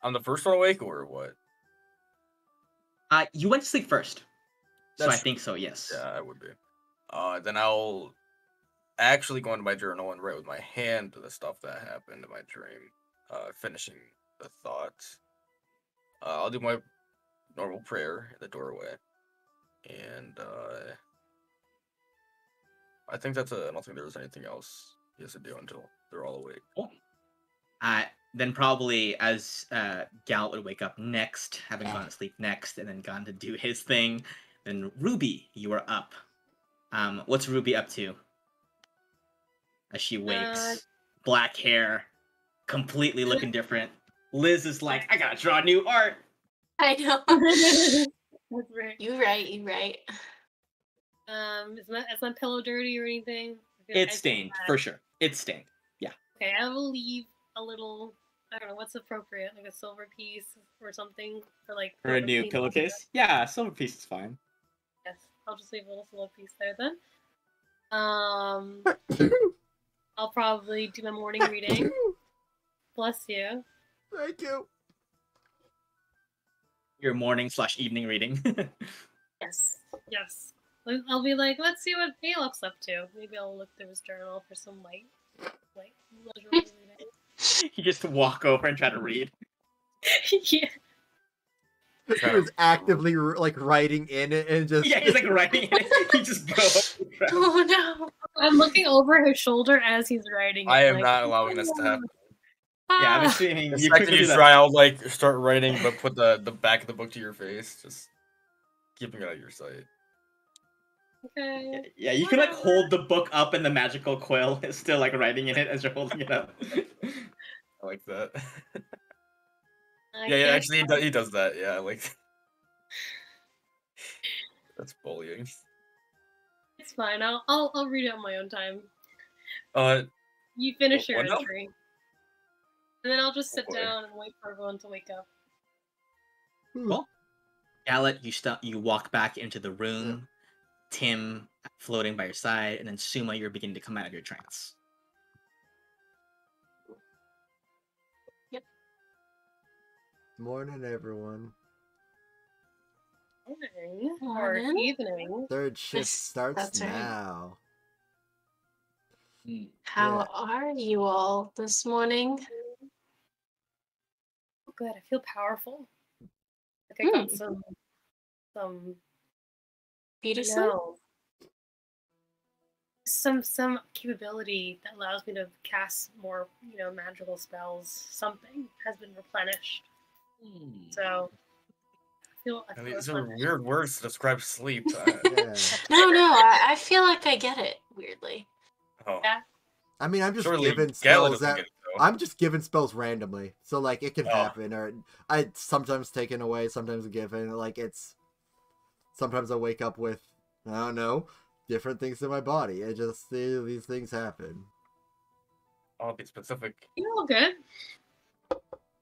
I'm the first one awake or what? You went to sleep first. So I That's think so, yes. Yeah, I would be. Then I'll actually go into my journal and write with my hand the stuff that happened in my dream. Finishing the thoughts. I'll do my normal prayer in the doorway. And I think that's I don't think there's anything else he has to do until they're all awake. Cool. Then probably as Gallet would wake up next, having gone to sleep next, and then gone to do his thing, then Ruby, you are up. What's Ruby up to? As she wakes, black hair, completely looking different. Liz is like, I gotta draw new art. I know. That's right. You right. You right. Is my pillow dirty or anything? It's stained, for sure. It's stained. Okay, I will leave a little. I don't know what's appropriate, like a silver piece or something for like. For a whoever new cleans up. pillowcase? Yeah, silver piece is fine. Yes, I'll just leave a little silver piece there then. I'll probably do my morning reading. Bless you. Thank you. Your morning/evening reading. Yes, yes. I'll be like, let's see what Balok's up to. Maybe I'll look through his journal for some light leisurely reading. You just walk over and try to read. Yeah. He was actively like writing in it and just Yeah, he's like writing it. He just goes. Oh no. I'm looking over his shoulder as he's writing. I am like, not allowing this to happen. Yeah, I'm "Ah." assuming The you second quickly you do that. try, I'll like start writing, but put the back of the book to your face, just keeping it out of your sight. Okay. Yeah, you can like Whatever. hold the book up and the magical quill is still like writing in it as you're holding it up. I like that. I Yeah, guess actually, he does that. Yeah, like that's bullying. it's fine. I'll read it on my own time. Uh, You finish your what now? entry, and then I'll just sit boy. down and wait for everyone to wake up. Cool. Gallet, you walk back into the room. Tim floating by your side, and then Suma, you're beginning to come out of your trance. Morning, everyone. Morning or Morning. evening. Third shift Yes, starts that's right. now. How Yeah. are you all this morning? Oh, good. I feel powerful. Like I got some. Peterson? No. Some capability that allows me to cast more, magical spells. Something has been replenished. So I feel these are replenished. weird words to describe sleep. Yeah. No, I feel like I get it, weirdly. Oh, Yeah. I mean, I'm just surely giving Gala spells doesn't that get it though. I'm just giving spells randomly, so like it can Oh. happen, or I sometimes taken away, sometimes given. Like it's sometimes I wake up with I don't know different things in my body. It just these things happen. I'll be specific. You all good?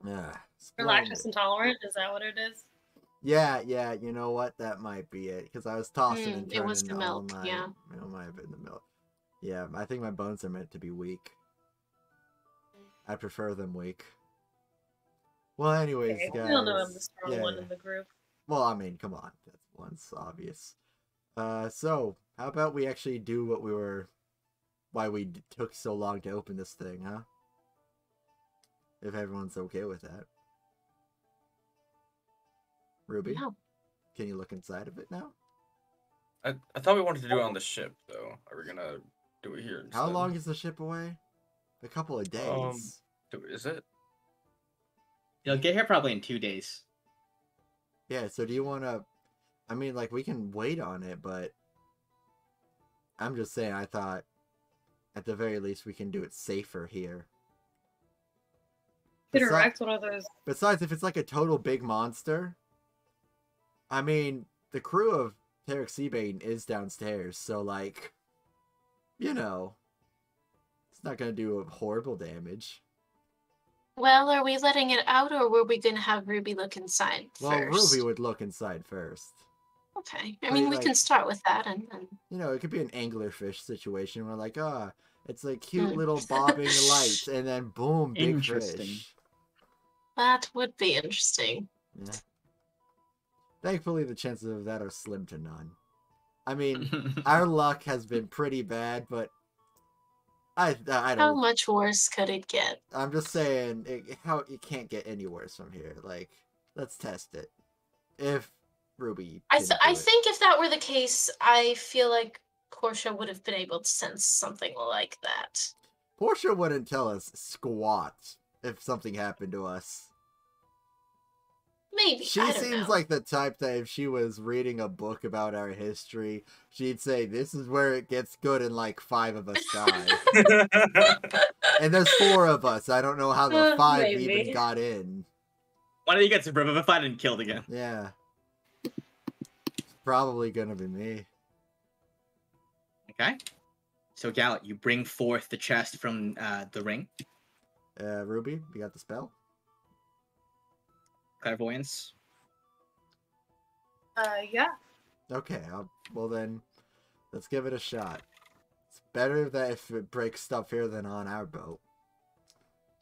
Yeah. You're lactose intolerant? Is that what it is? Yeah. You know what? That might be it. Because I was tossing and It turning was the all milk, night. yeah. It might have been the milk. Yeah, I think my bones are meant to be weak. I prefer them weak. Well, anyways, Okay, guys. we all know I'm the strong one yeah. in the group. Well, I mean, come on. That's once obvious. So, how about we actually do what we were... Why we took so long to open this thing, huh? If everyone's okay with that. Ruby? Yeah. Can you look inside of it now? I thought we wanted to do it on the ship though. Are we gonna do it here instead? How long is the ship away? A couple of days. Is it? You'll get here probably in 2 days. Yeah, so do you want to... I mean, like, we can wait on it, but... I'm just saying, I thought... At the very least, we can do it safer here. Direct, what are those? Besides, if it's like a total big monster... I mean, the crew of Tarek Seabane is downstairs, so, like... You know... It's not gonna do horrible damage. Well, are we letting it out, or were we going to have Ruby look inside Well, first? Ruby would look inside first. Okay. I mean, we can start with that, and You know, it could be an anglerfish situation where, like, it's a cute little bobbing light, and then boom, big Interesting. fish. that would be interesting. Yeah. Thankfully, the chances of that are slim to none. I mean, our luck has been pretty bad, but I How don't. much worse could it get? I'm just saying, it can't get any worse from here. Like, let's test it. If Ruby, I didn't do it. think if that were the case, I feel like Portia would have been able to sense something like that. Portia wouldn't tell us squat if something happened to us. Maybe. She I don't seems know. like the type that if she was reading a book about our history, she'd say, this is where it gets good and like 5 of us die. And there's 4 of us. I don't know how the 5 Maybe. even got in. One of you gets revivified and killed again. Yeah. It's probably gonna be me. Okay. So Gallet, you bring forth the chest from the ring. Ruby, you got the spell? Clairvoyance. Yeah. Okay, well then, let's give it a shot. It's better that if it breaks stuff here than on our boat.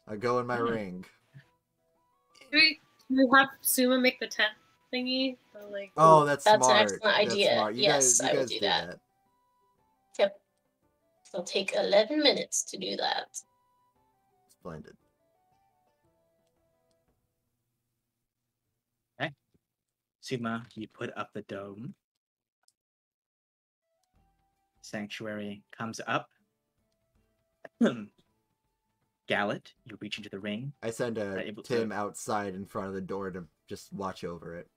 I go in my ring. We have Suma make the tent thingy. So, like, Oh, that's That's an smart. excellent That's idea. smart. You Yes, guys, I will do that. that. Yep. It'll take 11 minutes to do that. Splendid. Suma, you put up the dome. Sanctuary comes up. Gallet, you reach into the ring. I send able Tim to- outside in front of the door to just watch over it.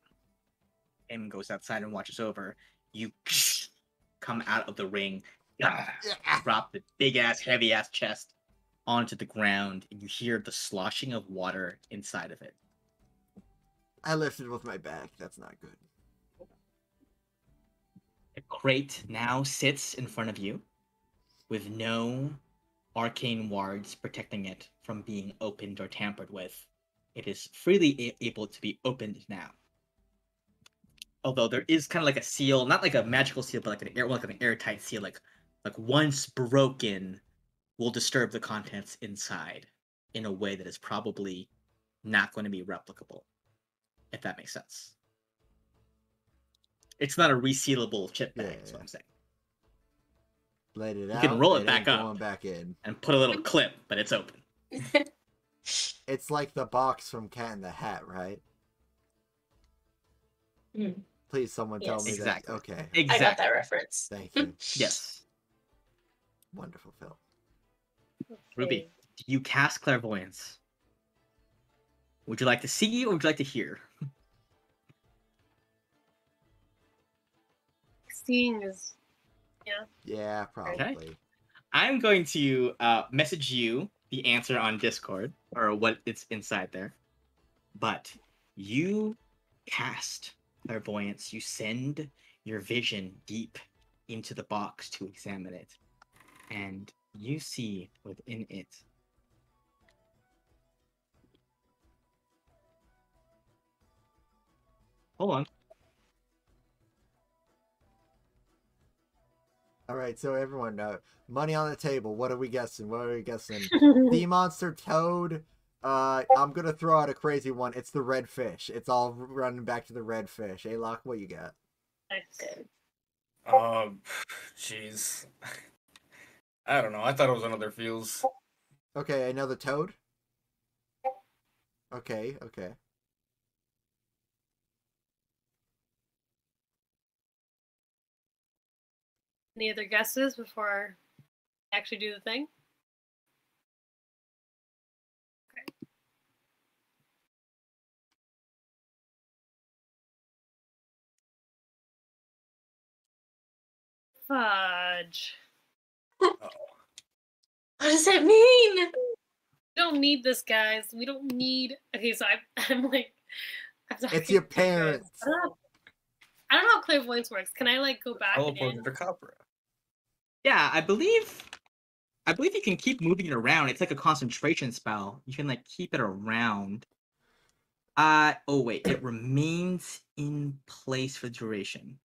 Tim goes outside and watches over. You come out of the ring, drop the big ass, heavy ass chest onto the ground, and you hear the sloshing of water inside of it. I lifted with my back. That's not good. The crate now sits in front of you with no arcane wards protecting it from being opened or tampered with. It is freely able to be opened now. Although there is kind of like a seal, not like a magical seal, but like an airtight seal. Like once broken, will disturb the contents inside in a way that is probably not going to be replicable. If that makes sense. It's not a resealable chip bag. That's what I'm saying. Let it out. You can roll it ain't back up. Going back in. And put a little clip, but it's open. It's like the box from Cat in the Hat, right? Mm. Please, someone tell me Exactly. that. Okay. I got Exactly. that reference. Thank you. Yes. Wonderful film. Ruby, do you cast clairvoyance? Would you like to see or would you like to hear? seeing is Yeah, probably. I'm going to message you the answer on Discord, or what it's inside there. But you cast clairvoyance. You send your vision deep into the box to examine it. And you see within it hold on. All right, so everyone, money on the table. What are we guessing? The monster toad. I'm gonna throw out a crazy one. It's the red fish. It's all running back to the red fish. Hey, Locke, what you got? Jeez. I don't know. I thought it was another feels. Okay, another toad. Okay. Any other guesses before I actually do the thing? Okay. Fudge. Uh-oh. What does that mean? We don't need this, guys. We don't need. Okay, so I'm like. It's your parents. I don't know how clairvoyance works. Can I like go back and Teleported to Capra. Yeah, I believe you can keep moving it around. It's like a concentration spell. You can like keep it around. Oh wait, it remains in place for duration.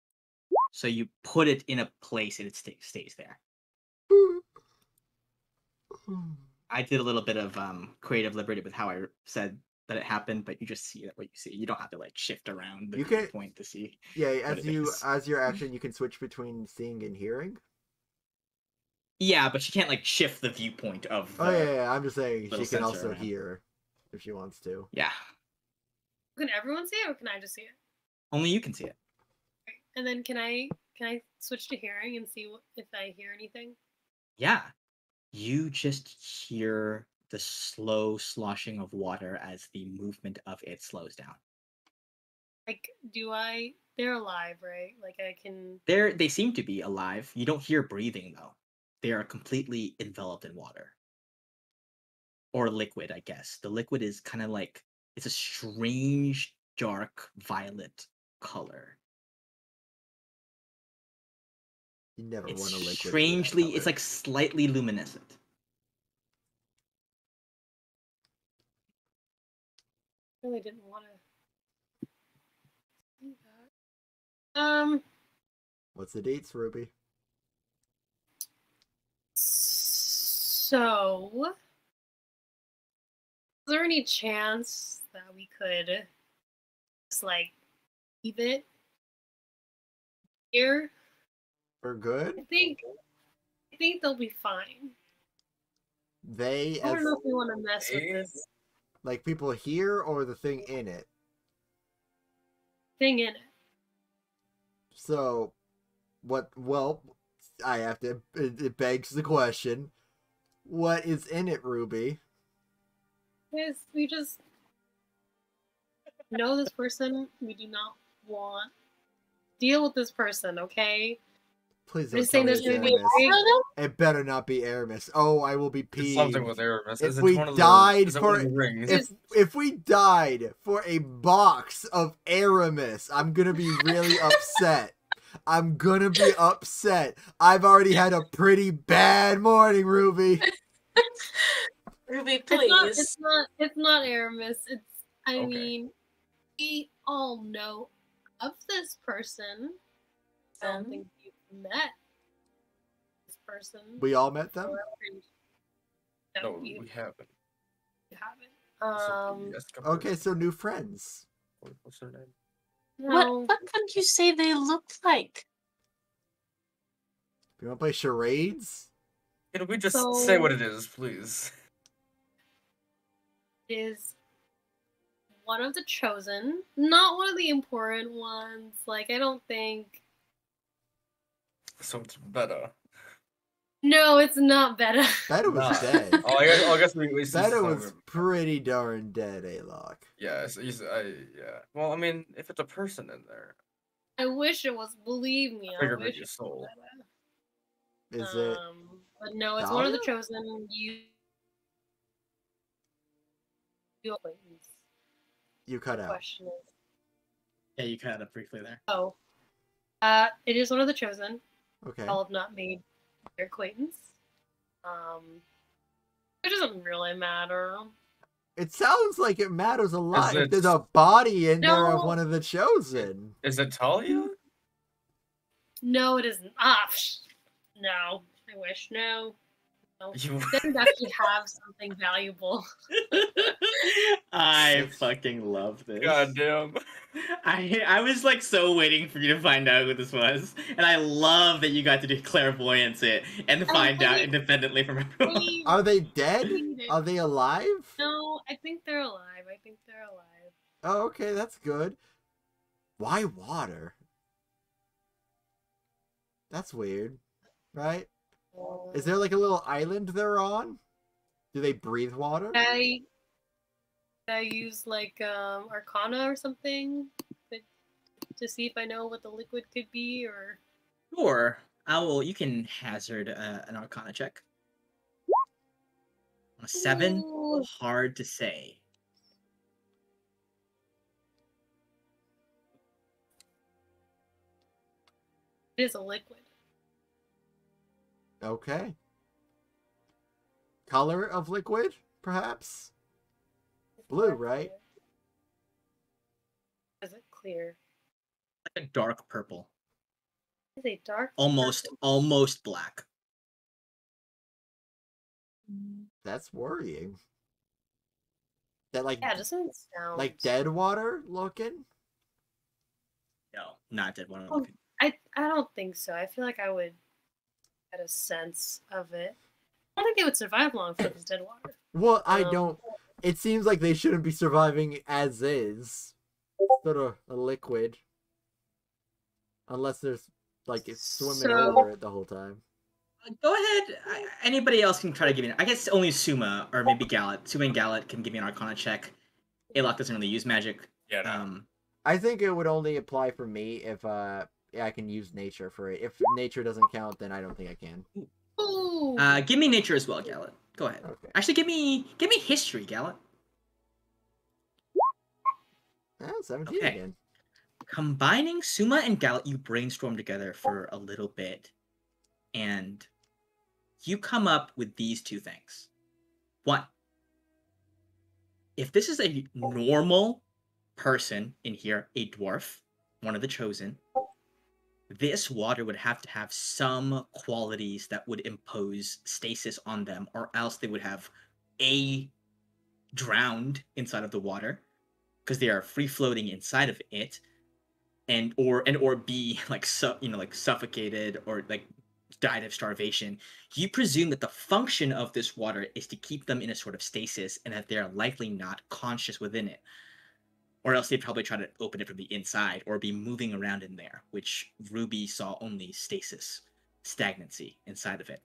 So you put it in a place and it stays there. I did a little bit of creative liberty with how I said that it happened, but you just see what you see. You don't have to like shift around the point to see. Yeah, as your action, you can switch between seeing and hearing. Yeah, but she can't like shift the viewpoint of. Oh yeah, I'm just saying she can also around. hear if she wants to. Yeah. Can everyone see it, or can I just see it? Only you can see it. And then can I switch to hearing and see if I hear anything? Yeah. You just hear the slow sloshing of water as the movement of it slows down. Like, they're alive, right? Like I can. They seem to be alive. You don't hear breathing though. They are completely enveloped in water. Or liquid, I guess. The liquid is kind of like It's a strange, dark violet color. You never It's want a liquid. strangely, it's like slightly luminescent. Really didn't want to see that. What's the dates, Ruby? So, is there any chance that we could just like leave it here? For good? I think they'll be fine. They I as don't know if we want to mess with this like people here or the thing in it. thing in it. So, what? Well, I have to. It begs the question: what is in it, Ruby? Guys, we just know this person. We do not want deal with this person, okay? Please We're don't just tell saying me there's it's going to be a Aramis. big. It better not be Aramis. Oh, I will be It's peeved. something with Aramis. If Is it we one of died is it for one of the rings? if we died for a box of Aramis, I'm gonna be really upset. I'm gonna be upset. I've already had a pretty bad morning, Ruby. Ruby, please. It's not Aramis. It's I Okay. mean, we all know of this person. I don't think you've met this person. We all met them. No, No, you we haven't. haven't. Okay, so new friends. What's her name? No. What would you say they look like? You want to play charades? Can we just So- say what it is, please? Is one of the chosen, not one of the important ones. Like, I don't think. So it's better. No, it's not better. Beta was Nah. dead. Oh, I guess we see Beta some was of- pretty darn dead, Alok. Yeah, yeah. Well, I mean, if it's a person in there, I wish it was. Believe me, I figured wish it'd be a it soul. was Is better. it? But no, it's one of the Dahlia? chosen. You acquaintance. You cut The out. question is, Yeah, you cut it briefly there. oh, it is one of the chosen. Okay. All have not made their acquaintance. It doesn't really matter. It sounds like it matters a lot. If it- there's a body in there of No. one of the chosen. Is it Talia? No, it isn't. No. I wish. No. You... Doesn't actually have something valuable. I fucking love this. God damn. I was like so waiting for you to find out who this was, and I love that you got to do clairvoyance it and find out independently from everyone. Are they dead? Are they alive? No, I think they're alive. Oh, okay, that's good. Why water? That's weird, right? Is there like a little island they're on? Do they breathe water? I use like Arcana or something to see if I know what the liquid could be, or Sure, you can hazard an Arcana check. On a 7, Ooh. hard to say. It is a liquid. Okay. Color of liquid, perhaps? Blue, right? Is it clear? Like a dark purple. Is it dark? Almost black. That's worrying. That like Yeah, it doesn't sound like dead water looking? No, not dead one. Oh. I don't think so. I feel like I would get a sense of it. I don't think they would survive long if it was dead water. Well, I don't. It seems like they shouldn't be surviving as is. Sort of a liquid. Unless there's like it's swimming over it the whole time. Go ahead. Anybody else can try to give me. I guess only Suma or maybe Gallet. Suma and Gallet can give me an Arcana check. Alok doesn't really use magic. Yeah. No. I think it would only apply for me if I can use nature for it. If nature doesn't count, then I don't think I can. Ooh. Give me nature as well, Gallet. Go ahead. Okay. Actually, give me history, Gallet. Ah, 17 Okay. again. Combining Suma and Gallet, you brainstorm together for a little bit, and you come up with these two things. One, if this is a normal person in here, a dwarf, one of the chosen, this water would have to have some qualities that would impose stasis on them, or else they would have A, drowned inside of the water, because they are free floating inside of it, or B, like like suffocated or like died of starvation. You presume that the function of this water is to keep them in a sort of stasis, and that they are likely not conscious within it, or else they'd probably try to open it from the inside or be moving around in there, which Ruby saw only stasis, stagnancy inside of it.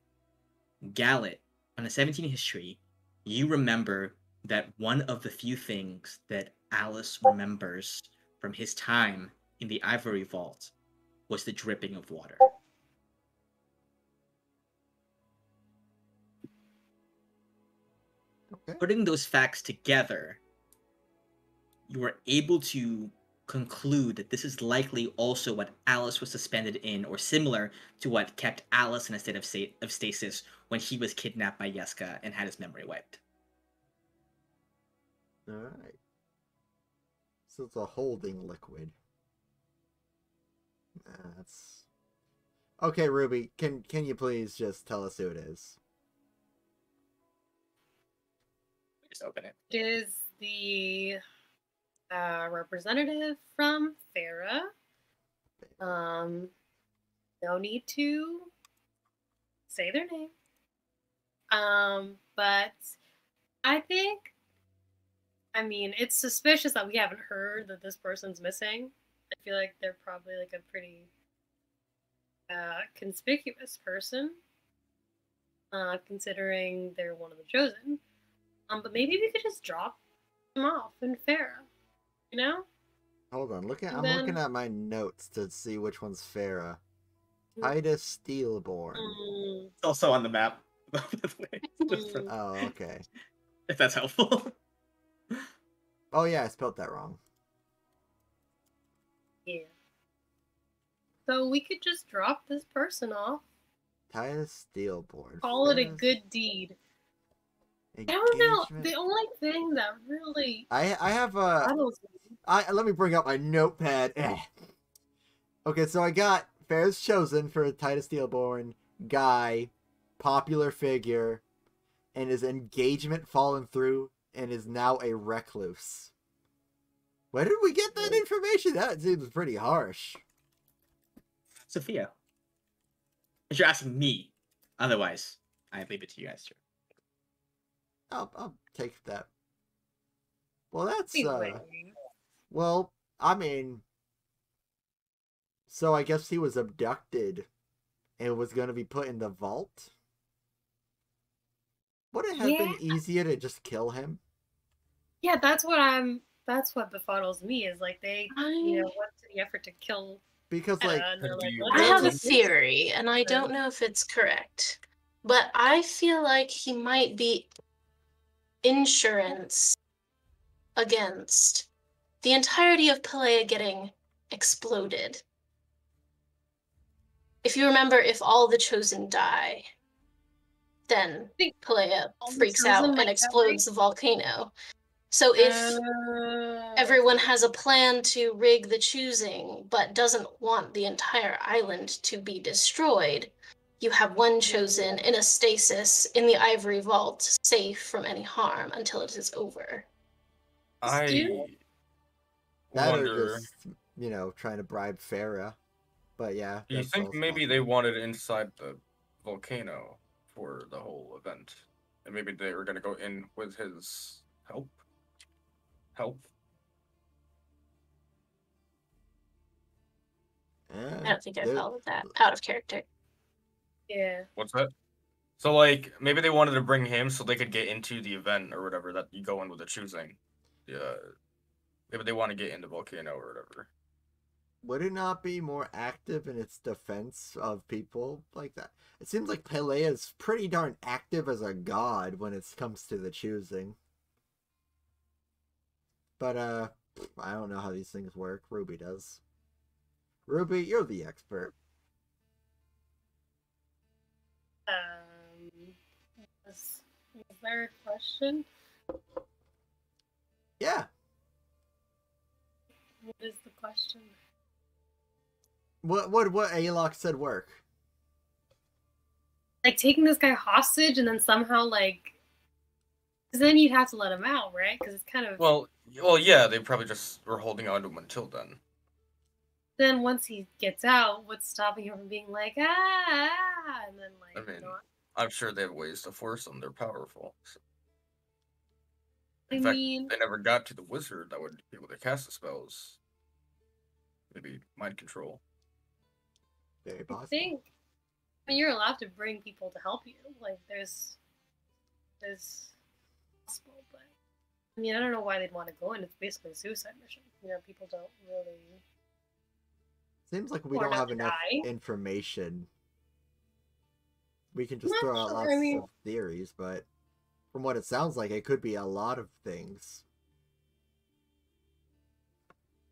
Gallet, on a 17 history, you remember that one of the few things that Alice remembers from his time in the Ivory Vault was the dripping of water. Okay. Putting those facts together, you are able to conclude that this is likely also what Alice was suspended in, or similar to what kept Alice in a state of stasis when he was kidnapped by Yeska and had his memory wiped. Alright. So it's a holding liquid. That's... Okay, Ruby, can you please just tell us who it is? Just open it. It is the representative from Farah. No need to say their name. But I think, I mean, it's suspicious that we haven't heard that this person's missing. I feel like they're probably like a pretty conspicuous person, considering they're one of the chosen. But maybe we could just drop them off in Farah, you know? Hold on, And I'm then- looking at my notes to see which one's Farah. Titus Steelborn. It's also on the map, by the way. Oh, okay. If that's helpful. Oh yeah, I spelled that wrong. Yeah. So we could just drop this person off. Titus Steelborn. Call it a Farah's good deed. I don't know. engagement. The only thing that really I have a... bothers me. Let me bring up my notepad. Okay, so I got Farah's chosen for Titus Steelborn, guy, popular figure, and his engagement fallen through, and is now a recluse. Where did we get that information? That seems pretty harsh. Sophia. If you're asking me, otherwise, I leave it to you guys. I'll take that. Well, that's Anyway, well, I mean, so I guess he was abducted and was going to be put in the vault. Would it have been easier to just kill him? yeah, that's what befuddles me is like they went to the effort to kill Because like and they're like, you I let's have a just- theory, and I don't know if it's correct, but I feel like he might be insurance against the entirety of Pelea getting exploded. If you remember, if all the chosen die, then think Pelea all the freaks chosen out might and die. explodes the volcano. So if everyone has a plan to rig the choosing, but doesn't want the entire island to be destroyed, you have one chosen in a stasis in the Ivory Vault, safe from any harm until it is over. I that or wonder. just, trying to bribe Farah. But yeah. Do you that's think also maybe possible. they wanted inside the volcano for the whole event, and maybe they were gonna go in with his help? I don't think I Dude, followed that. Out of character. Yeah. What's that? So like maybe they wanted to bring him so they could get into the event or whatever that you go in with the choosing. Yeah. Maybe they want to get into volcano or whatever. Would it not be more active in its defense of people like that? It seems like Pelea is pretty darn active as a god when it comes to the choosing. But I don't know how these things work. Ruby does. Ruby, you're the expert. Is, is there a question? Yeah. What is the question? What Alok said work? Like taking this guy hostage and then somehow like, because then you'd have to let him out, right? Because it's kind of Well, yeah, they probably just were holding on to him until then. then once he gets out, what's stopping him from being like ah, and then like I mean, not? I'm sure they have ways to force them. They're powerful. So. I In fact, mean, they never got to the wizard that would be able to cast the spells. Maybe mind control. Very I possible. think. I mean, you're allowed to bring people to help you. Like, there's possible, but I mean, I don't know why they'd want to go in. It's basically a suicide mission. You know, people don't really. Seems like we Or don't not have to enough die. information. We can just Not throw out sure, lots I mean- of theories, but from what it sounds like, it could be a lot of things.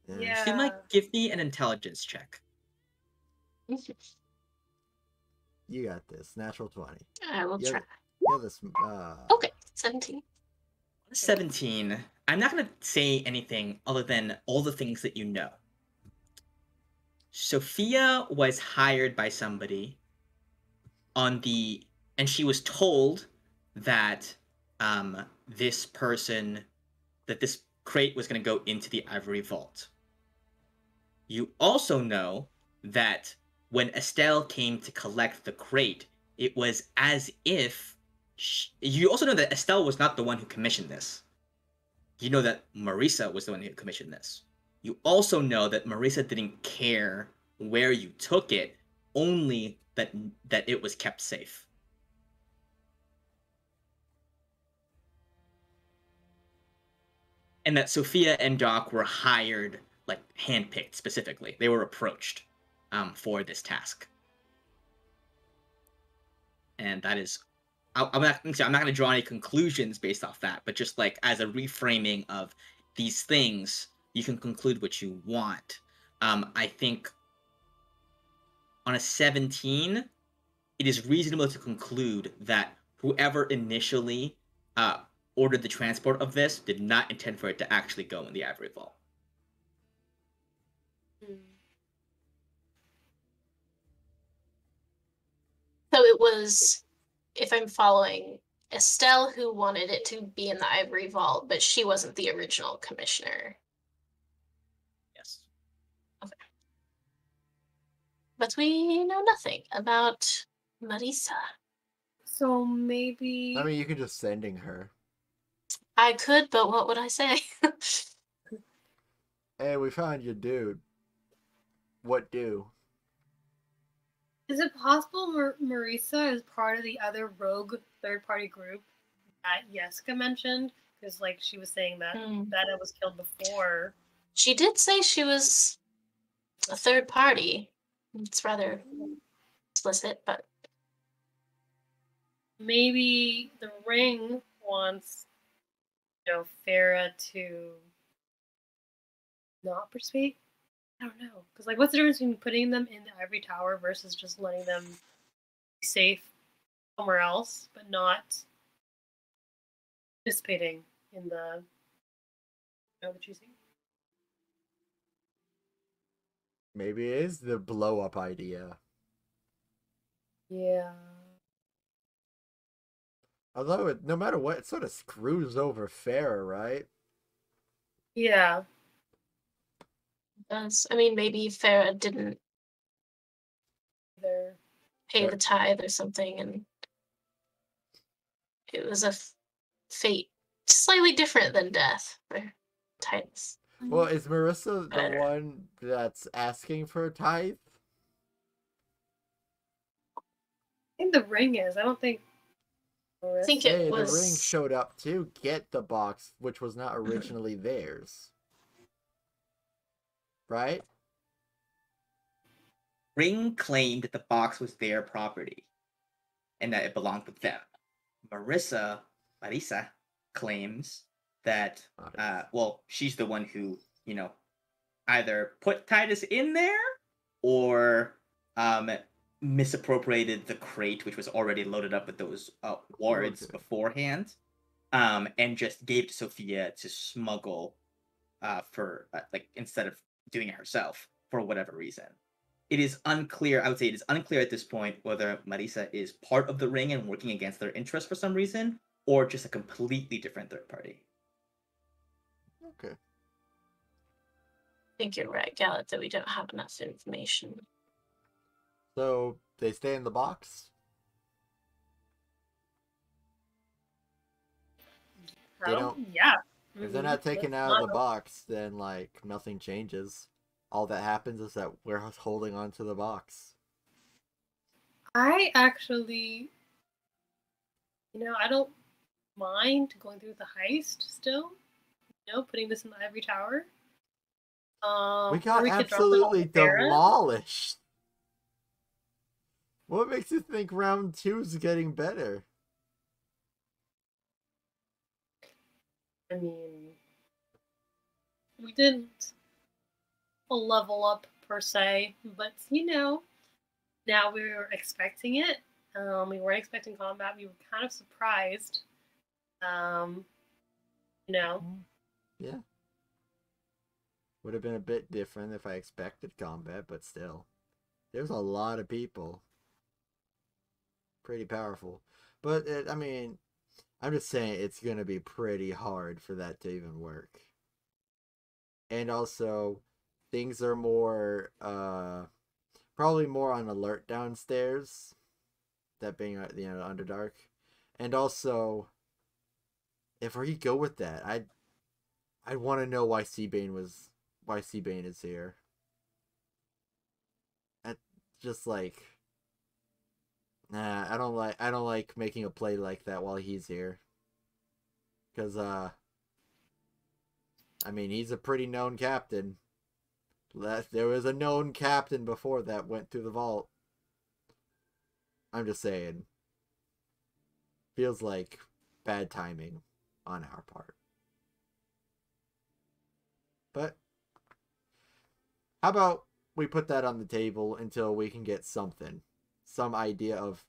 Yeah. She might give me an intelligence check. You got this. Natural 20. I will Yeah, try. yeah, this. Okay, 17. 17. I'm not going to say anything other than all the things that you know. Sophia was hired by somebody and she was told that this person, that this crate was going to go into the ivory vault. You also know that when Estelle came to collect the crate, it was as if you also know that Estelle was not the one who commissioned this. You know that Marisa was the one who commissioned this. You also know that Marisa didn't care where you took it, only that it was kept safe. And that Sophia and Doc were hired, like handpicked specifically. They were approached for this task. And that is, I'm not going to draw any conclusions based off that, but just like as a reframing of these things, you can conclude what you want. I think on a 17, it is reasonable to conclude that whoever initially ordered the transport of this did not intend for it to actually go in the ivory vault. So it was, if I'm following, Estelle who wanted it to be in the ivory vault, but she wasn't the original commissioner. Yes. Okay. But we know nothing about Marisa. So maybe. I mean, you could just sending her. I could, but what would I say? Hey, we found your dude. What do? Is it possible Marisa is part of the other rogue third-party group that Jessica mentioned? Because, like, she was saying that Betta was killed before. She did say she was a third party. It's rather explicit, but maybe the ring wants, Farah to not persuade. I don't know, because like, what's the difference between putting them in the ivory tower versus just letting them be safe somewhere else, but not participating in the choosing? Maybe it is the blow up idea. Yeah. Although, no matter what, it sort of screws over Farah, right? Yeah. does. I mean, maybe Farah didn't pay the tithe or something, and it was a fate slightly different than death for Titus. Well, is Marissa the one that's asking for a tithe? I think the ring is. I don't think. I think it was. The ring showed up to get the box, which was not originally theirs. Right? Ring claimed that the box was their property and that it belonged with them. Marisa claims that, she's the one who either put Titus in there or misappropriated the crate, which was already loaded up with those wards beforehand, and just gave to Sophia to smuggle for instead of doing it herself for whatever reason. It is unclear. I would say it is unclear at this point whether Marisa is part of the ring and working against their interests for some reason, or just a completely different third party. Okay. I think you're right, Gallet, that we don't have enough information. So they stay in the box? They don't. Yeah. If they're not taken out of the box, then nothing changes. All that happens is that we're holding on to the box. I actually, I don't mind going through the heist still. Putting this in the ivory tower. We got absolutely demolished. What makes you think round 2's getting better? I mean, we didn't level up per se, but now we were expecting it. We weren't expecting combat. We were kind of surprised. Yeah. Would have been a bit different if I expected combat, but still. There's a lot of people. Pretty powerful. But, I'm just saying it's going to be pretty hard for that to even work. And also, things are more, probably more on alert downstairs. That being, Underdark. And also, if we go with that, I'd want to know why Seabane is here. Just nah, I don't like making a play like that while he's here. Cause he's a pretty known captain. There was a known captain before that went through the vault. I'm just saying. Feels like bad timing on our part. But how about we put that on the table until we can get some idea of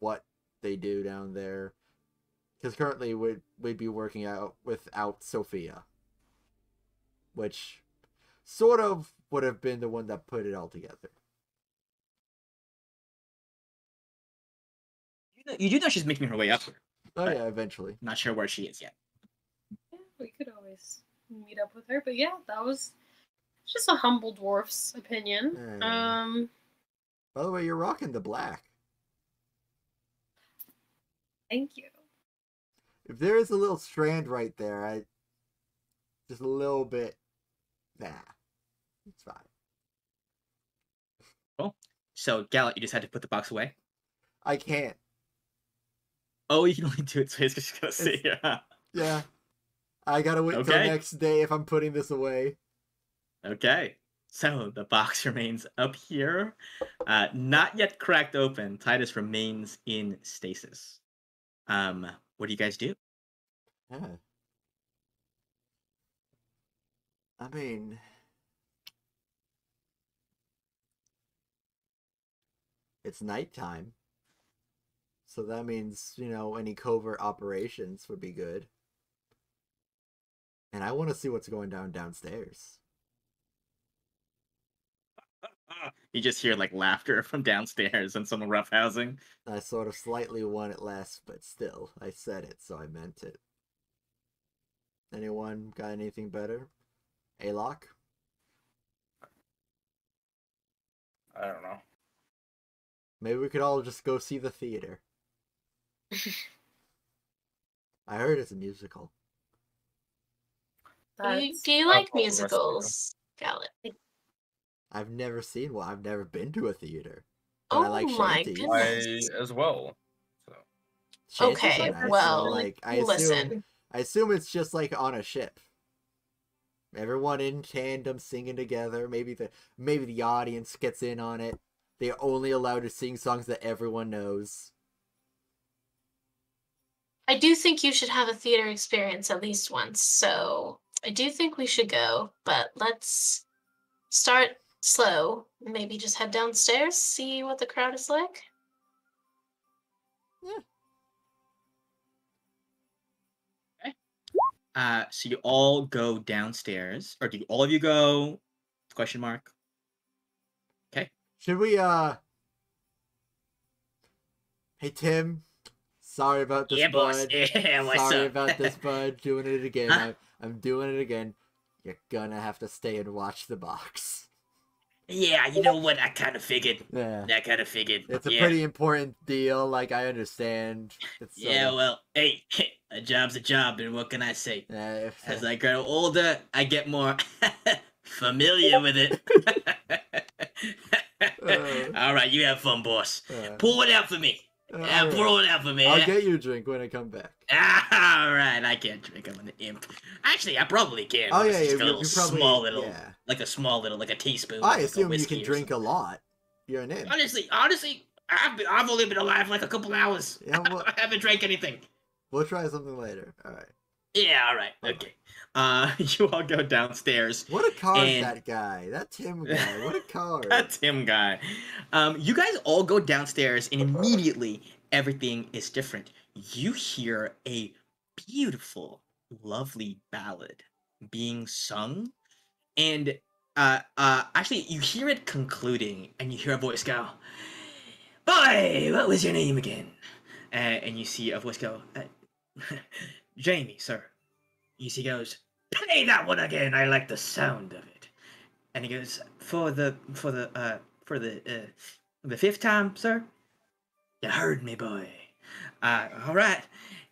what they do down there. Because currently we'd be working out without Sophia, which sort of would have been the one that put it all together. You do know she's making her way up here. Oh yeah, eventually. Not sure where she is yet. Yeah, we could always meet up with her, but yeah, that was just a humble dwarf's opinion. By the way, you're rocking the black. Thank you. If there is a little strand right there, just a little bit. Nah, it's fine. Cool. So, Gallet, you just had to put the box away? I can't. Oh, you can only do it so he's just gonna sit here. Yeah. I gotta wait till next day if I'm putting this away. Okay. So, the box remains up here. Not yet cracked open. Titus remains in stasis. What do you guys do? Yeah. It's nighttime. So that means, any covert operations would be good. And I want to see what's going downstairs. You just hear laughter from downstairs and some roughhousing. I sort of slightly want it less, but still, I said it, so I meant it. Anyone got anything better? A-Lock? I don't know. Maybe we could all just go see the theater. I heard it's a musical. Do you like musicals, Gallet? I've never seen one. I've never been to a theater. But I like shanties. I as well. So. Shanties are nice. Well, listen. I assume it's just on a ship. Everyone in tandem singing together. Maybe the audience gets in on it. They're only allowed to sing songs that everyone knows. I do think you should have a theater experience at least once, so I do think we should go, but let's start slow. Maybe just head downstairs, see what the crowd is like. So you all go downstairs, or do all of you go? Question mark. Okay. Should we, Hey, Tim. Sorry about this, Yeah, boss. bud. Yeah, what's Sorry up? about this, bud. Doing it again. Huh? I'm doing it again. You're gonna have to stay and watch the box. Yeah, you know what? I kind of figured. Yeah. I kind of figured. It's a yeah. pretty important deal, like, I understand. It's Yeah, well, hey, a job's a job, and what can I say? if, As I grow older, I get more familiar with it. All right, you have fun, boss. Pour it out for me. right. Pour it out for me. I'll yeah? get you a drink when I come back. All right, I can't drink. I'm an imp. Actually, I probably can. Oh, boss. yeah, Just you a little probably, small little, yeah. like a small little, like a teaspoon. I like a assume you whiskey can or drink a something. lot. You're an imp. Honestly, I've only been alive like a couple hours. Yeah, well, I haven't drank anything. we'll try something later. Alright. Yeah, all right, okay. You all go downstairs. What a card, And- that guy. That Tim guy. What a card. That's him, guy. You guys all go downstairs, and immediately everything is different. You hear a beautiful, lovely ballad being sung, and actually, you hear it concluding, and you hear a voice go, "Boy, what was your name again?" And you see a voice go, "Jamie, sir." You see, he goes, "Play that one again. I like the sound of it." And he goes, for the fifth time, sir." "You heard me, boy." All right.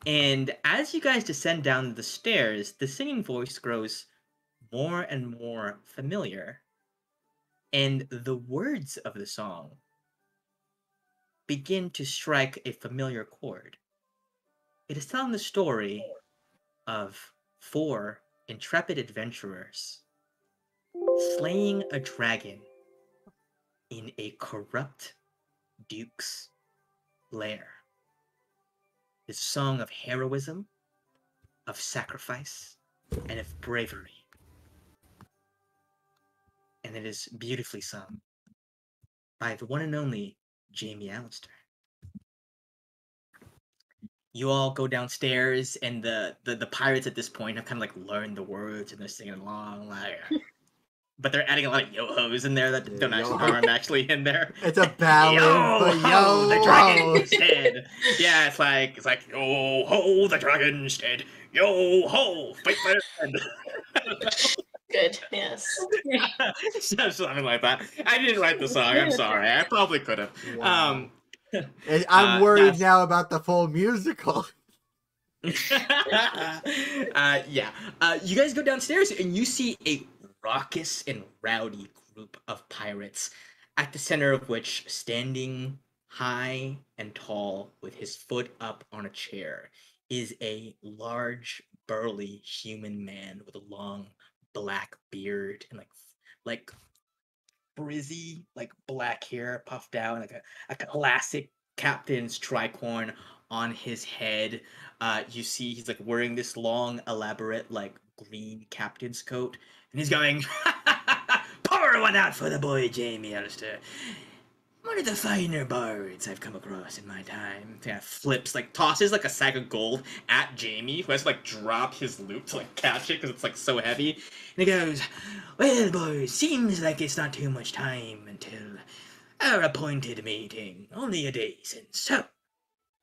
And as you guys descend down the stairs, the singing voice grows more and more familiar, and the words of the song begin to strike a familiar chord. It is telling the story of 4 intrepid adventurers slaying a dragon in a corrupt duke's lair. It's a song of heroism, of sacrifice, and of bravery. And it is beautifully sung by the one and only Jamie Allister. You all go downstairs, and the pirates at this point have kind of like learned the words, and they're singing along, like, but they're adding a lot of yo-hos in there that Yeah, don't actually yo-ho. aren't actually in there. It's a ballad, but Yo-ho, the yo dragon's dead. Yeah, it's like yo ho, the dragon's dead. Yo ho, fight for the end. Good, yes. Something like that. I didn't write the song. I'm sorry. I probably could have. Wow. I'm worried that's- now about the full musical. Yeah. You guys go downstairs and you see a raucous and rowdy group of pirates, at the center of which, standing high and tall with his foot up on a chair, is a large, burly human man with a long black beard and like frizzy, like black hair puffed out, like a classic captain's tricorn on his head. You see he's like wearing this long, elaborate, like green captain's coat, and he's going, "Pour one out for the boy Jamie Allister. One of the finer bards I've come across in my time." Kind of flips, like tosses like a sack of gold at Jamie, who has to like drop his loot to like catch it because it's like so heavy. And he goes, "Well, boys, seems like it's not too much time until our appointed meeting. Only a day since. So,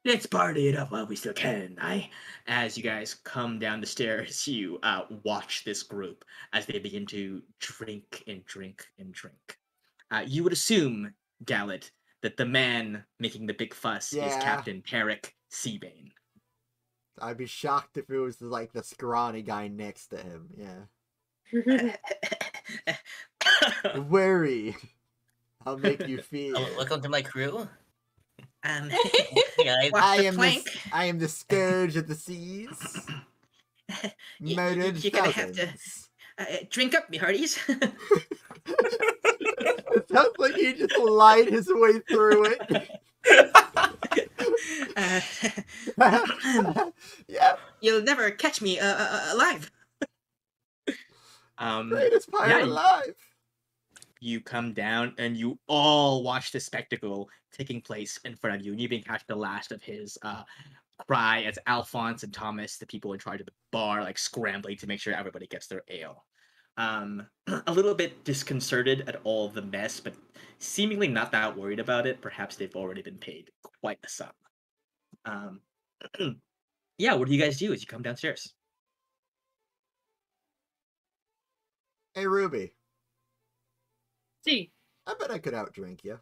let's party it up while we still can, aye?" As you guys come down the stairs, you watch this group as they begin to drink and drink and drink. You would assume, Gallet, that the man making the big fuss is Yeah. Captain Tarek Seabane. I'd be shocked if it was like the scrawny guy next to him. Yeah. Wary. I'll make you feel. Welcome to my crew. Um, Guys, What's I the am plank? I am the scourge of the seas. Murdered you're gonna have to thousands. drink up, me hearties. It sounds like he just lied his way through it. uh, Yeah. You'll never catch me alive. Greatest pirate Yeah, alive. you come down and you all watch the spectacle taking place in front of you, and you being catch the last of his cry as Alphonse and Thomas, the people in charge of the bar, like scrambling to make sure everybody gets their ale. A little bit disconcerted at all of the mess, but seemingly not that worried about it. Perhaps they've already been paid quite a sum. Um, yeah, what do you guys do as you come downstairs? Hey, Ruby. See, I bet I could outdrink you.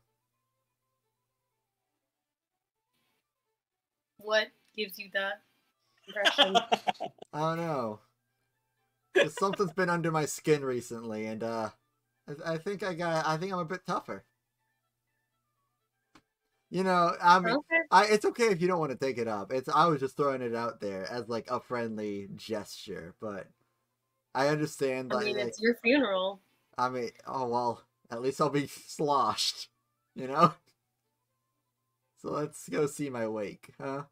what gives you that impression? I don't know. Just something's been under my skin recently, and I think I think I'm a bit tougher. You know, I mean, Okay. it's okay if you don't want to take it up. I was just throwing it out there as like a friendly gesture, but I understand. I mean, it's your funeral. I mean, oh well, at least I'll be sloshed, you know. So let's go see my wake, huh?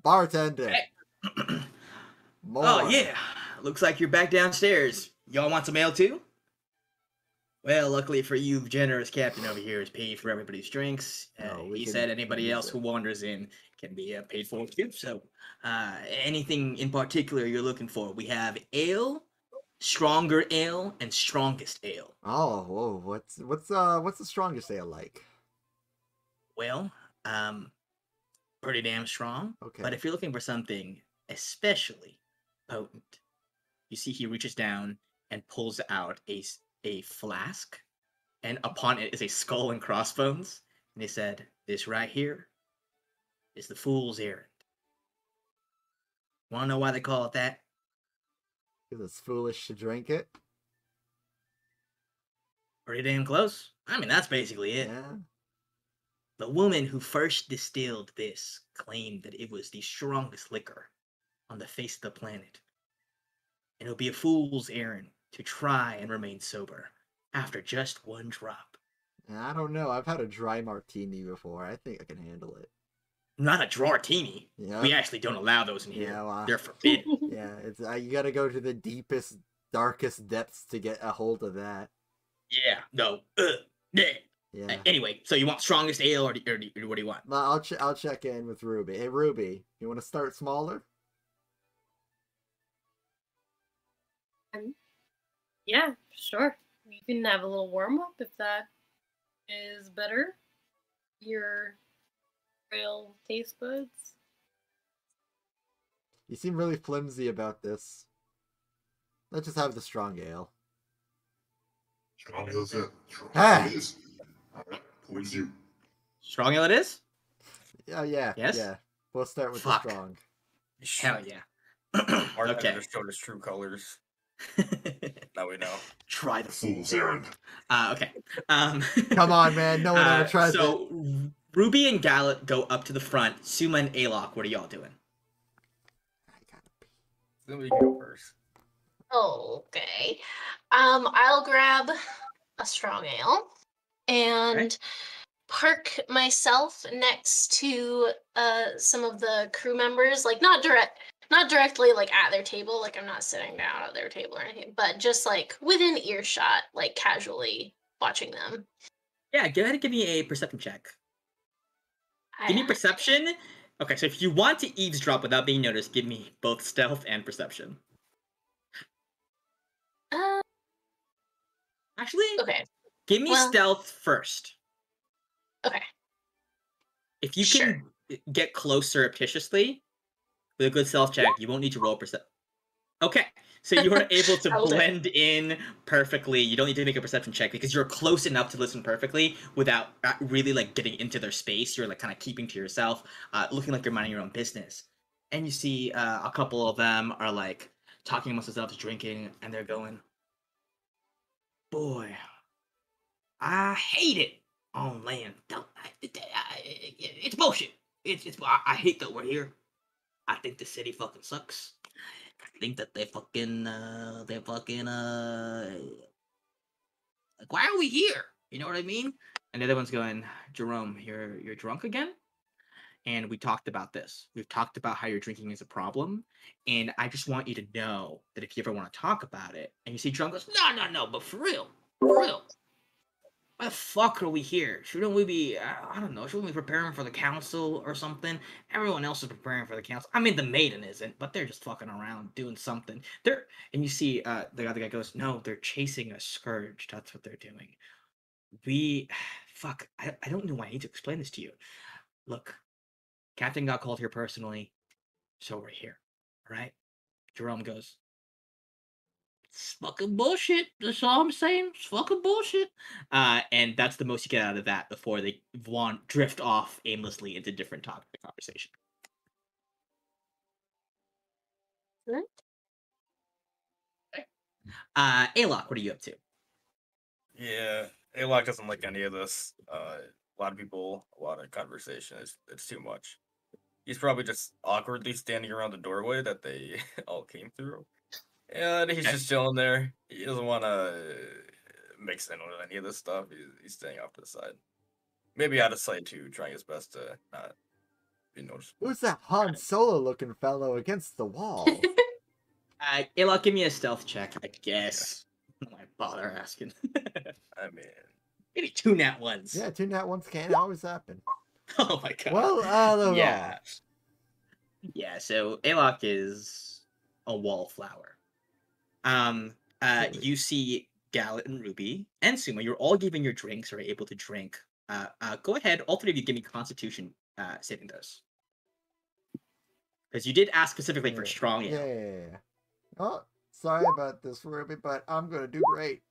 Bartender. More. Oh yeah, looks like you're back downstairs. Y'all want some ale too? Well, luckily for you, the generous captain over here is paid for everybody's drinks. He said anybody else who wanders in can be paid for too. So, anything in particular you're looking for? We have ale, stronger ale, and strongest ale. Oh, whoa! What's the strongest ale like? Well, pretty damn strong. Okay. But if you're looking for something especially potent, you see he reaches down and pulls out a flask, and upon it is a skull and crossbones. And he said, "This right here is the fool's errand." Want to know why they call it that? Because it's foolish to drink it. Pretty damn close. I mean, that's basically it. Yeah. The woman who first distilled this claimed that it was the strongest liquor on the face of the planet. And it would be a fool's errand to try and remain sober after just one drop. I don't know. I've had a dry martini before. I think I can handle it. Not a draw-tini. Yeah. We actually don't allow those in here. Yeah, well, they're forbidden. Yeah, it's you got to go to the deepest, darkest depths to get a hold of that. Yeah, no. Yeah. Yeah. Anyway, so you want strongest ale, or what do you want? Well, I'll check in with Ruby. Hey, Ruby, you want to start smaller? Yeah, sure. You can have a little warm up if that is better. Your real taste buds. You seem really flimsy about this. Let's just have the strong ale. Strong ale's it. Strong Ah! ale it is. Alright, towards you. Strong ale it is? Oh, yeah. Yes? Yeah. We'll start with Fuck. the strong. Hell yeah. Bartender Okay. just showed his true colors. Now we know. Try the Fool's errand. Okay. Come on, man. No one ever tries it. So Ruby and Gallet go up to the front. Suma and Alok, what are y'all doing? Then we can go first. Okay. I'll grab a strong ale and park myself next to some of the crew members, like not directly like at their table, like I'm not sitting down at their table or anything, but just like within earshot, like casually watching them. Yeah, go ahead and give me a perception check. Give me perception. Okay, so if you want to eavesdrop without being noticed, give me both stealth and perception. Actually, Okay. give me stealth first. Okay. If you can get close surreptitiously with a good stealth check, you won't need to roll perception. Okay, so you are able to blend in perfectly. You don't need to make a perception check because you're close enough to listen perfectly without really like getting into their space. You're like kind of keeping to yourself, looking like you're minding your own business. And you see a couple of them are like talking amongst themselves, drinking, and they're going, "Boy, I hate it on land. It's bullshit. I hate that we're here. I think the city fucking sucks. I think that they're fucking, like, why are we here? You know what I mean?" And the other one's going, "Jerome, you're drunk again? and we talked about this. We've talked about how your drinking is a problem, and I just want you to know that if you ever want to talk about it, and you see John goes, no, but for real, why the fuck are we here? Shouldn't we be, I don't know, shouldn't we be preparing for the council or something? Everyone else is preparing for the council. I mean, the maiden isn't, but they're just fucking around doing something. And you see, the other guy goes, no, they're chasing a scourge. That's what they're doing. Fuck, I don't know why I need to explain this to you. Look, Captain got called here personally, so we're here, all right? Jerome goes, it's fucking bullshit. That's all I'm saying. It's fucking bullshit. And that's the most you get out of that before they drift off aimlessly into different topics of conversation. Alok, what are you up to? Yeah, Alok doesn't like any of this. A lot of people, a lot of conversation. It's too much. He's probably just awkwardly standing around the doorway that they all came through. And he's just chilling there. He doesn't want to mix in with any of this stuff. He's staying off to the side. Maybe out of sight too, trying his best to not be noticeable. Who's that Han Solo looking fellow against the wall? Alok, give me a stealth check, I guess. Why bother asking? I mean, maybe 2 nat ones. Yeah, 2 nat ones can't always happen. Oh my god. Well, yeah. Yeah, so Alok is a wallflower. You see Gallet and Ruby and Suma, you're all giving your drinks or are able to drink. Go ahead, all 3 of you give me Constitution saving throws. Because you did ask specifically for strong ale. Yeah. Oh, sorry about this, Ruby, but I'm gonna do great.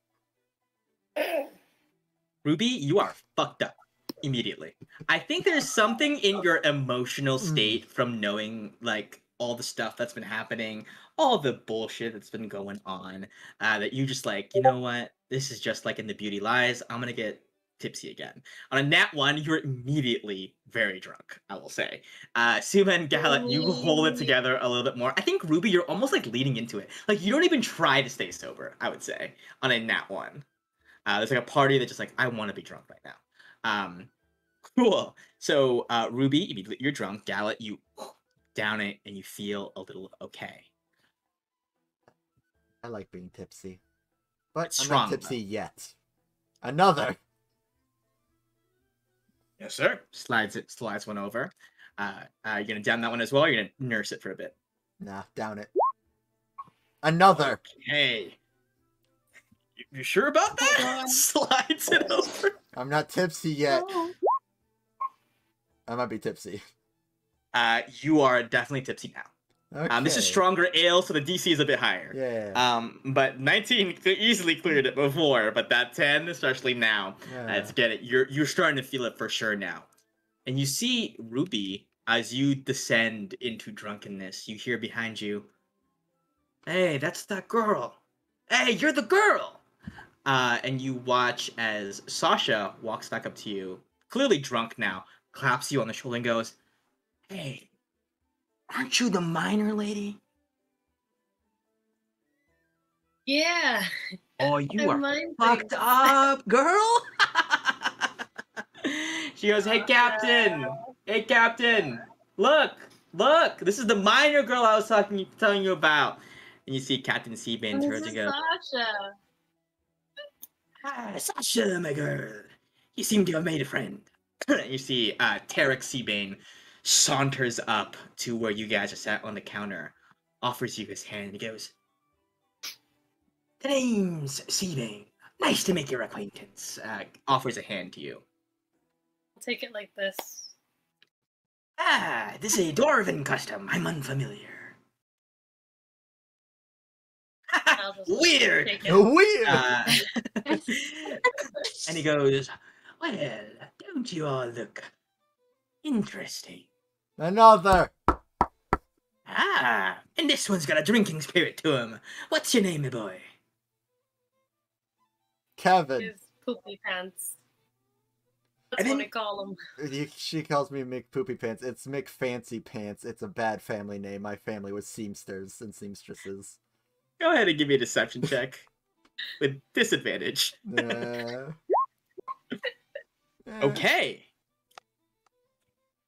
Ruby, you are fucked up immediately. I think there's something in your emotional state from knowing, like, all the stuff that's been happening, all the bullshit that's been going on, that you just like, you know what? This is just like in The Beauty Lies. I'm gonna get tipsy again. On a nat 1, you're immediately very drunk, I will say. Suma and Gallet, you hold it together a little bit more. I think, Ruby, you're almost like leading into it. Like, you don't even try to stay sober, I would say, on a nat 1. There's like a party that just like, I want to be drunk right now. Cool. So, Ruby, immediately you're drunk. Gallet, you down it and you feel a little okay. I like being tipsy. But It's I'm strong, not tipsy though. yet. Another! Yes, sir. Slides one over. You're gonna down that one as well, or you're gonna nurse it for a bit? Nah, down it. Another! Okay. You sure about that? Slides it over. I'm not tipsy yet. I might be tipsy. You are definitely tipsy now. Okay. This is stronger ale, so the DC is a bit higher. Yeah. But 19 easily cleared it before, but that 10, especially now, to get it, you're starting to feel it for sure now. And you see Ruby, as you descend into drunkenness, you hear behind you, "Hey, that's that girl. Hey, you're the girl." And you watch as Sasha walks back up to you, clearly drunk now, claps you on the shoulder and goes, "Hey, aren't you the miner lady?" Yeah. Oh, you I'm are minding. fucked up, girl. She goes, "Hey, Captain. Hey, Captain. Look. This is the miner girl I was telling you about." And you see Captain Seabane turns and goes, Sasha. "Hi, Sasha, my girl. You seem to have made a friend." You see Tarek Seabane saunters up to where you guys are sat on the counter, offers you his hand, and he goes, "The name's Seabane. Nice to make your acquaintance." Offers a hand to you. I'll take it like this. This is a dwarven custom. I'm unfamiliar." I'll just Weird. take it. Weird! And he goes, "Well, don't you all look interesting? Another! And this one's got a drinking spirit to him. What's your name, my boy?" Kevin. His poopy pants. And That's what then- I call them. She calls me Mick Poopy Pants. It's Mick Fancy Pants. It's a bad family name. My family was seamsters and seamstresses. Go ahead and give me a deception check with disadvantage. Uh, Okay.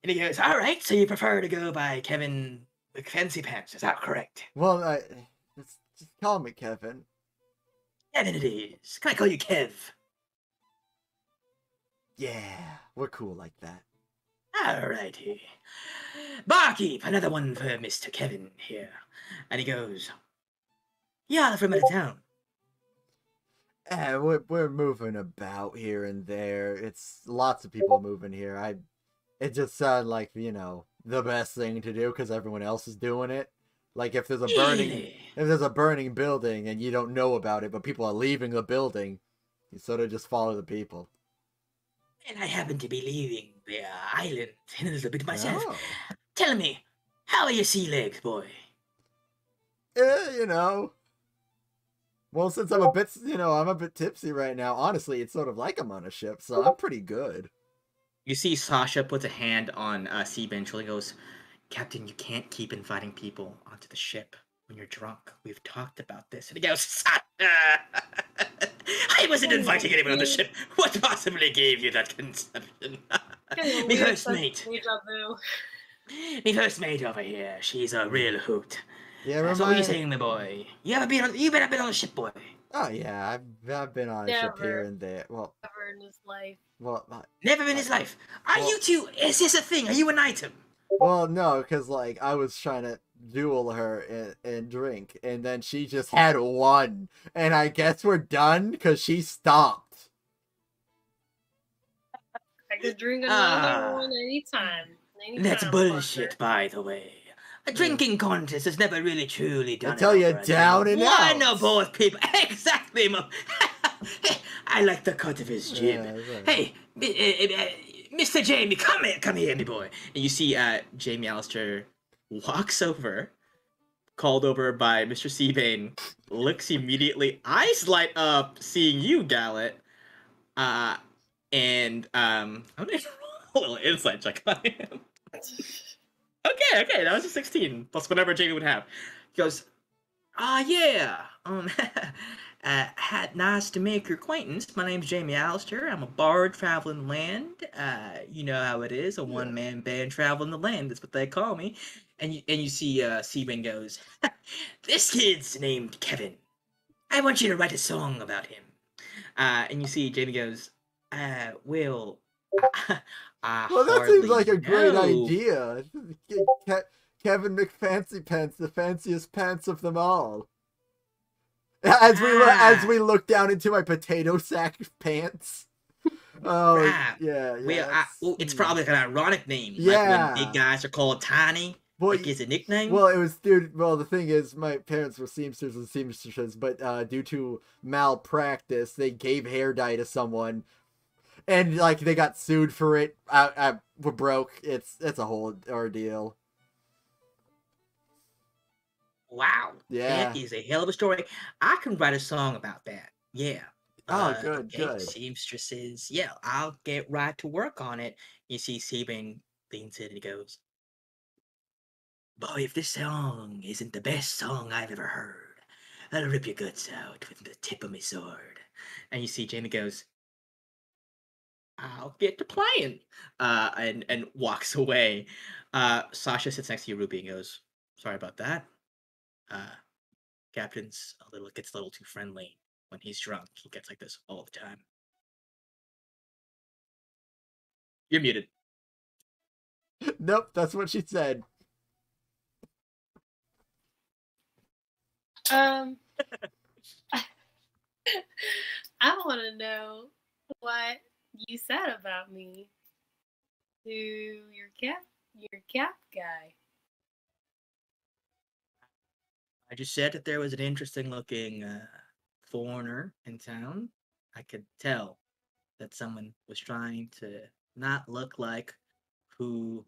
And he goes, all right, so you prefer to go by Kevin McFancy Pants, is that correct? Well, just call me Kevin. Kevin it is. Can I call you Kev? Yeah, we're cool like that. All righty. Barkeep, another one for Mr. Kevin here. And he goes, you're from out of town. We're moving about here and there. It's lots of people moving here. It just sounded like, the best thing to do because everyone else is doing it. Like if there's Really? a burning building and you don't know about it, but people are leaving the building, you sort of just follow the people. And I happen to be leaving the island in a little bit myself. Oh. Tell me, how are your sea legs, boy? Well, since I'm a bit tipsy right now, honestly, it's sort of like I'm on a ship, so I'm pretty good. You see Sasha puts a hand on Seaben's shoulder and goes, Captain, you can't keep inviting people onto the ship when you're drunk. We've talked about this. And he goes, Sasha! I wasn't inviting anyone on the ship. What possibly gave you that conception? Me first mate. Me first mate over here. She's a real hoot. Yeah, So what are you saying, my boy? You ever been on a ship, boy? Oh yeah, I've been on a ship here and there. Well, Never in his life. Well, never in his life. Are you two? Is this a thing? Are you an item? Well, no, because I was trying to duel her and drink, and then she just had one, and I guess we're done because she stopped. I could drink another one anytime. That's bullshit, by the way. A drinking contest has never really truly done Until you're down and out. I know both people. Exactly, I like the cut of his jib. Yeah, right. Hey, Mr. Jamie, come here, me boy. And you see Jamie Allister walks over, called over by Mr. Seabane, looks immediately, eyes light up, seeing you, Gallet. And I'm gonna roll a little insight check on him. Okay, that was a 16, plus whatever Jamie would have. He goes, yeah, nice to make your acquaintance. My name's Jamie Allister. I'm a bard traveling the land. You know how it is, a one-man band traveling the land. That's what they call me. And you see Seaman goes, this kid's named Kevin. I want you to write a song about him. And you see Jamie goes, well, well, that seems like a great idea. Kevin McFancy Pants, the fanciest pants of them all. As we look down into my potato sack pants. Oh, yeah. Well, it's probably like an ironic name. Yeah. Like when big guys are called Tiny. Well, like, is a nickname? Well, it was, dude. Well, the thing is, my parents were seamsters and seamstresses, but due to malpractice, they gave hair dye to someone, and they got sued for it. We're broke. It's a whole ordeal. Wow. Yeah. That is a hell of a story. I can write a song about that. Yeah. Oh, good. Seamstresses. Yeah, I'll get right to work on it. You see Sebring leans in and he goes, boy, if this song isn't the best song I've ever heard, I'll rip your guts out with the tip of my sword. And you see Jamie goes, I'll get to playing. And walks away. Sasha sits next to you, Ruby, and goes, sorry about that. Captain's gets a little too friendly when he's drunk. He gets like this all the time. You're muted. Nope, that's what she said. I want to know what you said about me to your cap guy. I just said that there was an interesting looking foreigner in town. I could tell that someone was trying to not look like who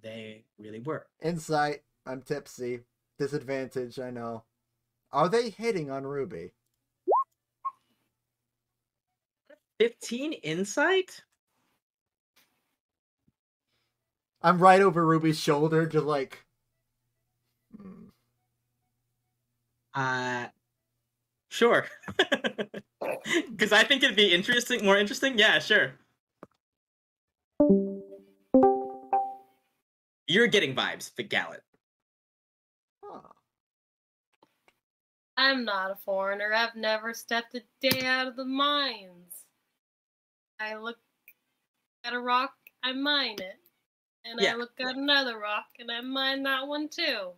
they really were. Insight. I'm tipsy. Disadvantage, I know. Are they hitting on Ruby? 15 insight? I'm right over Ruby's shoulder, just like... Sure. Because I think it'd be more interesting. Yeah, sure. You're getting vibes, the Gallet. Huh. I'm not a foreigner. I've never stepped a day out of the mines. I look at a rock, I mine it. And Yeah. I look at another rock, and I mine that one too.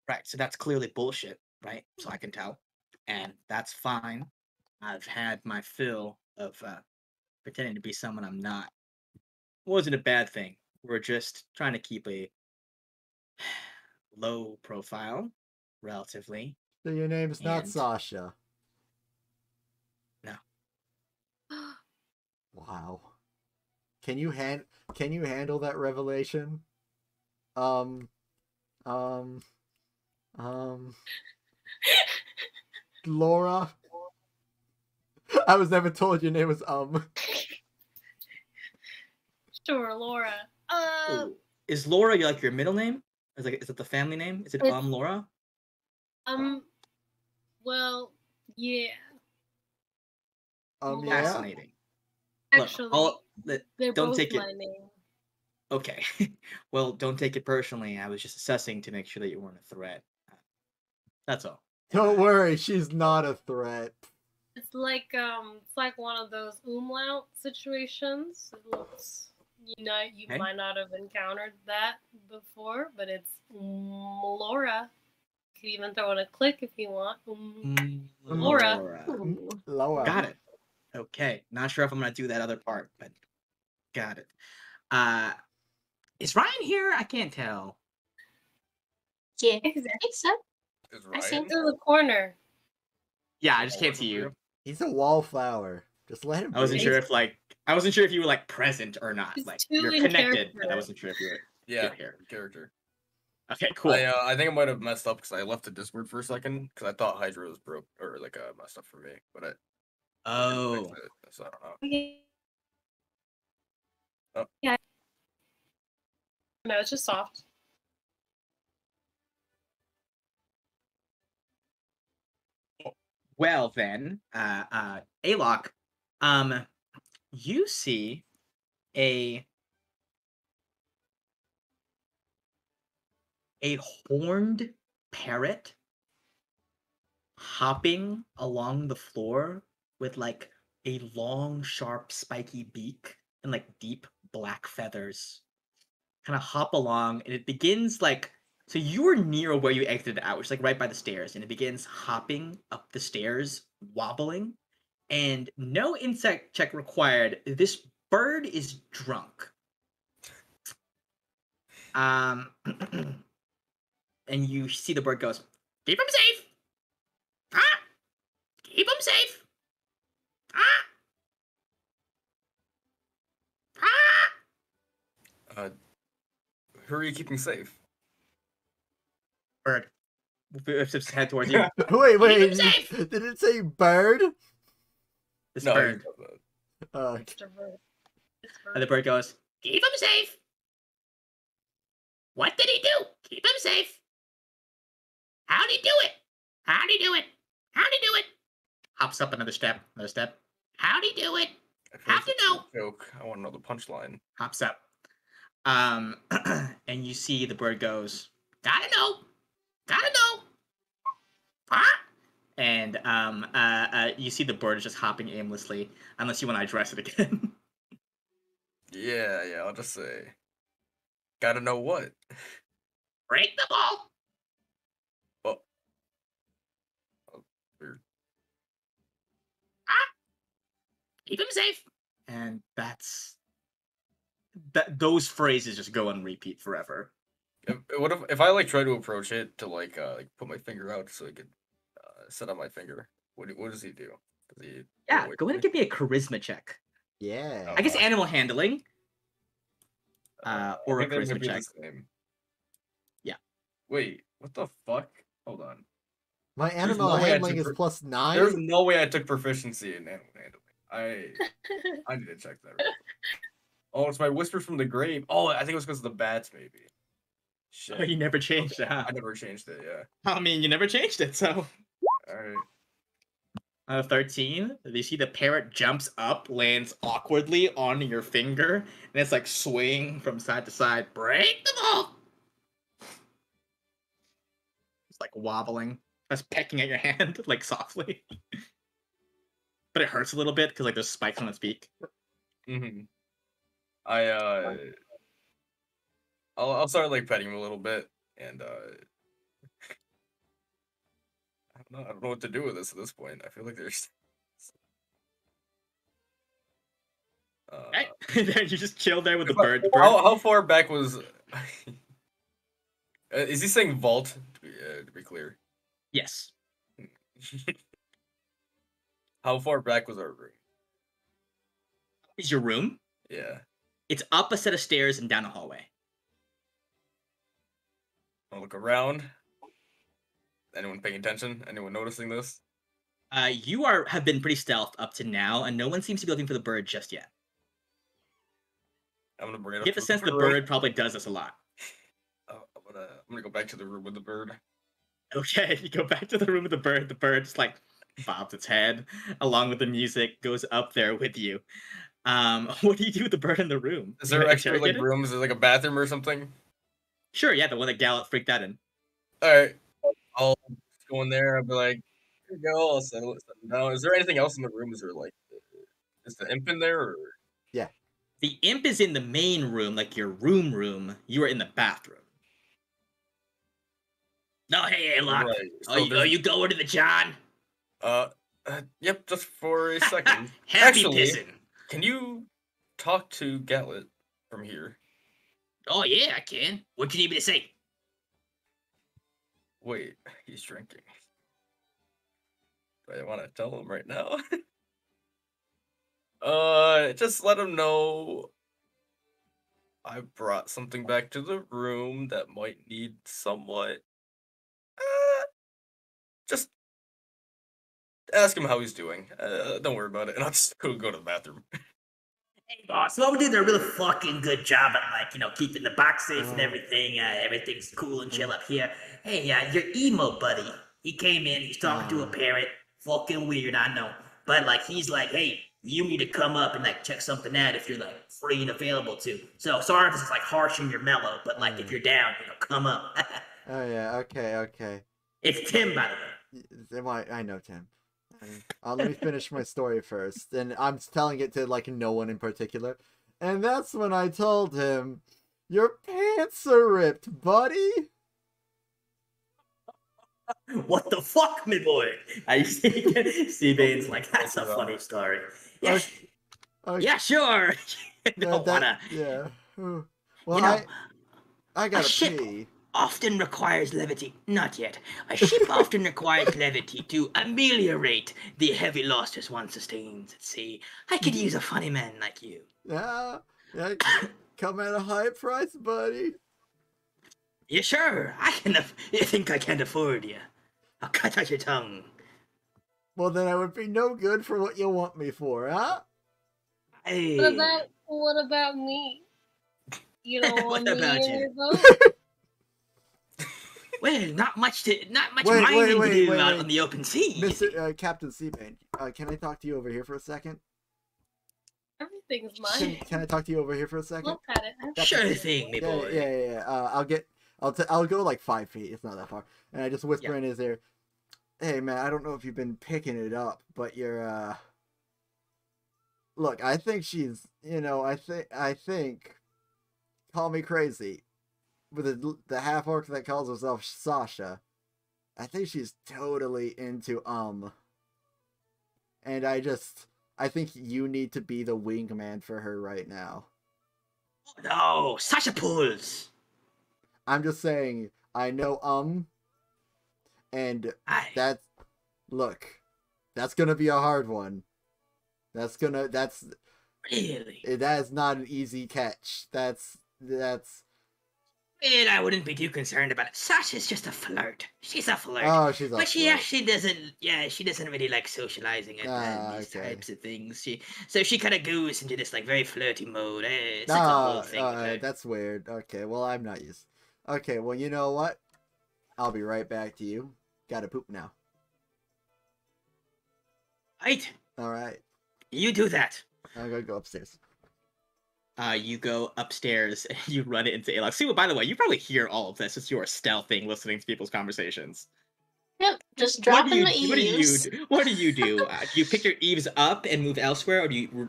Right, so that's clearly bullshit, right? So I can tell. And that's fine. I've had my fill of pretending to be someone I'm not. Wasn't a bad thing. We're just trying to keep a low profile, relatively. So your name's not And- Sasha. No. Wow. Can you handle that revelation? Um Laura? I was never told your name was Sure, Laura. Ooh. Is Laura like your middle name? Is it the family name? Is it It's- Laura? Well, yeah. yeah. Fascinating. Look, Actually, they're don't both take it. my name. Okay. Well, don't take it personally. I was just assessing to make sure that you weren't a threat. That's all. Don't worry, she's not a threat. It's like one of those umlaut situations. It looks, you Okay. might not have encountered that before, but it's Laura. You could even throw in a click if you want. Laura. Ooh. Laura. Got it. Okay. Not sure if I'm gonna do that other part, but got it. Is Ryan here? I can't tell. Yeah, I Exactly. think so. Is I see Ryan? Into the corner. Yeah, I just can't see you. He's a wallflower. Just let him I wasn't be. sure if you were like present or not. He's Like too you're in connected, but I character. wasn't sure if you were Yeah, here. character. Okay, cool. I think I might have messed up because I left the Discord for a second because I thought Hydra was broke or like messed up for me, but I Oh. fixed it, so I don't know. Oh. Yeah. No, it's just soft. Well then, Alok, you see a horned parrot hopping along the floor with like a long, sharp, spiky beak and like deep black feathers. Kind of hop along, and it begins like so you were near where you exited out, which is like right by the stairs, and it begins hopping up the stairs, wobbling, and no insect check required. This bird is drunk. And you see the bird goes, "Keep him safe! Ah! Keep him safe! Ah! Ah!" Who are you keeping safe? Bird. Lifts its head towards you. Wait, Keep him did safe! it say bird? This No, bird. Mr. Bird. It's And the Bird. bird goes, "Keep him safe! What did he do? Keep him safe! How'd he do it? How'd he do it? How'd he do it?" Hops up another step. How'd he do it? I feel Have like to know. it's a joke. I want to know the punchline. Hops up. And you see the bird goes, "Gotta know. Gotta know. Ah!" And you see the bird is just hopping aimlessly, unless you want to address it again. Yeah, I'll just say. Gotta know what? Break the ball. Weird. Keep him safe. And those phrases just go on repeat forever. What if I like try to approach it to like put my finger out so I could set up my finger? What does he do? Does he Yeah, away go ahead and from give me a charisma check. Yeah. I guess animal handling. me? Or I a think they might charisma be the check. same. Yeah. Wait, what the fuck? Hold on. My There's animal no way I handling took is per- plus There's 9. no way I took proficiency in animal handling. I need to check that. Real quick. Oh, it's my whisper from the grave. Oh, I think it was because of the bats, maybe. Shit. Oh, you never changed it, huh? I never changed it. Yeah. I mean, you never changed it, so. All right. 13. You see the parrot jumps up, lands awkwardly on your finger, and it's like swaying from side to side. Break the ball! like wobbling. That's pecking at your hand, like softly. But it hurts a little bit because like there's spikes on its beak. Mm-hmm. I'll start like petting him a little bit, and I don't know what to do with this at this point. I feel like there's Right? Then you just chill there with the If I- bird. The bird. how far back was? Is he saying vault? To be clear, Yes. how far back was our room? Is your room? Yeah, It's up a set of stairs and down a hallway. I'll look around. Anyone paying attention? Anyone noticing this? You have been pretty stealth up to now, and no one seems to be looking for the bird just yet. I'm gonna bring it You up. get the to sense the room. bird probably does this a lot. I'm gonna go back to the room with the bird. Okay, you go back to the room with the bird. The bird just like bobs its head along with the music, goes up there with you. What do you do with the bird in the room? Is You there extra interrogate like it? rooms? Is there like a bathroom or something? Sure, yeah, the one that Gallup freaked out in. All right, I'll just go in there. I'll be like, here you go. I'll settle it down. Is there anything else in the room? Is there like, is the imp in there? Or... Yeah. The imp is in the main room, like your room. You are in the bathroom. No, hey, look. Right. Are you going to the John? Yep. Just for a second. Happy Actually, pissing. can you talk to Gatlet from here? Oh, yeah, I can. What you need me to say? Wait, he's drinking. Do I want to tell him right now? Just let him know I brought something back to the room that might need somewhat. Just ask him how he's doing. Don't worry about it, and I'll just go to the bathroom. Hey, boss, well, we did a really fucking good job at, like, keeping the box safe and everything. Everything's cool and chill up here. Hey, your emo buddy, he came in, he's talking to a parrot. Fucking weird, I know. But, like, he's like, hey, you need to come up and, like, check something out if you're, like, free and available to. So, sorry if it's, like, harsh and you're mellow, but, like, if you're down, come up. Oh yeah, okay. It's Tim, by the way. I know Tim. Let me finish my story first, and I'm telling it to like no one in particular. And that's when I told him, "Your pants are ripped, buddy." What the fuck, me boy? I see Bane's like, that's a funny story. Yeah, Okay. yeah, sure. Don't wanna. Yeah. Well, You know, I gotta ship pee. often requires levity. Not yet. A ship often requires levity to ameliorate the heavy losses one sustains at sea. I could use a funny man like you. Yeah, come at a high price, buddy. Yeah, sure. You think I can't afford you? I'll cut out your tongue. Well, then I would be no good for what you want me for, huh? Hey. What about me? You don't What want me about in you? your boat? Well, not much Wait, mining to do out wait. on the open sea. Mr. Captain Seabane, can I talk to you over here for a second? Everything's mine. Can I talk to you over here for a second? Look at it. Sure thing, me boy. Yeah. I'll go like 5 feet. It's not that far. And I just whisper in his ear, "Hey man, I don't know if you've been picking it up, but you're look, I think she's, I think, call me crazy, with the half orc that calls herself Sasha. I think she's totally into and I think you need to be the wingman for her right now." No, Sasha pulls. I'm just saying, I know and that's gonna be a hard one. That's Really? that is not an easy catch. That's Well, I wouldn't be too concerned about it. Sasha's just a flirt. She's a flirt. oh, she's a But she flirt. actually doesn't. Yeah, she doesn't really like socializing and these okay. types of things. So she kind of goes into this like very flirty mode. It's like a whole thing. with her. That's weird. Okay, well, I'm not used. Okay, well, you know what? I'll be right back to you. Gotta poop now. Right, All right, you do that. I'm gonna go upstairs. You go upstairs and you run it into Alok. See, by the way, you probably hear all of this. It's your stealthing, listening to people's conversations. Yep, just dropping the What do you eaves. do? What do you do? Do you pick your eaves up and move elsewhere, or do you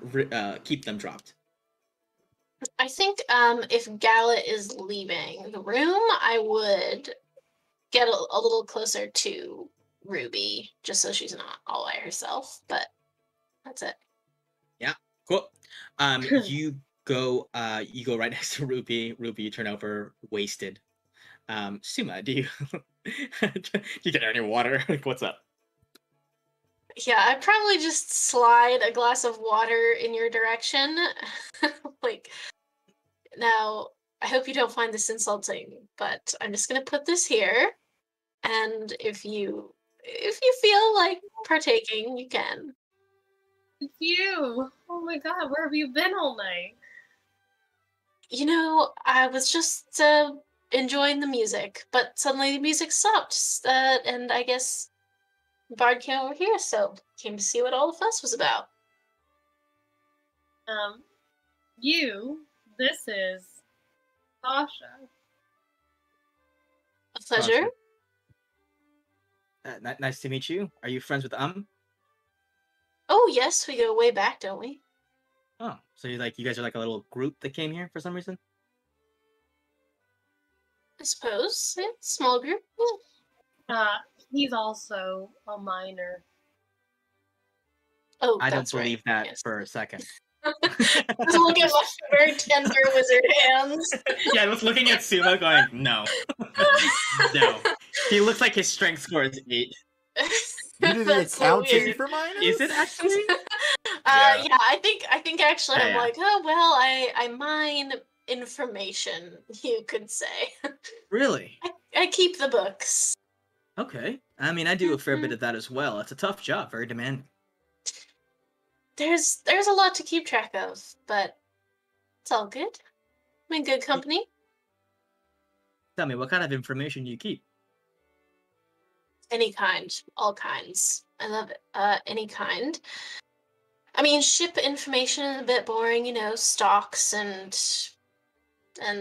keep them dropped? I think if Gallet is leaving the room, I would get a little closer to Ruby, just so she's not all by herself. But that's it. Yeah, cool. You go right next to Ruby. Ruby, you turn over, wasted. Suma, do you do you get any water? Like, what's up? Yeah, I'd probably just slide a glass of water in your direction. Like, now, I hope you don't find this insulting, but I'm just gonna put this here, and if you feel like partaking, you can. It's you. Oh my god, where have you been all night? You know, I was just enjoying the music, but suddenly the music stopped, and I guess Bard came over here, so came to see what all the fuss was about. This is Sasha. A pleasure. Nice to meet you. Are you friends with Oh yes, we go way back, don't we? Oh, so you guys are like a little group that came here for some reason? I suppose. Yeah, small group. He's also a minor. Oh, I don't that's believe right. that Yes. for a second. Just look at my very tender wizard hands. Yeah, I was looking at Suma going, no. No. He looks like his strength score is 8. You do the That's so accounting weird. for minors? Is it actually? Yeah, I think actually Yeah, I'm yeah. like, oh well, I mine information, you could say. Really? I keep the books. Okay. I mean, I do a fair bit of that as well. It's a tough job, very demanding. There's a lot to keep track of, but it's all good. I'm in good company. Tell me, what kind of information do you keep? Any kind, all kinds. I love it. Any kind. I mean, ship information is a bit boring, you know, stocks and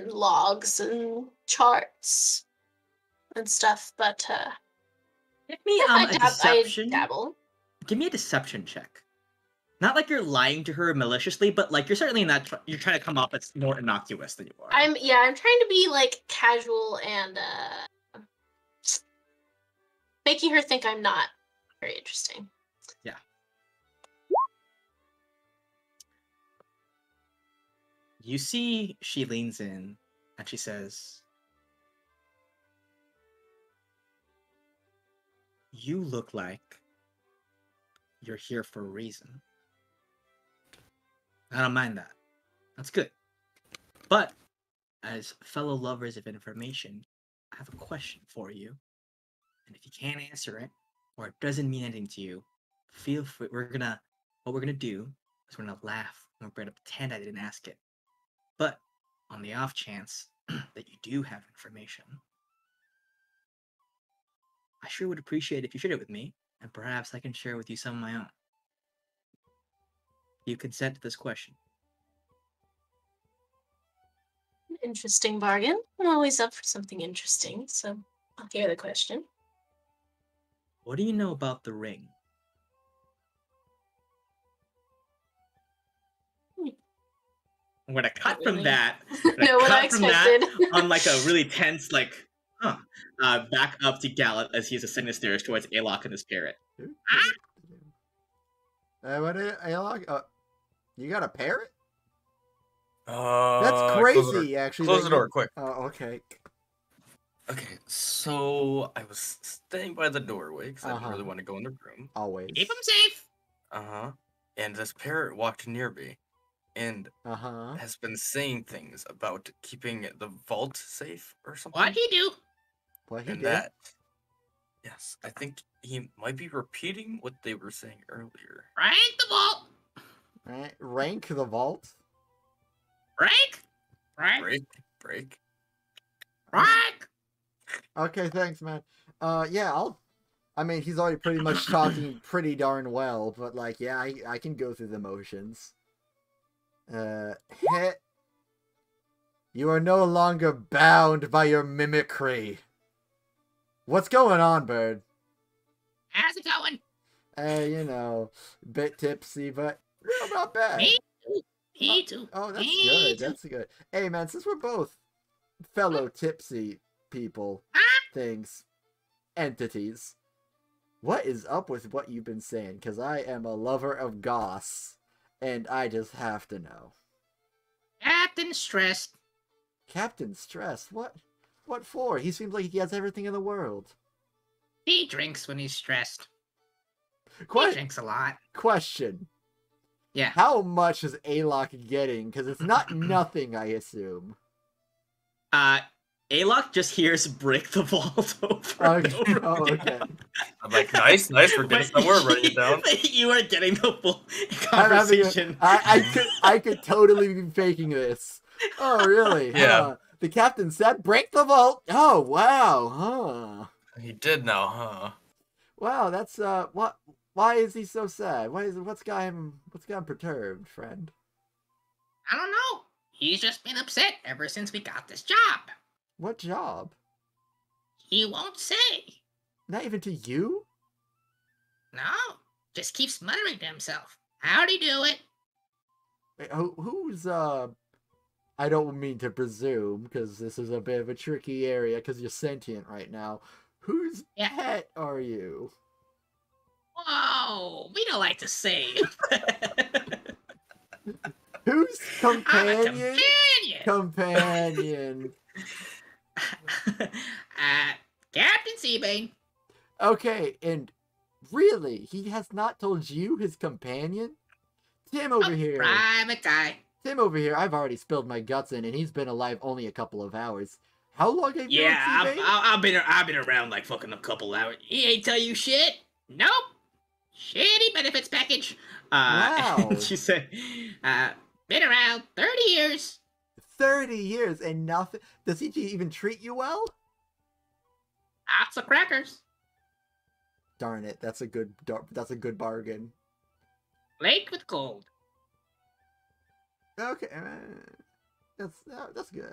logs and charts and stuff. But Give me yeah, a deception. I dabble. Give me a deception check. Not like you're lying to her maliciously, but like you're certainly not. You're trying to come off as more innocuous than you are. I'm trying to be like casual and making her think I'm not very interesting. Yeah. You see, she leans in and she says, "You look like you're here for a reason. I don't mind that. That's good. But as fellow lovers of information, I have a question for you. And if you can't answer it, or it doesn't mean anything to you, feel free. What we're gonna do is we're gonna laugh and we're gonna pretend I didn't ask it. But on the off chance that you do have information, I sure would appreciate if you shared it with me, and perhaps I can share with you some of my own. Do you consent to this question?" Interesting bargain. I'm always up for something interesting, so I'll hear the question. What do you know about the ring? I'm gonna cut Not from really. that. Know what I cut from that expected. on like a really tense, like, back up to Gallup as he's ascending the stairs towards Alok and his parrot. What is Alok? You got a parrot? That's That's crazy, actually. Close that the you- door, quick. Oh, okay. Okay, so I was staying by the doorway because I didn't Uh-huh. really want to go in the room. Always. Keep him safe. And this parrot walked near me and Uh-huh. has been saying things about keeping the vault safe or something. What'd he do? What he And did? that, yes, I think he might be repeating what they were saying earlier. Rank the vault. Right. Rank the vault. Rank. Break. Rank. Okay, thanks, man. Yeah, I mean, he's already pretty much talking pretty darn well, but like, yeah, I can go through the motions. You are no longer bound by your mimicry. What's going on, Bird? How's it going? You know, bit tipsy, but not bad. Me too. Me too. Oh, that's Me good. too. That's good. Hey, man, since we're both fellow tipsy people, things, entities, what is up with what you've been saying? Because I am a lover of goss, and I just have to know. Captain stressed. Captain Stress? What? What for? He seems like he has everything in the world. He drinks when he's stressed. He Question. drinks a lot. Question. Yeah. How much is Alok getting? Because it's not nothing, I assume. Alok just hears "break the vault" over and Okay. over Oh, again. okay. I'm like, nice, we're getting somewhere, writing it down. You are getting the full I'm having conversation. I could totally be faking this. Oh, really? Yeah. Huh. The captain said, "Break the vault." Oh, wow. Huh. He did now, huh? Wow, that's what? Why is he so sad? What's got him perturbed, friend? I don't know. He's just been upset ever since we got this job. What job? He won't say. Not even to you? No. Just keeps muttering to himself. How'd he do it? Wait, who's I don't mean to presume, because this is a bit of a tricky area, because you're sentient right now. Whose pet are you? Whoa, we don't like to say. Whose companion? Companion. Companion. Captain Seabane. Okay, and really, he has not told you his companion? Tim over here. Private guy. Tim over here, I've already spilled my guts in, and he's been alive only a couple of hours. How long have you known Yeah, Seabane? I've been around like fucking a couple hours. He ain't tell you shit. Nope. Shitty benefits package. Wow. And she said, Been around 30 years. 30 years and nothing. Does he even treat you well? Lots of crackers. Darn it, that's a good bargain. Flaked with gold. Okay, that's good.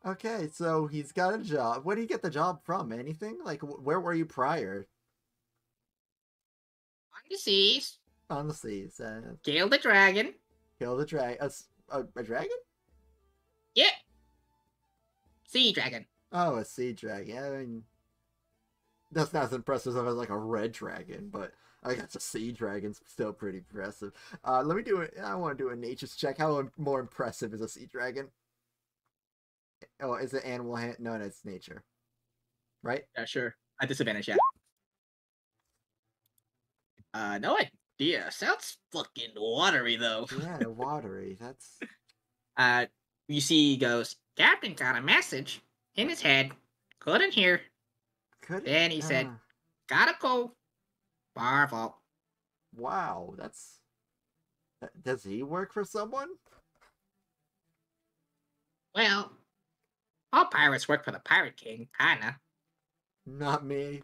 Okay, so he's got a job. Where did he get the job from? Anything? Like, where were you prior? On the seas. On the seas. Killed the dragon. Kill the dragon. A dragon? Yeah. Sea dragon. Oh, a sea dragon. I mean, that's not as impressive as like a red dragon, but I guess a sea dragon's still pretty impressive. Let me do it. I want to do a nature's check. How more impressive is a sea dragon? Oh, is it animal hand? No, it's nature. Right? yeah, sure. At disadvantage, yeah. No idea. Sounds fucking watery though. Yeah, watery. That's. You see, he goes, Captain got a message in his head. Couldn't hear. Then he said, gotta go. Bar vault. Wow, that's. Does he work for someone? Well, all pirates work for the Pirate King, kinda. Not me.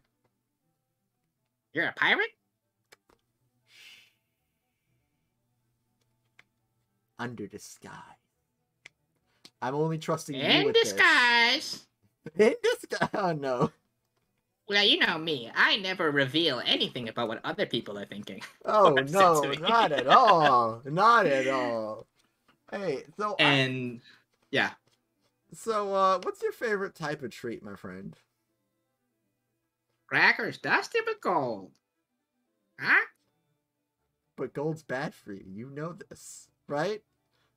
You're a pirate? Under disguise. I'm only trusting you In with disguise. this. In disguise? Oh, no. Well, you know me. I never reveal anything about what other people are thinking. Oh, That's no, it to me. not at all. Not at all. Hey, so... and yeah. So, what's your favorite type of treat, my friend? Crackers dusted with gold. Huh? But gold's bad for you. You know this, right?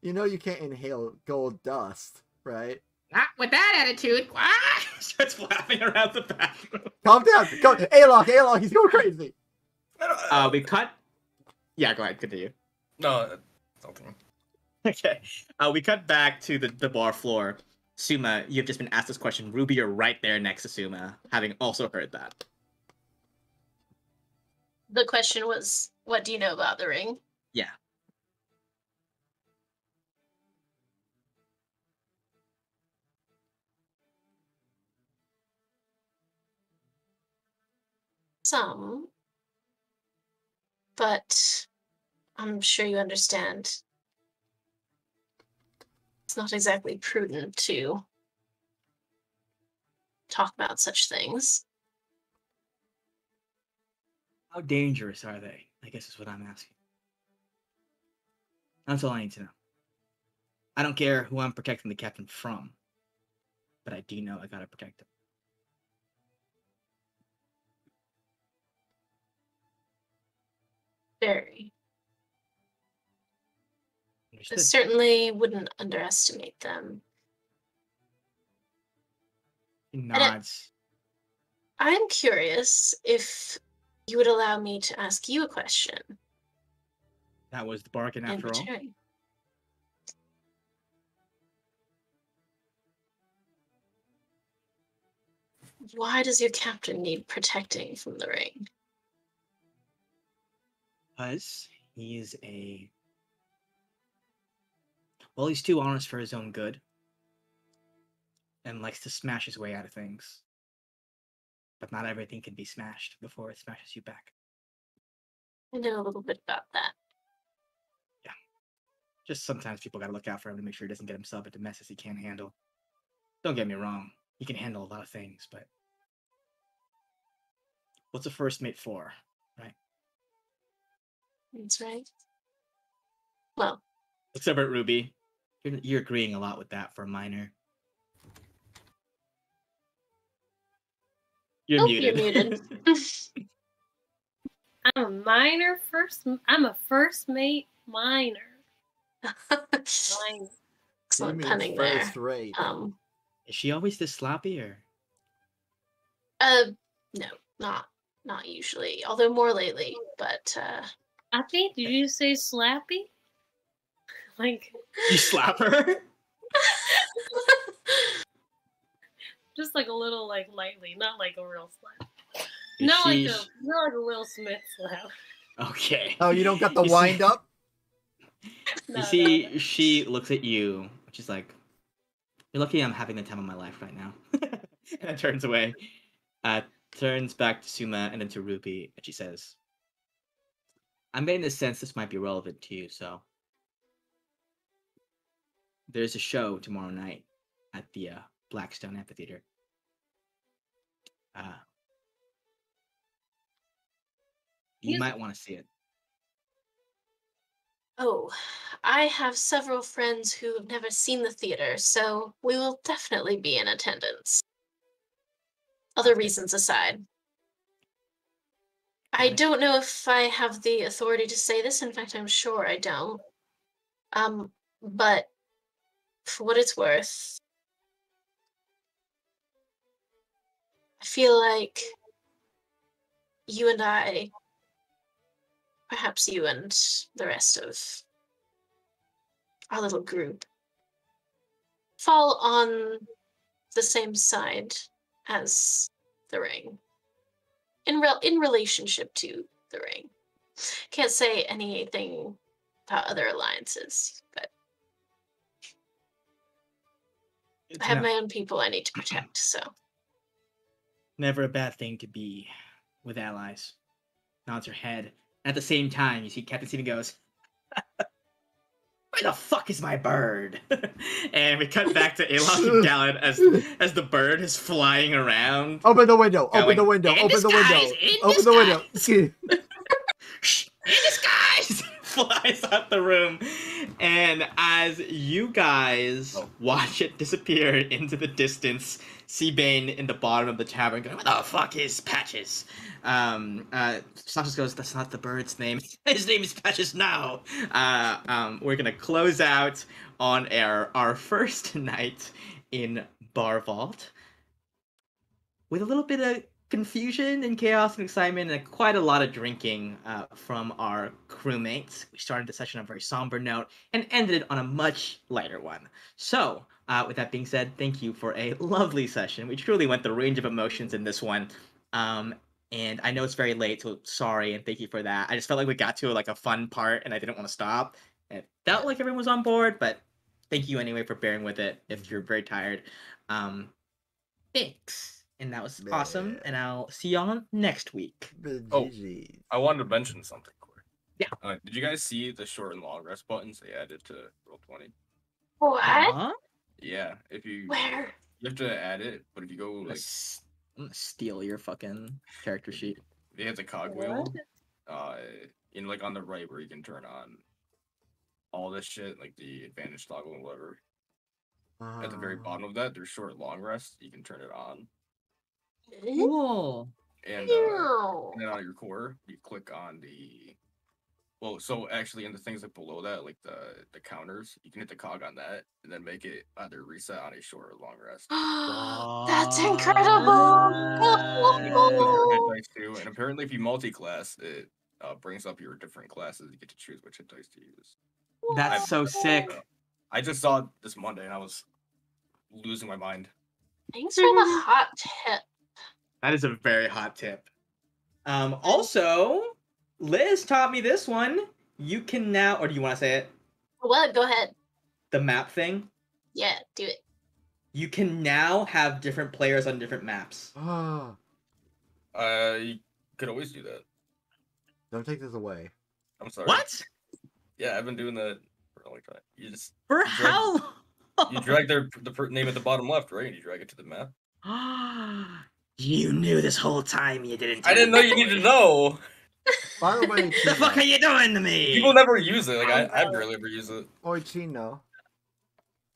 You know you can't inhale gold dust, right? Not with that attitude. What? Starts flapping around the bathroom. Calm down. Alok, he's going crazy. We cut. Yeah, go ahead. Continue. No, something. Okay. We cut back to the bar floor. Suma, you've just been asked this question. Ruby, you're right there next to Suma, having also heard that. The question was, what do you know about the ring? Yeah. Some. But I'm sure you understand. it's not exactly prudent to talk about such things. How dangerous are they? I guess is what I'm asking. That's all I need to know. I don't care who I'm protecting the captain from, but I do know I gotta protect him. Very. I Understood. certainly wouldn't underestimate them. He nods. I'm curious if you would allow me to ask you a question. That was the bargain after all. Return. Why does your captain need protecting from the ring? Because he's a... Well, he's too honest for his own good. And likes to smash his way out of things. But not everything can be smashed before it smashes you back. I know a little bit about that. Yeah. Just sometimes people gotta look out for him to make sure he doesn't get himself into messes he can't handle. Don't get me wrong. He can handle a lot of things, but... What's a first mate for, right? That's right. Well, Looks over at Ruby. You're agreeing a lot with that for a minor. You're oh, muted. you're muted. I'm a minor first. I'm a first mate minor. Minor. Excellent means punning there. first rate. Is she always this sloppy, or? No, not usually. Although more lately, but Slappy? Did you say slappy? Like You slap her? just like a little, like lightly, not like a real slap. Is Not she... like a Will Smith slap. Okay. Oh, you don't got the You wind see- up? No, You see, no. she looks at you, which is like, you're lucky I'm having the time of my life right now. And then turns away. Turns back to Suma and then to Ruby, and she says, I'm getting the sense this might be relevant to you, so. There's a show tomorrow night at the Blackstone Amphitheater. You might want to see it. oh, I have several friends who have never seen the theater, so we will definitely be in attendance. Other Okay. reasons aside. Got I it. don't know if I have the authority to say this. In fact, I'm sure I don't. But for what it's worth, I feel like you and I, perhaps you and the rest of our little group, fall on the same side as the ring. In relationship to the ring. Can't say anything about other alliances, but I have my own people I need to protect, so. Never a bad thing to be with allies. Nods her head. At the same time, you see Captain Steven goes, where the fuck is my bird? And we cut back to Alok and Gallon as the bird is flying around. Open the window. Going, Open the window. "In Open the disguise, window. in Open the window. Shh, in disguise! Flies out the room. And as you guys watch it disappear into the distance, see Bane in the bottom of the tavern going, what the fuck is Patches? Santos goes, that's not the bird's name. His name is Patches now. We're gonna close out on our first night in Bar Vault with a little bit of confusion and chaos and excitement and quite a lot of drinking from our crewmates. We started the session on a very somber note and ended it on a much lighter one. So, with that being said, thank you for a lovely session. We truly went the range of emotions in this one. And I know it's very late, so sorry and thank you for that. I just felt like we got to like a fun part and I didn't want to stop. It felt like everyone was on board, but thank you anyway for bearing with it if you're very tired. Thanks. And that was awesome. And I'll see y'all next week. Oh. GG. I wanted to mention something quick. Yeah. Did you guys see the short and long rest buttons they added to Roll20? What? Huh? Yeah, if you Where? you have to add it, but if you go I'm like gonna steal your fucking character sheet. they have the cogwheel, in like on the right where you can turn on all this shit, like the advantage toggle and whatever. At the very bottom of that, there's short long rest. You can turn it on, Cool. and Ew. then on your core, you click on the. Well, so actually, in the things like below that, like the counters, you can hit the cog on that, and then make it either reset on a short or long rest. That's incredible. And it does your hit dice too. And apparently, if you multi-class, it brings up your different classes. You get to choose which hit dice to use. That's I've- so sick. I just saw it this Monday, and I was losing my mind. Thanks for the hot tip. That is a very hot tip. Also, Liz taught me this one. You can now, or do you want to say it? What? Go ahead. The map thing. Yeah, do it. You can now have different players on different maps. Ah, You could always do that. don't take this away. I'm sorry. What? Yeah, I've been doing that for a long time. You just For You drag- how long? you drag the name at the bottom left, right? And you drag it to the map. You knew this whole time you didn't. I didn't know you needed to know. By the way, The fuck are you doing to me? People never use it. Like I barely ever use it. Oi, Chino.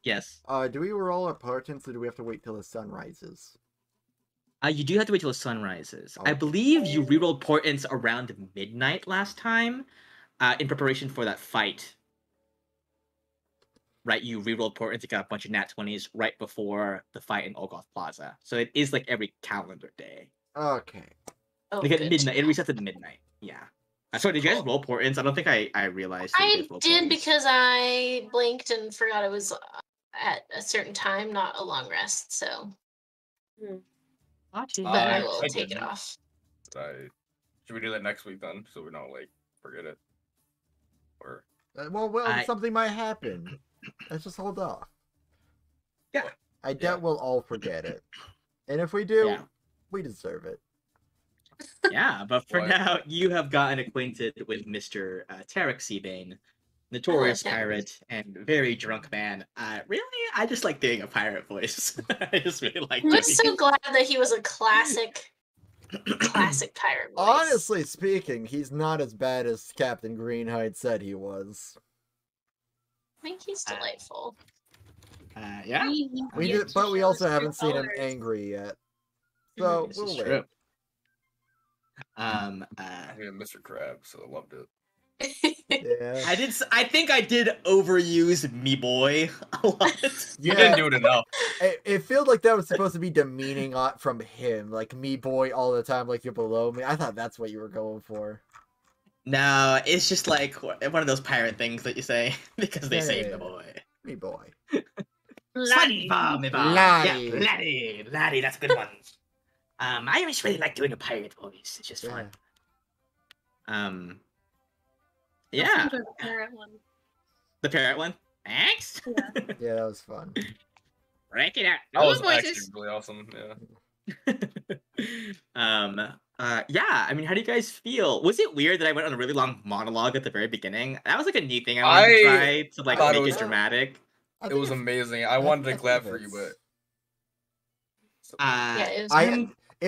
Yes. Do we roll our portents or do we have to wait till the sun rises? You do have to wait till the sun rises. I Oh. believe you rerolled portents around midnight last time, in preparation for that fight. Right, you rerolled portents, you got a bunch of nat 20s right before the fight in Olgoth Plaza. So it is like every calendar day. Okay. Oh, Like at good. midnight, it resets at midnight. Yeah. Sorry, did you guys roll portents? I don't think I realized. that you I guys rolled did portents. because I blinked and forgot it was at a certain time, not a long rest. So, Gotcha. but I I will take it didn't. off. Should we do that next week then, so we don't like forget it? Or Well, something might happen. Let's just hold off. Yeah. I doubt we'll all forget it. And if we do, Yeah. we deserve it. Yeah, but for What? now, you have gotten acquainted with Mr. Tarek Seabane, notorious him. pirate and very drunk man. Really, I just like doing a pirate voice. I just really like I'm doing just so it. glad that he was a classic pirate voice. Honestly speaking, he's not as bad as Captain Greenhide said he was. I think he's delightful. Yeah, But we also haven't seen him angry yet. So this we'll is wait. true. we had Mr. Krabs, so I loved it. Yeah. I think I did overuse me boy a lot. You Yeah. didn't do it enough. It feels like that was supposed to be demeaning from him, like me boy all the time, like you're below me. I thought that's what you were going for. No, it's just like one of those pirate things that you say because they say Yeah. the boy. Me boy. Laddie. Laddie. Yeah, laddie. Laddie, that's a good one. I just really like doing a pirate voice. It's just fun. Yeah. The parrot one. The parrot one? Thanks? Yeah, that was fun. Break it out. That was No actually voices. really awesome. Yeah. Yeah, I mean, how do you guys feel? Was it weird that I went on a really long monologue at the very beginning? That was like a neat thing I wanted to try to like thought make it it was- dramatic. It was amazing. I wanted to clap for you, but Yeah, it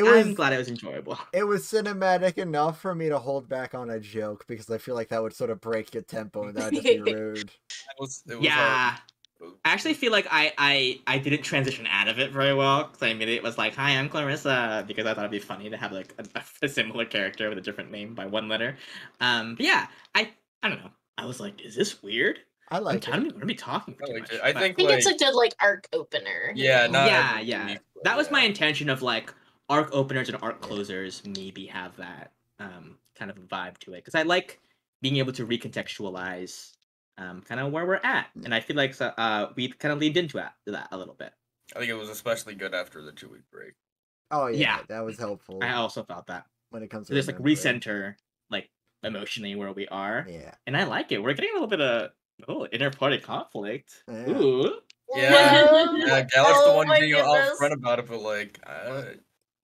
was. I'm glad it was enjoyable. It was cinematic enough for me to hold back on a joke because I feel like that would sort of break your tempo and that would just be rude. it was Yeah. I actually feel like I didn't transition out of it very well because I immediately was like, "Hi, I'm Clarissa," because I thought it'd be funny to have like a similar character with a different name by one letter. But yeah, I don't know. I was like, "Is this weird?" I I'm like telling it. you, we're gonna be talking for I too liked much. it. I but- think I think like it's a good like arc opener. yeah, not yeah, every yeah. week, but That was yeah. my intention of like arc openers and arc closers maybe have that kind of vibe to it because I like being able to recontextualize kind of where we're at, and I feel like we kind of leaned into that a little bit. I think it was especially good after the 2-week break. Oh yeah, Yeah. that was helpful I also felt that when it comes to so just like remembering. recenter like emotionally where we are, Yeah. and I like it. We're getting a little bit of inter-party conflict. Yeah. Ooh. Yeah, yeah. Galax's the Oh one my being all goodness. front about it, but like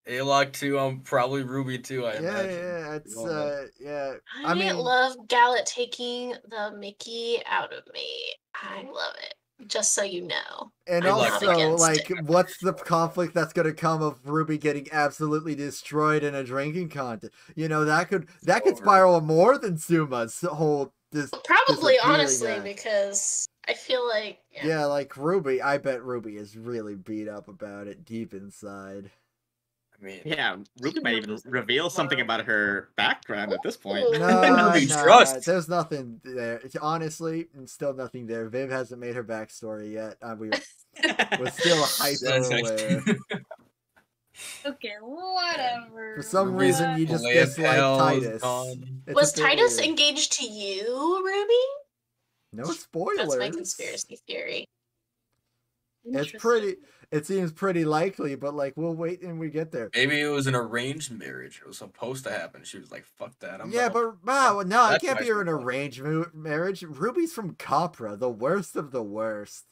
A-Lock 2, probably Ruby 2, I Yeah, imagine. yeah, it's We all know. yeah. I I mean, love Gallet taking the Mickey out of me. I love it. Just so you know. And Good luck. also, Against like, it. what's the conflict that's gonna come of Ruby getting absolutely destroyed in a drinking contest? You know, that could Over. spiral more than Suma's whole Probably, disappearing honestly, act. because I feel like Yeah, like Ruby, I bet Ruby is really beat up about it deep inside. I mean, Yeah, Ruby might even reveal something about her background at this point. Ooh. Nah, Ruby nah, trust. there's nothing there. Honestly, still nothing there. Viv hasn't made her backstory yet. We're still hyper aware. Okay, whatever. For some Ruby's reason, you just lamp dislike hell is Titus. gone. It's was a bit Titus weird. engaged to you, Ruby? No spoilers. That's my conspiracy theory. It's Interesting. pretty. It seems pretty likely, but like we'll wait and we get there. Maybe it was an arranged marriage. It was supposed to happen. She was like, "Fuck that." Yeah, but wow, no, it That's can't my be an point. arranged marriage. Ruby's from Capra, the worst of the worst.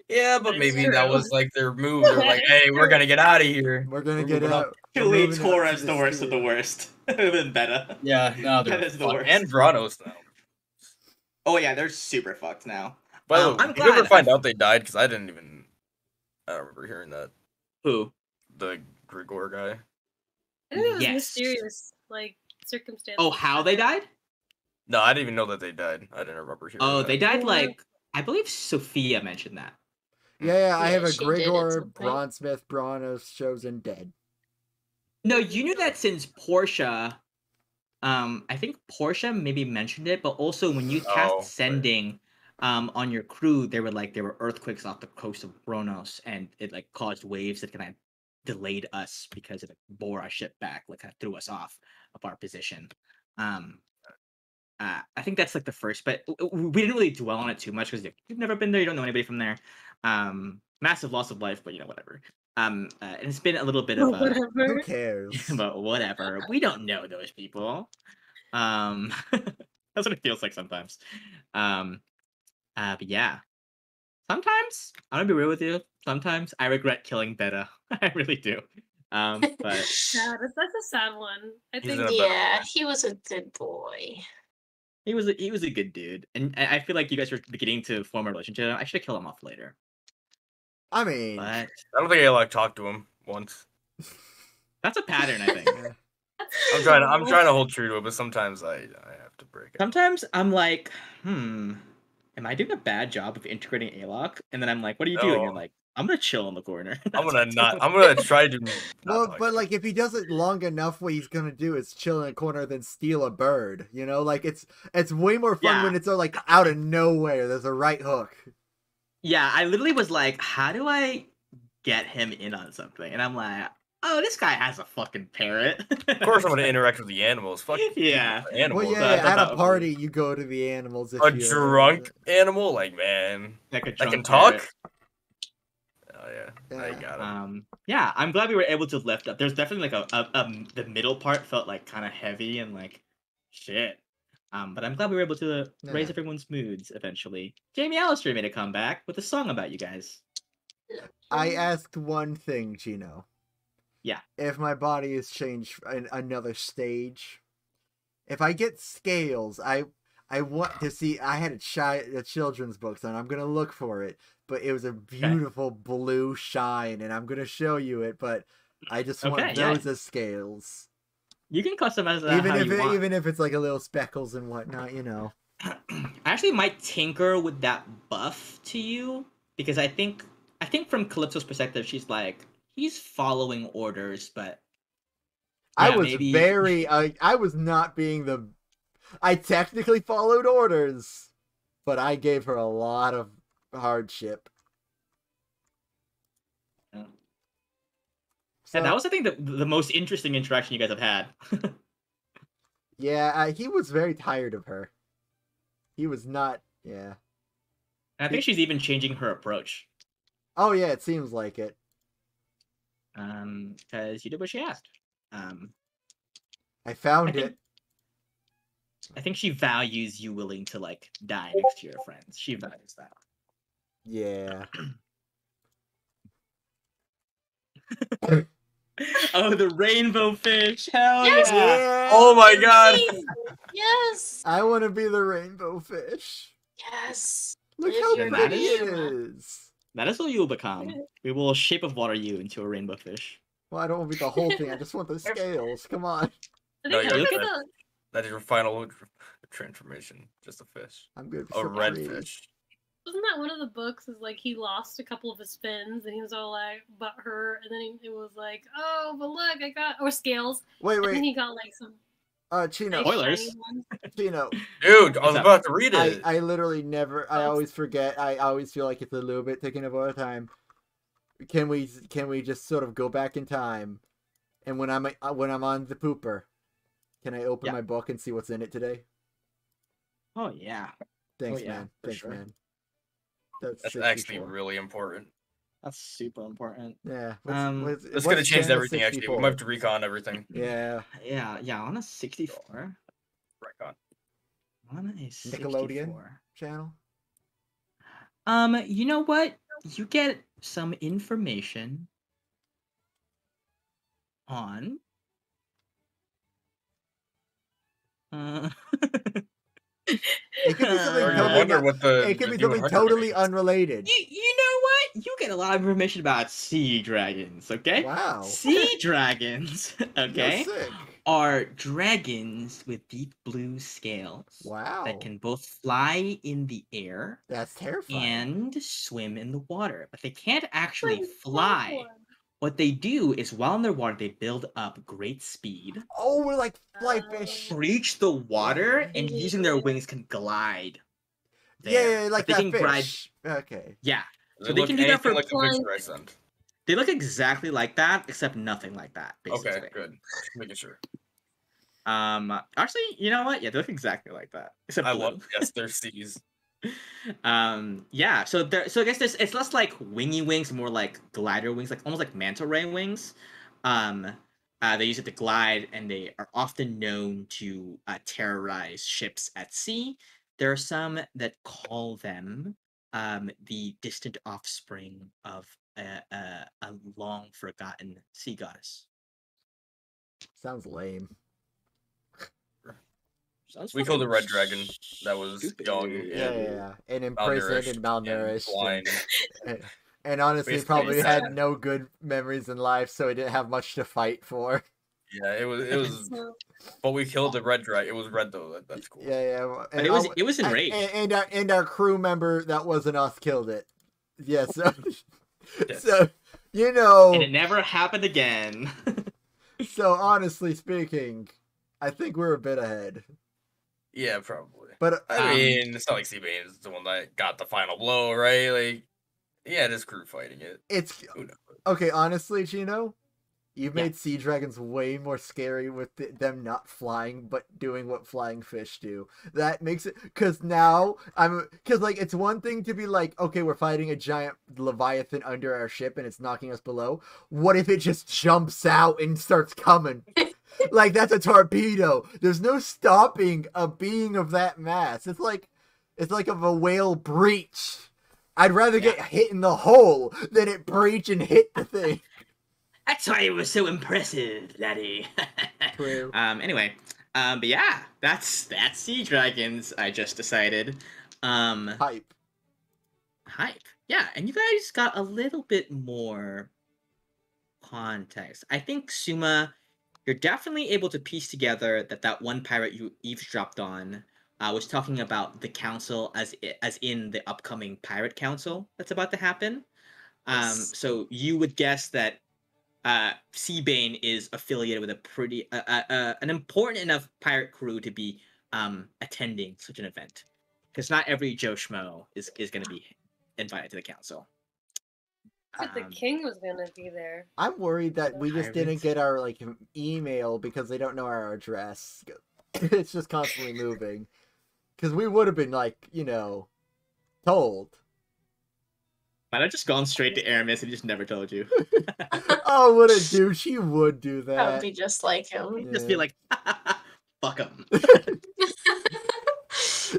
Yeah, but That's maybe that true. was like their move. They're like, "Hey, we're gonna get out of here. We're gonna We're get moving up." out. We're Truly, moving out to Torres the worst of the sphere. worst. Even better. Yeah, no, That they're is the fucked. worst. And Vranos now. Oh yeah, they're super fucked now. By the way, I'm did you ever glad find out they died? Because I didn't even. I don't remember hearing that. Who? The Grigor guy. I think it was Yes. mysterious, like circumstances. Oh, how they died? No, I didn't even know that they died. I didn't remember hearing. Oh, that. they died Yeah. like I believe Sophia mentioned that. Yeah, I Yeah, have a she did at Grigor, some point. Bronzesmith, Branos chosen dead. No, you knew that since Portia. I think Portia maybe mentioned it, but also when you cast Oh, right. sending, on your crew, there were earthquakes off the coast of Bronos, and it like caused waves that kind of delayed us because it bore our ship back, like kind of threw us off of our position. I think that's like the first, but we didn't really dwell on it too much because you've never been there, you don't know anybody from there. Massive loss of life, but whatever. And it's been a little bit of a, Who Whatever. cares? but whatever. We don't know those people. That's what it feels like sometimes. But yeah, sometimes I'm gonna be real with you. Sometimes I regret killing Beta. I really do. But Yeah, that's a sad one. I He's think. in a better Yeah, place. he was a good boy. he was a good dude, and I feel like you guys were beginning to form a relationship. I should have killed him off later, I mean, but I don't think I like talked to him once. that's a pattern, I think. I'm trying to hold true to it, but sometimes I have to break it. Sometimes I'm like, am I doing a bad job of integrating Alok? And then I'm like, what are you doing? You're No. like, I'm gonna chill in the corner. I'm That's gonna what I'm gonna try to. well, not but talk. like if he does it long enough, what he's gonna do is chill in a corner, then steal a bird. You know, like it's way more fun Yeah. when it's like out of nowhere. There's a right hook. Yeah, I literally was like, how do I get him in on something? And I'm like, oh, this guy has a fucking parrot. Of course, I'm gonna interact with the animals. Fuck Yeah. the animals. Well, yeah, So I thought at that a would party, you go to the animals. If A you're drunk animal, like man, Like a that drunk can talk. parrot. Oh yeah, Yeah. I got him. Yeah, I'm glad we were able to lift up. There's definitely like the middle part felt like kind of heavy and like shit. But I'm glad we were able to raise Yeah. everyone's moods eventually. Jamie Allister made a comeback with a song about you guys. I asked one thing, Gino. Yeah. If my body is changed in another stage, if I get scales, I want to see. I had a children's book, and I'm gonna look for it. But it was a beautiful blue shine, and I'm gonna show you it. But I just want Okay, yeah. those as scales, You can customize that even how if you want. even if it's like a little speckles and whatnot, you know. I actually might tinker with that buff to you because I think from Calypso's perspective, she's like he's following orders, but I yeah, was maybe- very. I was not being the. I technically followed orders, but I gave her a lot of hardship. Yeah. So, And that was I think the most interesting interaction you guys have had. yeah, he was very tired of her. He was not. Yeah. And I think she's even changing her approach. Oh yeah, it seems like it. Because you did what she asked. I found I think- it. I think she values you willing to like die next to your friends. She values that. Yeah. Oh, the rainbow fish! Hell Yes! yeah! Yeah. Oh my god! Yes. I want to be the rainbow fish. Yes. Look Live how your pretty it dream. is. That is what you will become. We will shape of water you into a rainbow fish. Well, I don't want to be the whole thing. I just want the Perfect. scales. Come on. I No, think Yeah, you're look that's at- the that is your final transformation. Just a fish. I'm gonna be A so red pretty. fish. wasn't that one of the books? Is like he lost a couple of his fins and he was all like butthurt, and then it was like, oh, but look, I got or scales, Wait, and then wait. he got like some Chino. nice Spoilers. shiny ones. Chino. Dude, I was What's up? about to read it. I literally never. I Oh. always forget. I always feel like it's a little bit taking up our time. Can we just sort of go back in time, and when I'm on the pooper, can I open Yeah. my book and see what's in it today? Oh yeah, Thanks, yeah, man. for Thanks, sure. man. That's 64. actually really important. that's super important. Yeah. This could have changed everything. Actually, we might have to recon everything. Yeah. Yeah. On a 64. Recon. On a 64. Nickelodeon channel. You know what? You get some information on. It could be something Or you totally. wonder what the. It could the be new something 100 totally is. unrelated. You know what? You get a lot of information about sea dragons, okay? Wow. Sea dragons, You're okay, sick. are dragons with deep blue scales Wow. that can both fly in the air That's terrifying. and swim in the water, but they can't actually Like, fly. one. What they do is while in their water, they build up great speed, Oh, we're like fly fish. reach the water, and Yeah. using their wings can glide. Yeah, there. yeah, like But they that can glide. fish. Okay. Yeah, Does So it they look can do that anything for like the flying picture I sent? they look exactly like that, except nothing like that. Basically. Okay, good. Just making sure. Actually, you know what? Yeah, they look exactly like that, except I blue. love. Yes, they're C's. Yeah. So I guess it's less like wingy wings, more like glider wings, like almost like manta ray wings. They use it to glide, and they are often known to terrorize ships at sea. There are some that call them the distant offspring of a long forgotten sea goddess. Sounds lame. Sounds We killed a fucking red dragon that was stupid. young. Yeah. And imprisoned and malnourished. blind. And honestly, Basically, probably it's had sad. no good memories in life, so he didn't have much to fight for. Yeah, it was. But we killed the red dragon. It was red though. That's cool. Yeah. But it was enraged. And our crew member that wasn't us killed it. Yeah, so, Yes. so you know. And it never happened again. So honestly speaking, I think we're a bit ahead. Yeah, probably. But I mean, it's not like Seabane is the one that got the final blow, right? Like, yeah, this crew fighting it. it's Who knows? okay. Honestly, Gino, you've Yeah. made sea dragons way more scary with them not flying, but doing what flying fish do. That makes it because now because like it's one thing to be like, okay, we're fighting a giant leviathan under our ship and it's knocking us below. What if it just jumps out and starts coming? Like that's a torpedo. There's no stopping a being of that mass. It's like of a whale breach. I'd rather get hit in the hole than it breach and hit the thing. That's why it was so impressive, Daddy. True. Anyway, but yeah, that's sea dragons. I just decided. Hype. Hype. Yeah, and you guys got a little bit more context. I think Suma, you're definitely able to piece together that one pirate you eavesdropped on was talking about the council as in the upcoming pirate council that's about to happen. Yes. So you would guess that Seabane is affiliated with a pretty an important enough pirate crew to be attending such an event, because not every Joe Schmo is going to be invited to the council. But the king was gonna be there. I'm worried that we just didn't Pirates. get our like email because they don't know our address. It's just constantly moving. Because we would have been like, told. Might have just gone straight to Aramis and just never told you. Oh, what a douche! He would do That that. would be just like him. Just Yeah. be like, fuck him.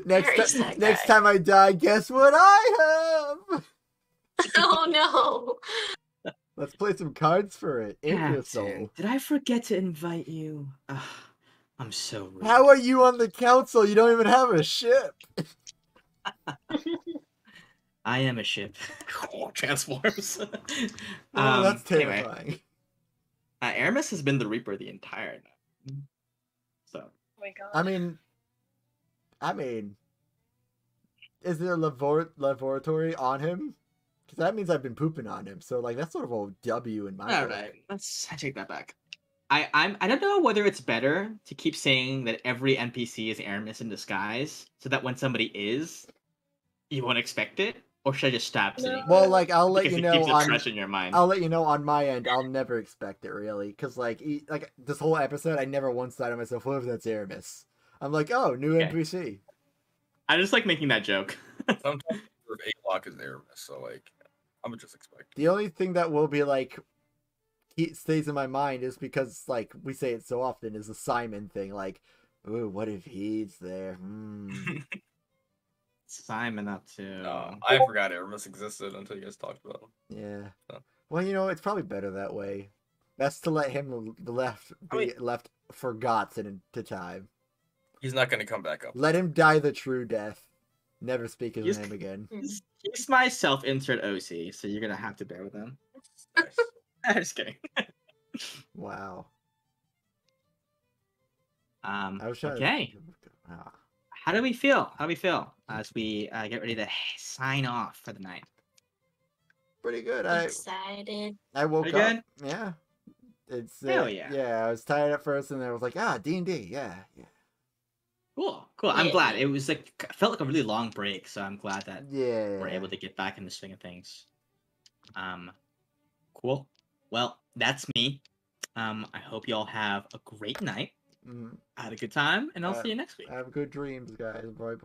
Very sad Next guy. time I die, guess what I have? Oh no. Let's play some cards for it. Imbecile. Did I forget to invite you? Ugh, I'm so rude. How are you on the council? You don't even have a ship. I am a ship. Transforms. Oh, that's Anyway, terrifying. Aramis has been the Reaper the entire night. So. Oh my god. I mean, is there a laboratory on him? Because that means I've been pooping on him. So like that's sort of a W in my All book. right, I take that back. I don't know whether it's better to keep saying that every NPC is Aramis in disguise, so that when somebody is, you won't expect it, or should I just stop saying? Well, like I'll let because you it know keeps it on fresh in your mind. I'll let you know on my end. I'll never expect it really, because like this whole episode, I never once thought to myself, "What if that's Aramis?" I'm like, "Oh, new Okay. NPC." I just like making that joke. Sometimes A-Lock is Aramis, so like I would just expect. The only thing that will be like stays in my mind is because like we say it so often is the Simon thing. Like, ooh, what if he's there? Simon up too. I forgot Aramis existed until you guys talked about him. Yeah. So. Well, you know, it's probably better that way. Best to let him left forgotten to time. He's not going to come back up. Let him die the true death. Never speak his He's- name again. He's my self-insert OC, so you're gonna have to bear with him. Nice. I'm just kidding. Wow. I was trying Okay. Ah. How do we feel? How do we feel as we get ready to sign off for the night? Pretty good. Excited. I woke Pretty up. Yeah. It's Hell yeah. Yeah, I was tired at first, and then I was like, D&D. Yeah. Cool. I'm Yeah. glad. It was like felt like a really long break, so I'm glad that Yeah. we're able to get back in the swing of things. Cool. Well, that's me. I hope you all have a great night. Mhm. Had a good time, and I'll see you next week. Have good dreams, guys. Bye bye.